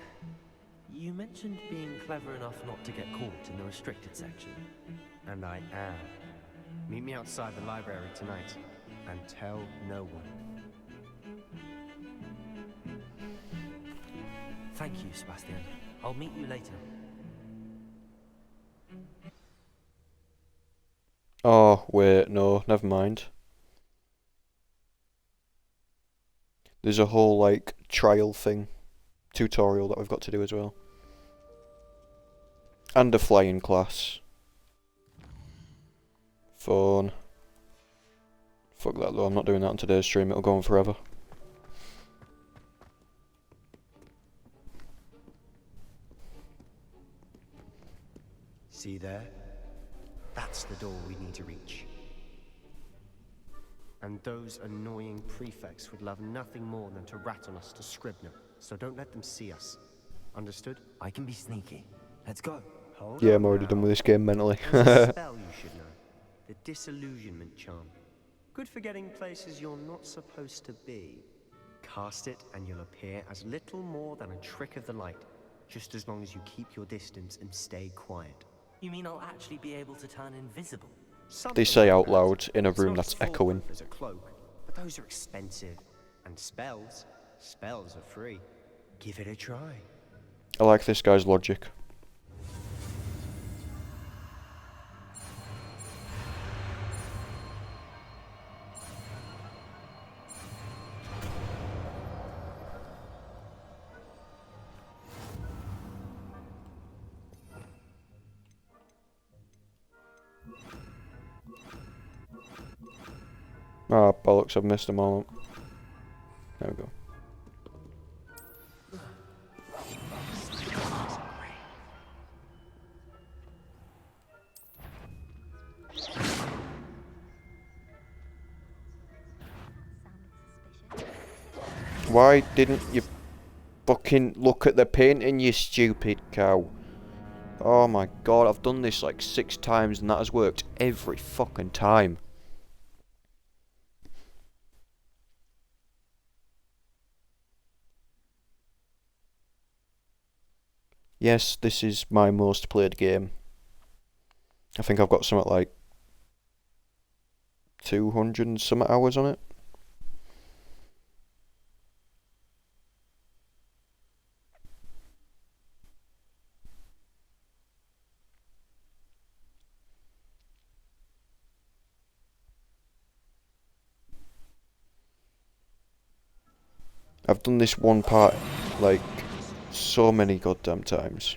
You mentioned being clever enough not to get caught in the restricted section. And I am. Meet me outside the library tonight, and tell no one. Thank you, Sebastian. I'll meet you later. Oh, wait, no, never mind. There's a whole, like, trial thing. Tutorial that we've got to do as well. And a flying class. Phone. Fuck that though, I'm not doing that on today's stream, it'll go on forever. See there? That's the door we need to reach. And those annoying prefects would love nothing more than to rat on us to Scribner, so don't let them see us. Understood? I can be sneaky. Let's go. Hold Yeah, on I'm already now. done with this game mentally. There's a spell you should know. The Disillusionment Charm. Good for getting places you're not supposed to be. Cast it and you'll appear as little more than a trick of the light, just as long as you keep your distance and stay quiet. You mean I'll actually be able to turn invisible? They say out loud in a room that's echoing. As a cloak, but those are expensive. And spells are free. Give it a try. I like this guy's logic. Ah, bollocks, I've missed them all. There we go. Why didn't you fucking look at the painting, you stupid cow? Oh my god, I've done this like 6 times and that has worked every fucking time. Yes, this is my most played game. I think I've got something like 200 and some hours on it. I've done this one part like so many goddamn times.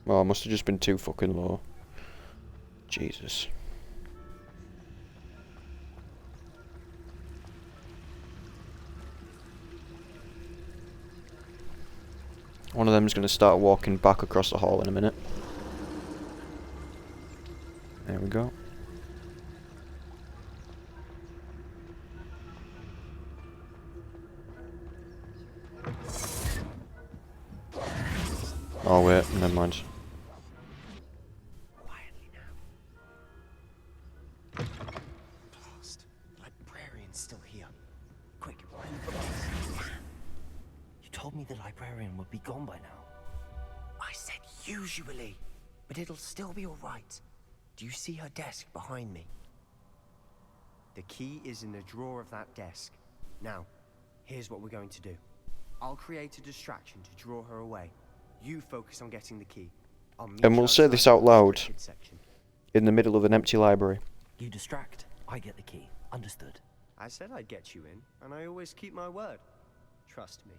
Oh, I must have just been too fucking low. Jesus. One of them is going to start walking back across the hall in a minute. There we go. Oh wait, never mind. Blast. Librarian's still here. Quick, You told me the librarian would be gone by now. I said usually, but it'll still be alright. Do you see her desk behind me? The key is in the drawer of that desk. Now, here's what we're going to do. I'll create a distraction to draw her away. You focus on getting the key. And we'll say this out loud in the middle of an empty library. You distract, I get the key. Understood. I said I'd get you in, and I always keep my word. Trust me.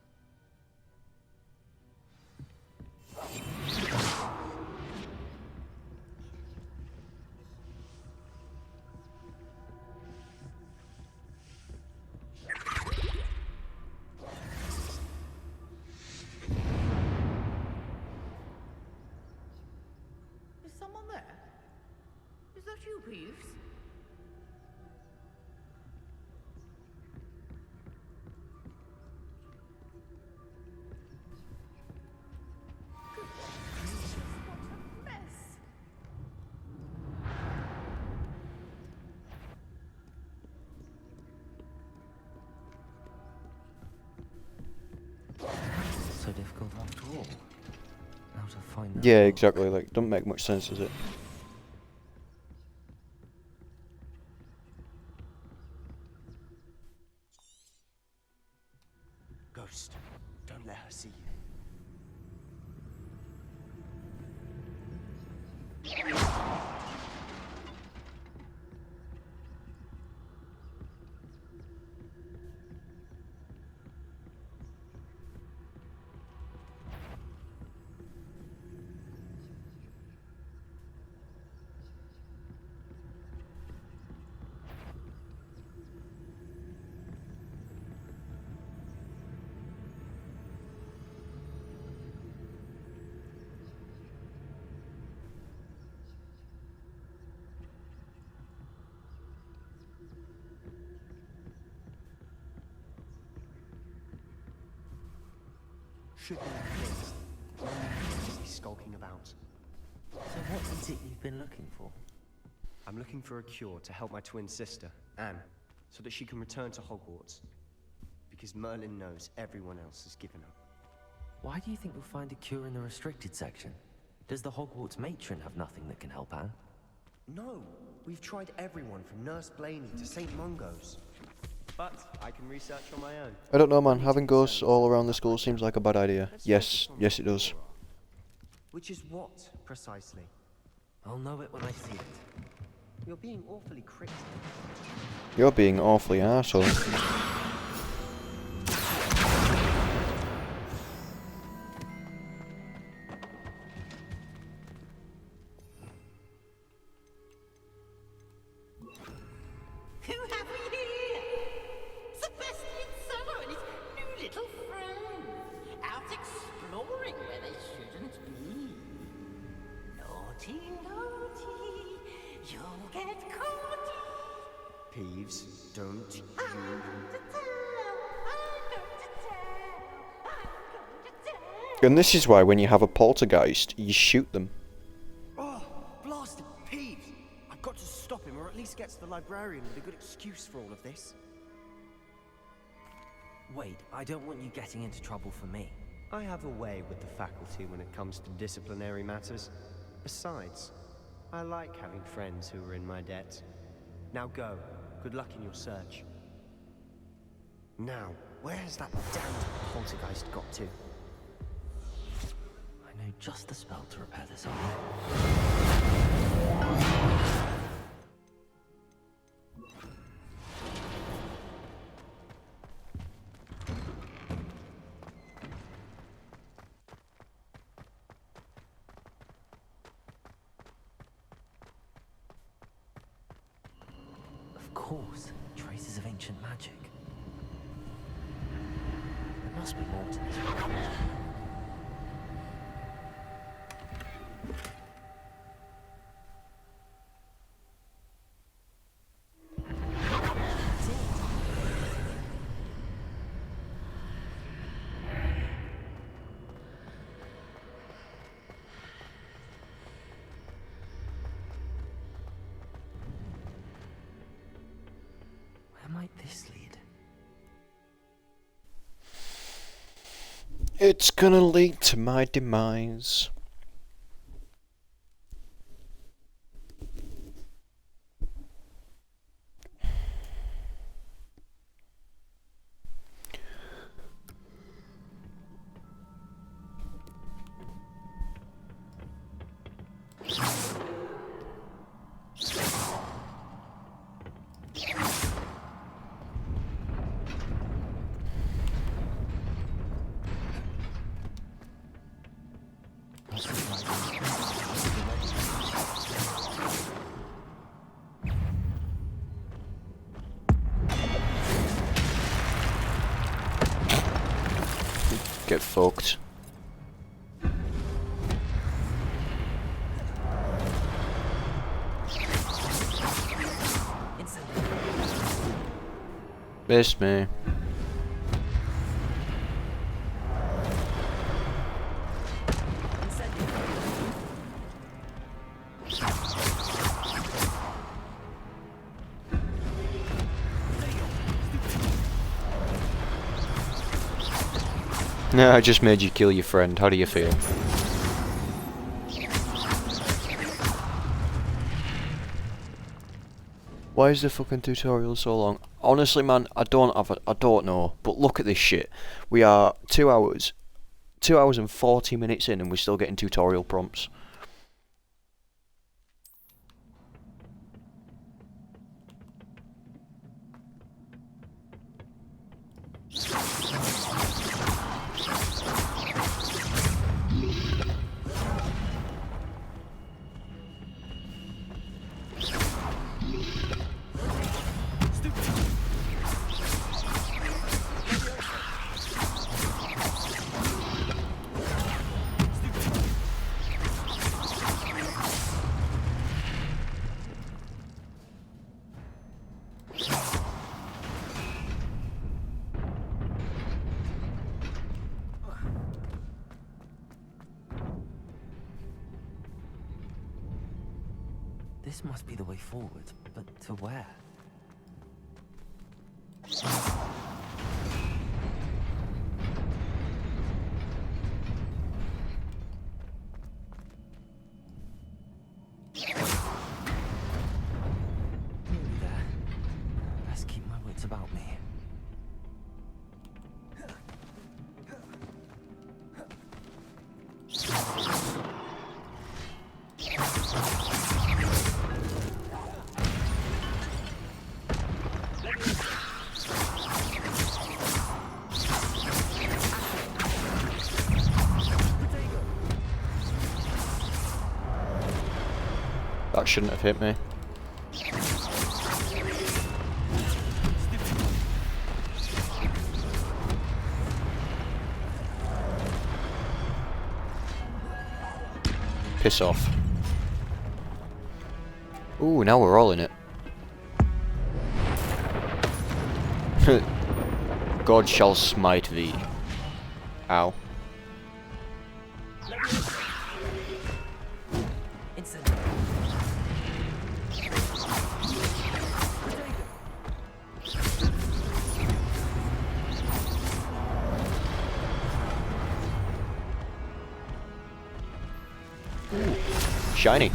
Is someone there? Is that you, Peeves? So difficult after all. How to find that Yeah, book. exactly. Like, don't make much sense, does it? Ghost, don't let her see you. Should be this. He's skulking about. So what is it you've been looking for? I'm looking for a cure to help my twin sister, Anne, so that she can return to Hogwarts. Because Merlin knows everyone else has given up. Why do you think we'll find a cure in the restricted section? Does the Hogwarts matron have nothing that can help Anne? No, we've tried everyone from Nurse Blaney to St. Mungo's. But I can research on my own. I don't know, man. Having ghosts all around the school seems like a bad idea. Yes, yes it does. Which is what, precisely? I'll know it when I see it. You're being awfully cryptic. You're being awfully arsehole. You'll get caught. Peeves, don't you... And this is why when you have a poltergeist, you shoot them. Oh, blast it, Peeves! I've got to stop him, or at least get to the librarian with a good excuse for all of this. Wait, I don't want you getting into trouble for me. I have a way with the faculty when it comes to disciplinary matters. Besides, I like having friends who are in my debt. Now go. Good luck in your search. Now, where has that damned poltergeist got to? I know just the spell to repair this arm. Of course, traces of ancient magic. There must be more to this report. Where might this lead? It's gonna lead to my demise. Get fucked. Miss me. No, I just made you kill your friend. How do you feel? Why is the fucking tutorial so long? Honestly, man, I don't know. But look at this shit. We are 2 hours and 40 minutes in, and we're still getting tutorial prompts. This must be the way forward, but to where? Nearly there. Best keep my wits about me. That shouldn't have hit me. Piss off. Ooh, now we're all in it. God shall smite thee. Ow. Shiny.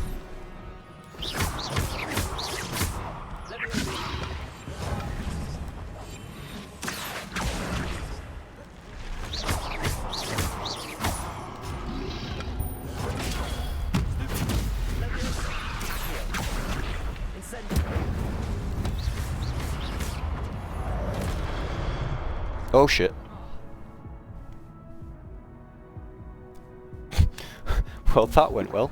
Oh shit. Well, that went well.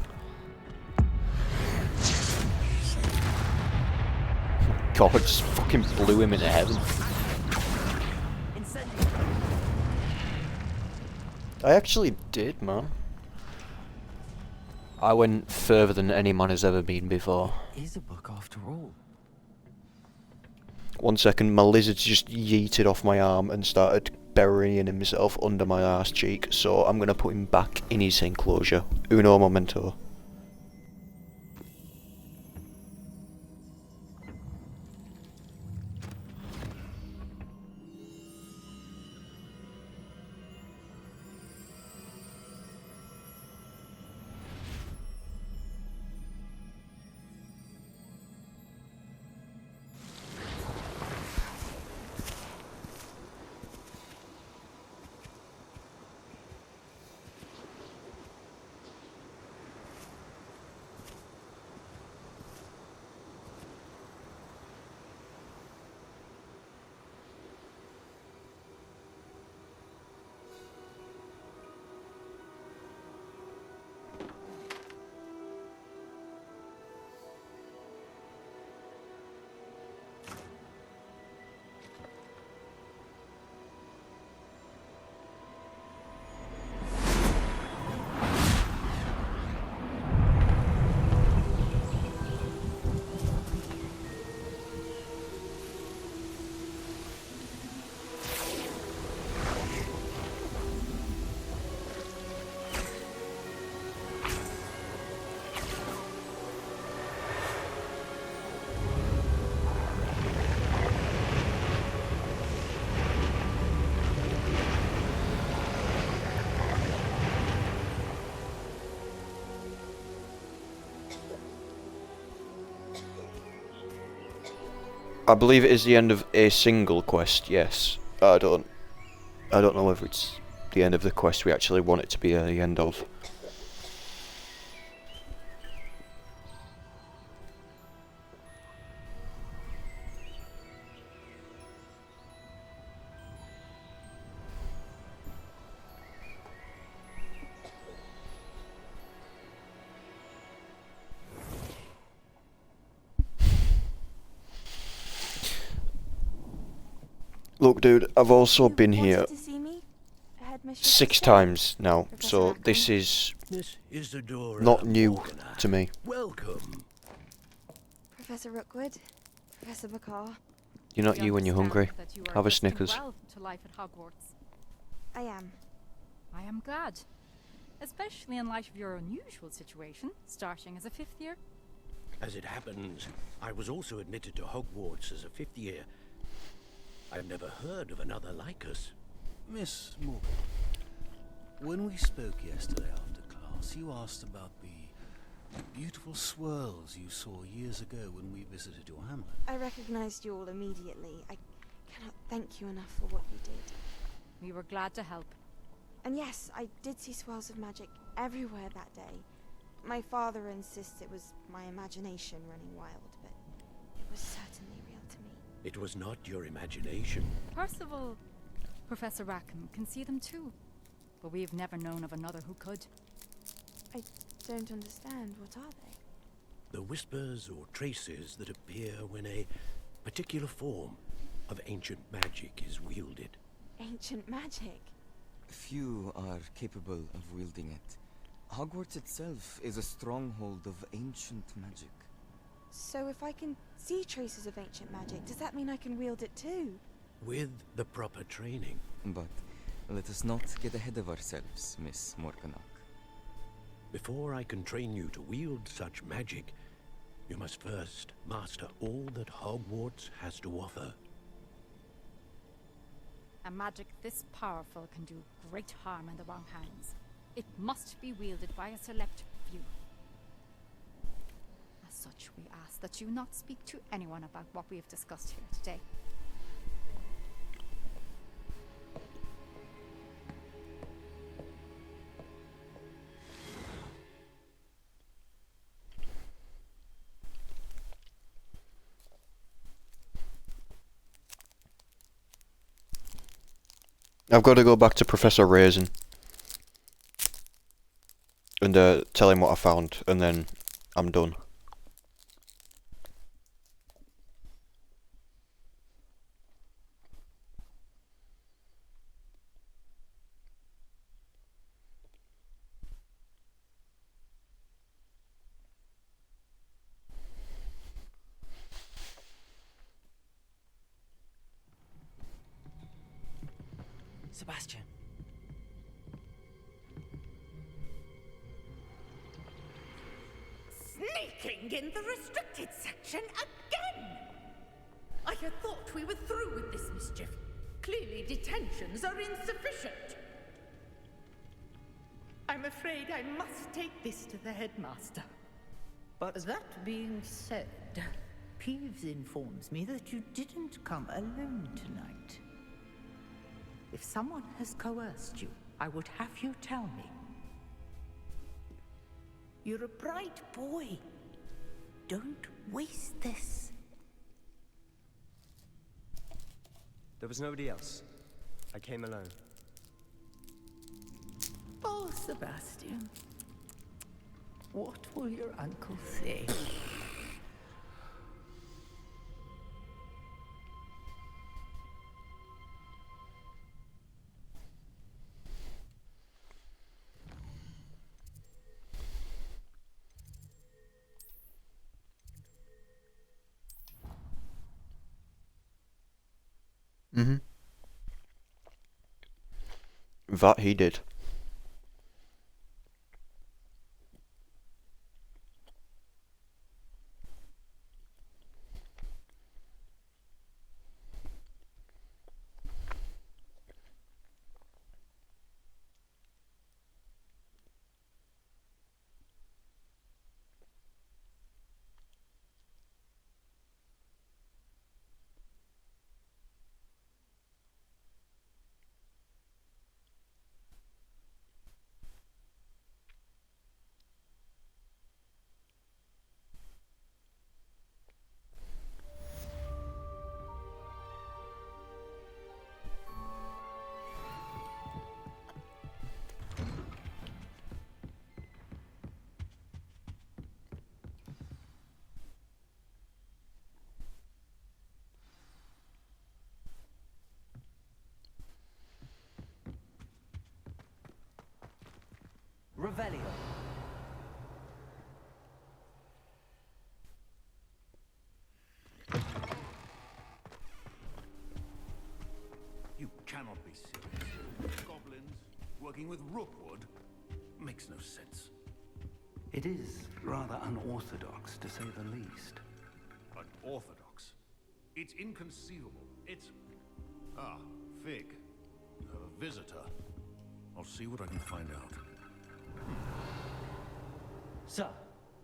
God, just fucking blew him into heaven. I actually did, man. I went further than any man has ever been before. It is a book after all. 1 second, my lizard's just yeeted off my arm and started burying himself under my arse cheek, so I'm gonna put him back in his enclosure. Uno momento. I believe it is the end of a single quest, yes. I don't know whether it's the end of the quest we actually want it to be the end of. Look, dude, I've also been here 6 times now, so this is not new to me. Welcome. Professor Rookwood, Professor Bakar. You're not you when you're hungry. Have a Snickers. Well to life at Hogwarts. I am. I am glad. Especially in light of your unusual situation, starting as a 5th year. As it happens, I was also admitted to Hogwarts as a 5th year. I've never heard of another like us. Miss Morgan, when we spoke yesterday after class, you asked about the beautiful swirls you saw years ago when we visited your hamlet. I recognized you all immediately. I cannot thank you enough for what you did. We were glad to help. And yes, I did see swirls of magic everywhere that day. My father insists it was my imagination running wild, but it was certainly real to me. It was not your imagination. Percival, Professor Rackham can see them too, but we've never known of another who could. I don't understand. What are they? The whispers or traces that appear when a particular form of ancient magic is wielded. Ancient magic? Few are capable of wielding it. Hogwarts itself is a stronghold of ancient magic. So if I can see traces of ancient magic, does that mean I can wield it too? With the proper training. But let us not get ahead of ourselves, Miss Morganach. Before I can train you to wield such magic, you must first master all that Hogwarts has to offer. A magic this powerful can do great harm in the wrong hands. It must be wielded by a select few. As such, we ask that you not speak to anyone about what we have discussed here today. I've got to go back to Professor Raisin and tell him what I found, and then I'm done. Sebastian. Sneaking in the restricted section again! I had thought we were through with this mischief. Clearly detentions are insufficient. I'm afraid I must take this to the headmaster. But that being said, Peeves informs me that you didn't come alone tonight. If someone has coerced you, I would have you tell me. You're a bright boy. Don't waste this. There was nobody else. I came alone. Oh, Sebastian. What will your uncle say? Mm-hmm. That he did. Revelio. You cannot be serious. Goblins working with Rookwood makes no sense. It is rather unorthodox, to say the least. Unorthodox? It's inconceivable. It's... Ah, Fig. You have a visitor. I'll see what I can find out. Sir,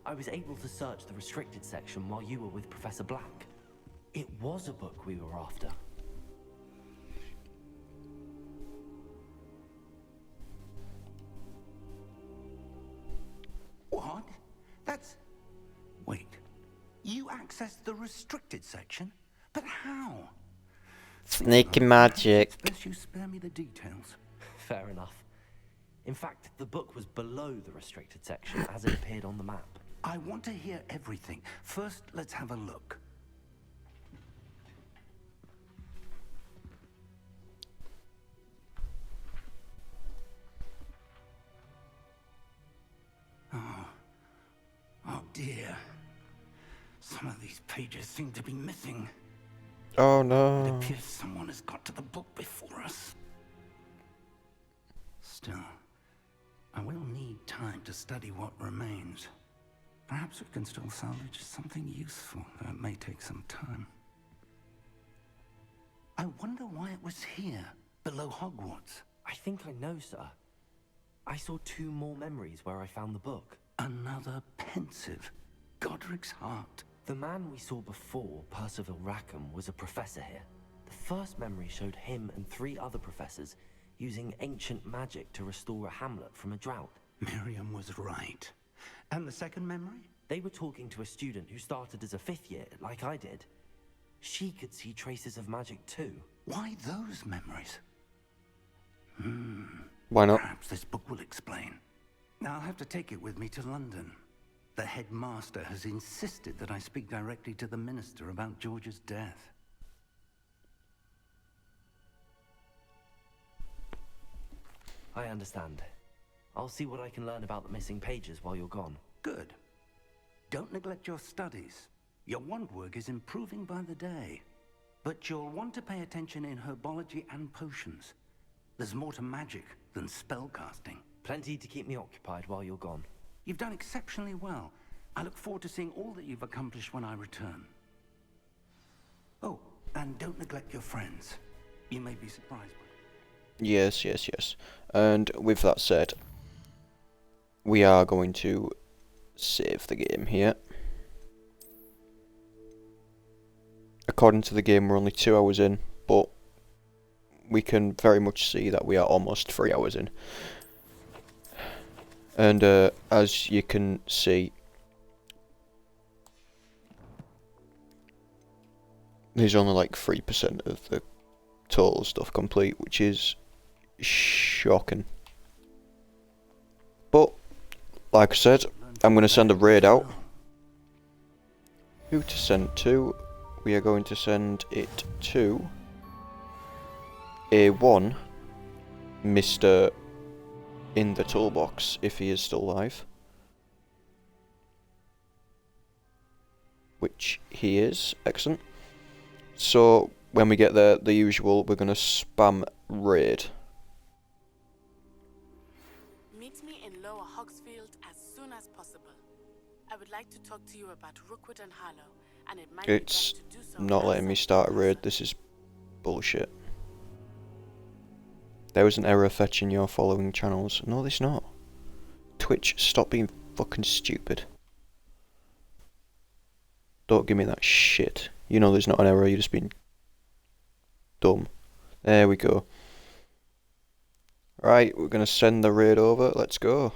I was able to search the restricted section while you were with Professor Black. It was a book we were after. What? That's... Wait. You accessed the restricted section? But how? Sneaky magic. Best you spare me the details. Fair enough. In fact, the book was below the restricted section as it appeared on the map. I want to hear everything. First, let's have a look. Oh dear. Some of these pages seem to be missing. Oh It no. appears someone has got to the book before us. Still, I will need time to study what remains. Perhaps we can still salvage something useful, though it may take some time. I wonder why it was here, below Hogwarts. I think I know, sir. I saw 2 more memories where I found the book. Another pensive. Godric's heart. The man we saw before, Percival Rackham, was a professor here. The first memory showed him and 3 other professors using ancient magic to restore a hamlet from a drought. Miriam was right. And the second memory? They were talking to a student who started as a 5th year, like I did. She could see traces of magic too. Why those memories? Why not? Perhaps this book will explain. Now I'll have to take it with me to London. The headmaster has insisted that I speak directly to the minister about George's death. I understand. I'll see what I can learn about the missing pages while you're gone. Good. Don't neglect your studies. Your wand work is improving by the day. But you'll want to pay attention in herbology and potions. There's more to magic than spellcasting. Plenty to keep me occupied while you're gone. You've done exceptionally well. I look forward to seeing all that you've accomplished when I return. Oh, and don't neglect your friends. You may be surprised. Yes, yes, yes. And with that said, we are going to save the game here. According to the game, we're only 2 hours in, but we can very much see that we are almost 3 hours in. And as you can see, there's only like 3% of the total stuff complete, which is shocking. But, like I said, I'm going to send a raid out. Who to send to? We are going to send it to A1, Mr. in the toolbox, if he is still alive. Which he is. Excellent. So, when we get there, the usual, we're going to spam raid. Meet me in Lower Hogsfield as soon as possible. I would like to talk to you about Rookwood and Harlow, and it might It's be best to do so not letting me start a raid. This is bullshit. There was an error fetching your following channels. No, there's not. Twitch, stop being fucking stupid. Don't give me that shit. You know there's not an error, you're just being dumb. There we go. Right, we're gonna send the raid over. Let's go.